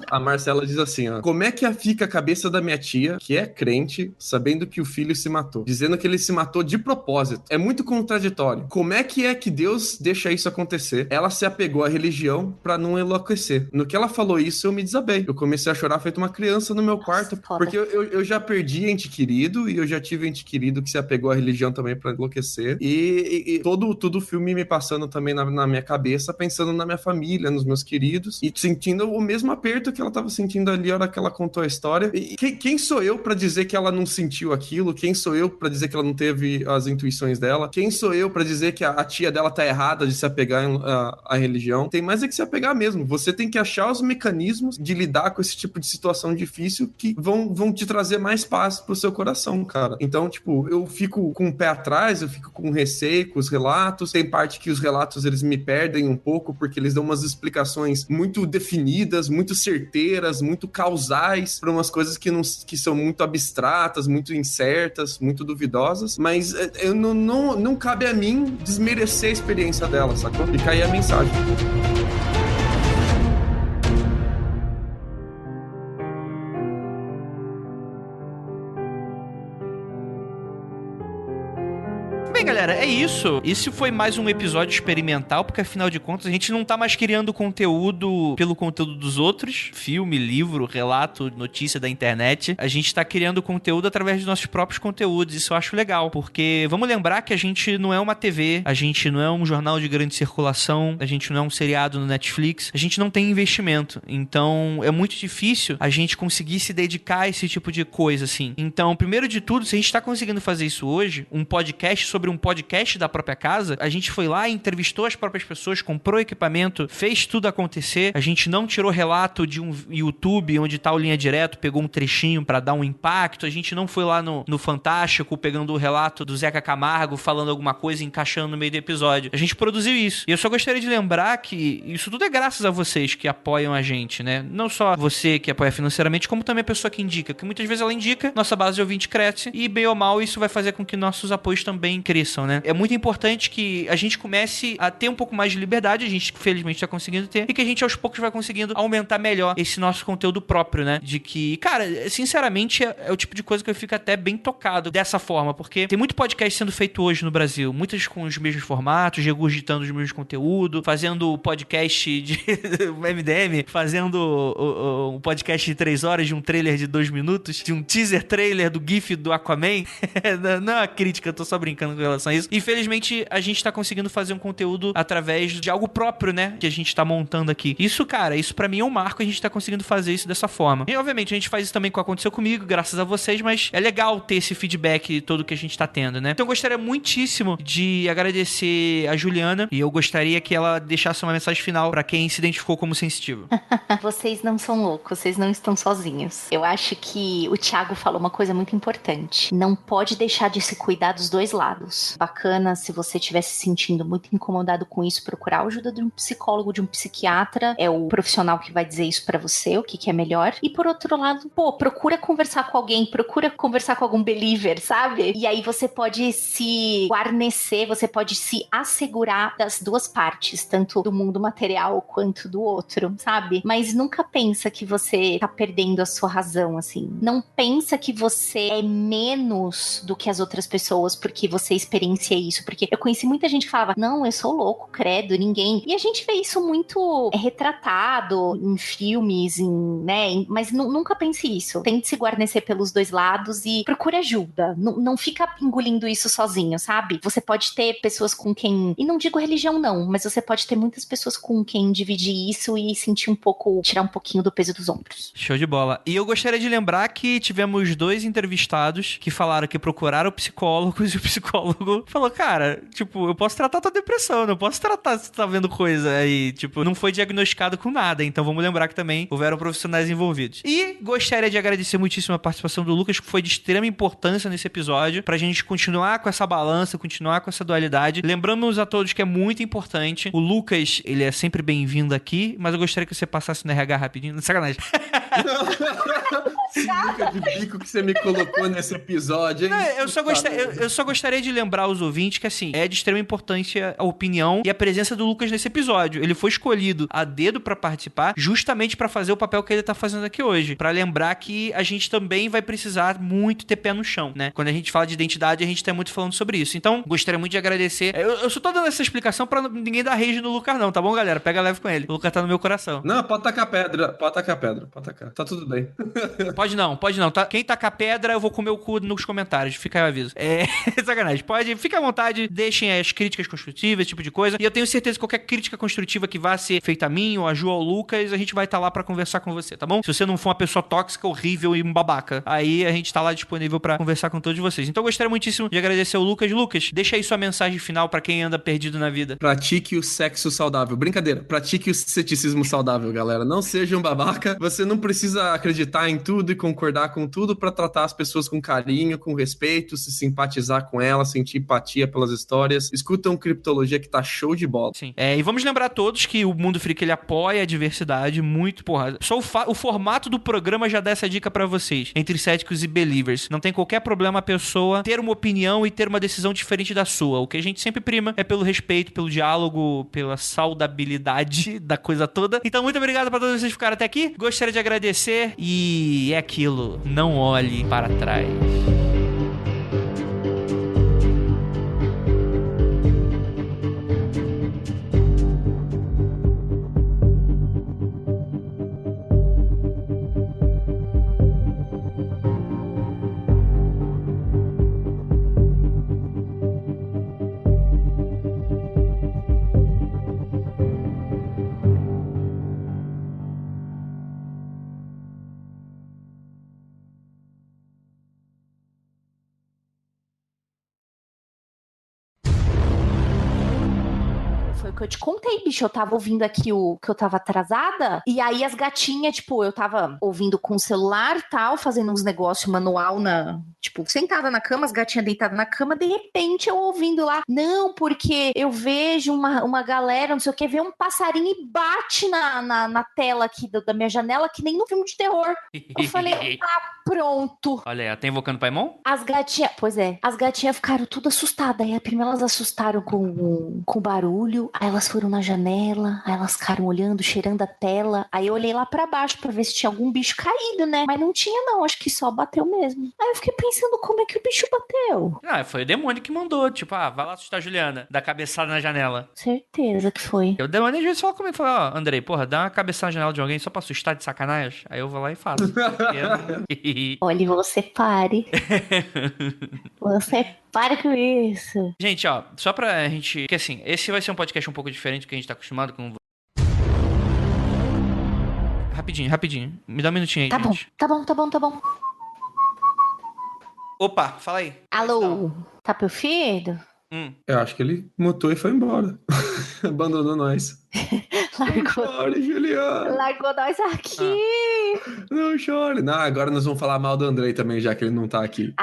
Speaker 2: A Marcela diz assim, ó. Como é que fica a cabeça da minha tia, que é crente, sabendo que o filho se matou? Dizendo que ele se matou de propósito. É muito contraditório. Como é que Deus deixa isso acontecer? Ela se apegou à religião pra não enlouquecer. No que ela falou isso, eu me desabei. Eu comecei a chorar feito uma criança no meu quarto. Porque eu já perdi ente querido e eu já tive ente querido que se apegou à religião também pra enlouquecer. E todo o filme me passando também na minha cabeça, pensando na minha família, nos meus queridos, e sentindo o mesmo aperto que ela tava sentindo ali na hora que ela contou a história. E quem sou eu pra dizer que ela não sentiu aquilo? Quem sou eu pra dizer que ela não teve as intuições dela? Quem sou eu pra dizer que a tia dela tá errada de se apegar à religião? Tem mais é que se apegar mesmo. Você tem que achar os mecanismos de lidar com esse tipo de situação difícil que vão te trazer mais paz pro seu coração, cara. Então, tipo, eu fico com o pé atrás, eu fico com receio com os relatos. Tem parte que os relatos, eles me perdem um pouco, porque eles dão umas explicações muito definidas, muito certeiras, muito causais para umas coisas que são muito abstratas, muito incertas, muito duvidosas, mas não cabe a mim desmerecer a experiência dela, sacou? Fica aí a mensagem.
Speaker 1: Bem, galera, é isso. Esse foi mais um episódio experimental, porque afinal de contas a gente não tá mais criando conteúdo pelo conteúdo dos outros, filme, livro, relato, notícia da internet. A gente tá criando conteúdo através dos nossos próprios conteúdos. Isso eu acho legal, porque vamos lembrar que a gente não é uma TV, a gente não é um jornal de grande circulação, a gente não é um seriado no Netflix, a gente não tem investimento. Então é muito difícil a gente conseguir se dedicar a esse tipo de coisa, assim. Então, primeiro de tudo, se a gente tá conseguindo fazer isso hoje, um podcast sobre um podcast da própria casa, a gente foi lá e entrevistou as próprias pessoas, comprou equipamento, fez tudo acontecer, a gente não tirou relato de um YouTube onde tá o Linha Direto, pegou um trechinho pra dar um impacto, a gente não foi lá no Fantástico pegando o relato do Zeca Camargo falando alguma coisa e encaixando no meio do episódio. A gente produziu isso. E eu só gostaria de lembrar que isso tudo é graças a vocês que apoiam a gente, né? Não só você que apoia financeiramente, como também a pessoa que indica, que muitas vezes ela indica, nossa base de ouvinte cresce e bem ou mal isso vai fazer com que nossos apoios também cresçam, né? É muito importante que a gente comece a ter um pouco mais de liberdade, a gente felizmente tá conseguindo ter, e que a gente aos poucos vai conseguindo aumentar melhor esse nosso conteúdo próprio, né? De que, cara, sinceramente é o tipo de coisa que eu fico até bem tocado dessa forma, porque tem muito podcast sendo feito hoje no Brasil, muitas com os mesmos formatos, regurgitando os mesmos conteúdos, fazendo podcast de MDM, fazendo um podcast de 3 horas de um trailer de 2 minutos, de um teaser trailer do GIF do Aquaman. Não é uma crítica, eu tô só brincando com relação a isso. Infelizmente, a gente tá conseguindo fazer um conteúdo através de algo próprio, né? Que a gente tá montando aqui. Isso, cara, isso pra mim é um marco, a gente tá conseguindo fazer isso dessa forma. E, obviamente, a gente faz isso também com o que aconteceu comigo, graças a vocês, mas é legal ter esse feedback todo que a gente tá tendo, né? Então, eu gostaria muitíssimo de agradecer a Juliana e eu gostaria que ela deixasse uma mensagem final pra quem se identificou como sensitivo.
Speaker 3: Vocês não são loucos, vocês não estão sozinhos. Eu acho que o Thiago falou uma coisa muito importante. Não pode deixar de se cuidar dos dois lados. Bacana, se você estiver se sentindo muito incomodado com isso, procurar a ajuda de um psicólogo, de um psiquiatra. É o profissional que vai dizer isso pra você, o que é melhor. E por outro lado, procura conversar com alguém, procura conversar com algum believer, sabe? E aí você pode se guarnecer, você pode se assegurar das duas partes, tanto do mundo material quanto do outro, sabe? Mas nunca pensa que você tá perdendo a sua razão, assim. Não pensa que você é menos do que as outras pessoas porque você experiencia vivencia isso, porque eu conheci muita gente que falava, não, eu sou louco, credo, ninguém. E a gente vê isso muito retratado em filmes, mas nunca pense isso. Tente se guarnecer pelos dois lados e procure ajuda. Não fica engolindo isso sozinho, sabe? Você pode ter pessoas com quem, e não digo religião não, mas você pode ter muitas pessoas com quem dividir isso e sentir tirar um pouquinho do peso dos ombros.
Speaker 1: Show de bola. E eu gostaria de lembrar que tivemos 2 entrevistados que falaram que procuraram psicólogos e o psicólogo falou, cara, tipo, eu posso tratar tua depressão, não posso tratar se tu tá vendo coisa aí, tipo, não foi diagnosticado com nada, então vamos lembrar que também houveram profissionais envolvidos. E gostaria de agradecer muitíssimo a participação do Lucas, que foi de extrema importância nesse episódio, pra gente continuar com essa balança, continuar com essa dualidade. Lembramos a todos que é muito importante, o Lucas, ele é sempre bem-vindo aqui, mas eu gostaria que você passasse no RH rapidinho, sacanagem.
Speaker 2: Sinuca de bico que você me colocou nesse episódio, hein?
Speaker 1: Não, eu só gostaria de lembrar aos ouvintes que, assim, é de extrema importância a opinião e a presença do Lucas nesse episódio. Ele foi escolhido a dedo pra participar, justamente pra fazer o papel que ele tá fazendo aqui hoje. Pra lembrar que a gente também vai precisar muito ter pé no chão, né? Quando a gente fala de identidade, a gente tá muito falando sobre isso. Então, gostaria muito de agradecer. Eu só tô dando essa explicação pra ninguém dar rage no Lucas, não, tá bom, galera? Pega leve com ele. O Lucas tá no meu coração.
Speaker 2: Não, pode tacar pedra, pode tacar. Tá tudo bem.
Speaker 1: Pode não. Quem tacar pedra, eu vou comer o cu nos comentários. Fica aí o aviso. Sacanagem. Fica à vontade, deixem as críticas construtivas, esse tipo de coisa. E eu tenho certeza que qualquer crítica construtiva que vá ser feita a mim, ou a Ju, ou ao Lucas, a gente vai estar lá pra conversar com você, tá bom? Se você não for uma pessoa tóxica, horrível e um babaca, aí a gente tá lá disponível pra conversar com todos vocês. Então eu gostaria muitíssimo de agradecer ao Lucas. Lucas, deixa aí sua mensagem final pra quem anda perdido na vida.
Speaker 2: Pratique o sexo saudável. Brincadeira. Pratique o ceticismo saudável, galera. Não seja um babaca. Você não precisa acreditar em tudo e concordar com tudo pra tratar as pessoas com carinho, com respeito, se simpatizar com elas, sentir empatia pelas histórias. Escutam Criptologia que tá show de bola.
Speaker 1: Sim. E vamos lembrar a todos que o Mundo Freak, ele apoia a diversidade muito, porra. Só o formato do programa já dá essa dica pra vocês, entre céticos e believers. Não tem qualquer problema a pessoa ter uma opinião e ter uma decisão diferente da sua. O que a gente sempre prima é pelo respeito, pelo diálogo, pela saudabilidade da coisa toda. Então, muito obrigado pra todos vocês que ficaram até aqui. Gostaria de agradecer e é aquilo. Não olhe para trás.
Speaker 3: Foi o que eu te contei, bicho. Eu tava ouvindo aqui que eu tava atrasada, e aí as gatinhas, tipo, eu tava ouvindo com o celular e tal, fazendo uns negócios manual sentada na cama, as gatinhas deitadas na cama, de repente eu ouvindo lá, não, porque eu vejo uma galera, não sei o que, vê um passarinho e bate na tela aqui da minha janela, que nem no filme de terror. Eu falei, pronto.
Speaker 1: Olha aí, tá invocando o Paimon?
Speaker 3: As gatinhas ficaram tudo assustadas. Aí primeiro elas assustaram com o barulho, aí elas foram na janela, aí elas ficaram olhando, cheirando a tela. Aí eu olhei lá pra baixo pra ver se tinha algum bicho caído, né? Mas não tinha não, acho que só bateu mesmo. Aí eu fiquei pensando como é que o bicho bateu.
Speaker 1: Foi o demônio que mandou, tipo, vai lá assustar a Juliana, dá cabeçada na janela.
Speaker 3: Certeza que foi.
Speaker 1: O demônio às vezes fala comigo, fala, Andrei, porra, dá uma cabeçada na janela de alguém só pra assustar de sacanagem. Aí eu vou lá e faço.
Speaker 3: Olha, você pare. Você pare com isso.
Speaker 1: Gente, só pra gente... Porque assim, esse vai ser um podcast um pouco diferente do que a gente tá acostumado com... Rapidinho. Me dá um minutinho aí, gente.
Speaker 3: Tá bom.
Speaker 1: Opa, fala aí.
Speaker 3: Alô, tá perfeito?
Speaker 2: Eu acho que ele mutou e foi embora. Abandonou nós.
Speaker 3: Largou.
Speaker 2: Não chore, Juliana.
Speaker 3: Largou nós aqui.
Speaker 2: Não chore. Não, agora nós vamos falar mal do Andrei também, já que ele não tá aqui.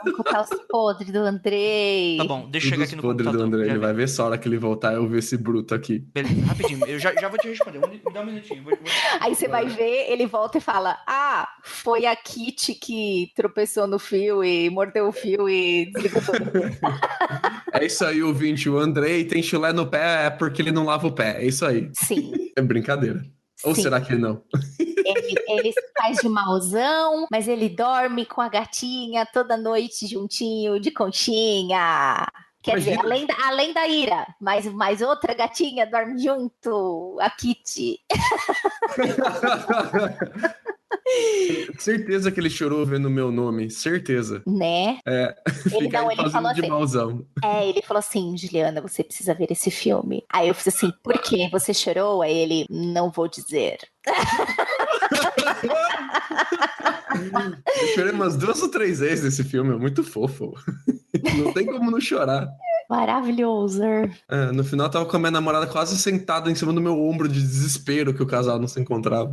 Speaker 3: Vamos contar os podres do Andrei.
Speaker 1: Tá bom, deixa eu chegar aqui no
Speaker 2: podres
Speaker 1: computador.
Speaker 2: Do Andrei, ele vai ver só a hora que ele voltar eu ver esse bruto aqui.
Speaker 1: Beleza, rapidinho. Eu já vou te responder. Me dá um minutinho.
Speaker 3: Aí você vai ver, ele volta e fala, foi a Kitty que tropeçou no fio e mordeu o fio e desligou tudo.
Speaker 2: É isso aí, ouvinte. O Andrei tem chulé no pé porque ele não lava o pé. É isso aí.
Speaker 3: Sim.
Speaker 2: É brincadeira. Ou
Speaker 3: Sim.
Speaker 2: será que não?
Speaker 3: Ele faz de mauzão, mas ele dorme com a gatinha toda noite juntinho, de conchinha. Quer
Speaker 2: Imagina.
Speaker 3: dizer, além da Ira, mais outra gatinha dorme junto, a Kitty.
Speaker 2: Certeza que ele chorou vendo o meu nome, certeza.
Speaker 3: Né?
Speaker 2: Fica aí fazendo
Speaker 3: falou
Speaker 2: de
Speaker 3: assim,
Speaker 2: mauzão.
Speaker 3: ele falou assim, Juliana, você precisa ver esse filme. Aí eu fiz assim, por quê? Você chorou? Aí ele, não vou dizer.
Speaker 2: Eu chorei umas 2 ou 3 vezes nesse filme, é muito fofo. Não tem como não chorar.
Speaker 3: Maravilhoso.
Speaker 2: No final eu tava com a minha namorada quase sentada em cima do meu ombro de desespero que o casal não se encontrava.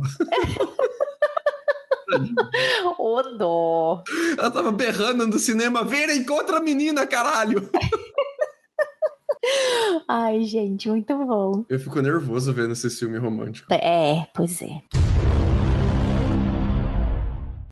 Speaker 3: Ô dó.
Speaker 2: Ela tava berrando no cinema, Vera, encontra a menina, caralho!
Speaker 3: Ai, gente, muito bom.
Speaker 2: Eu fico nervoso vendo esse filme romântico.
Speaker 3: Pois é.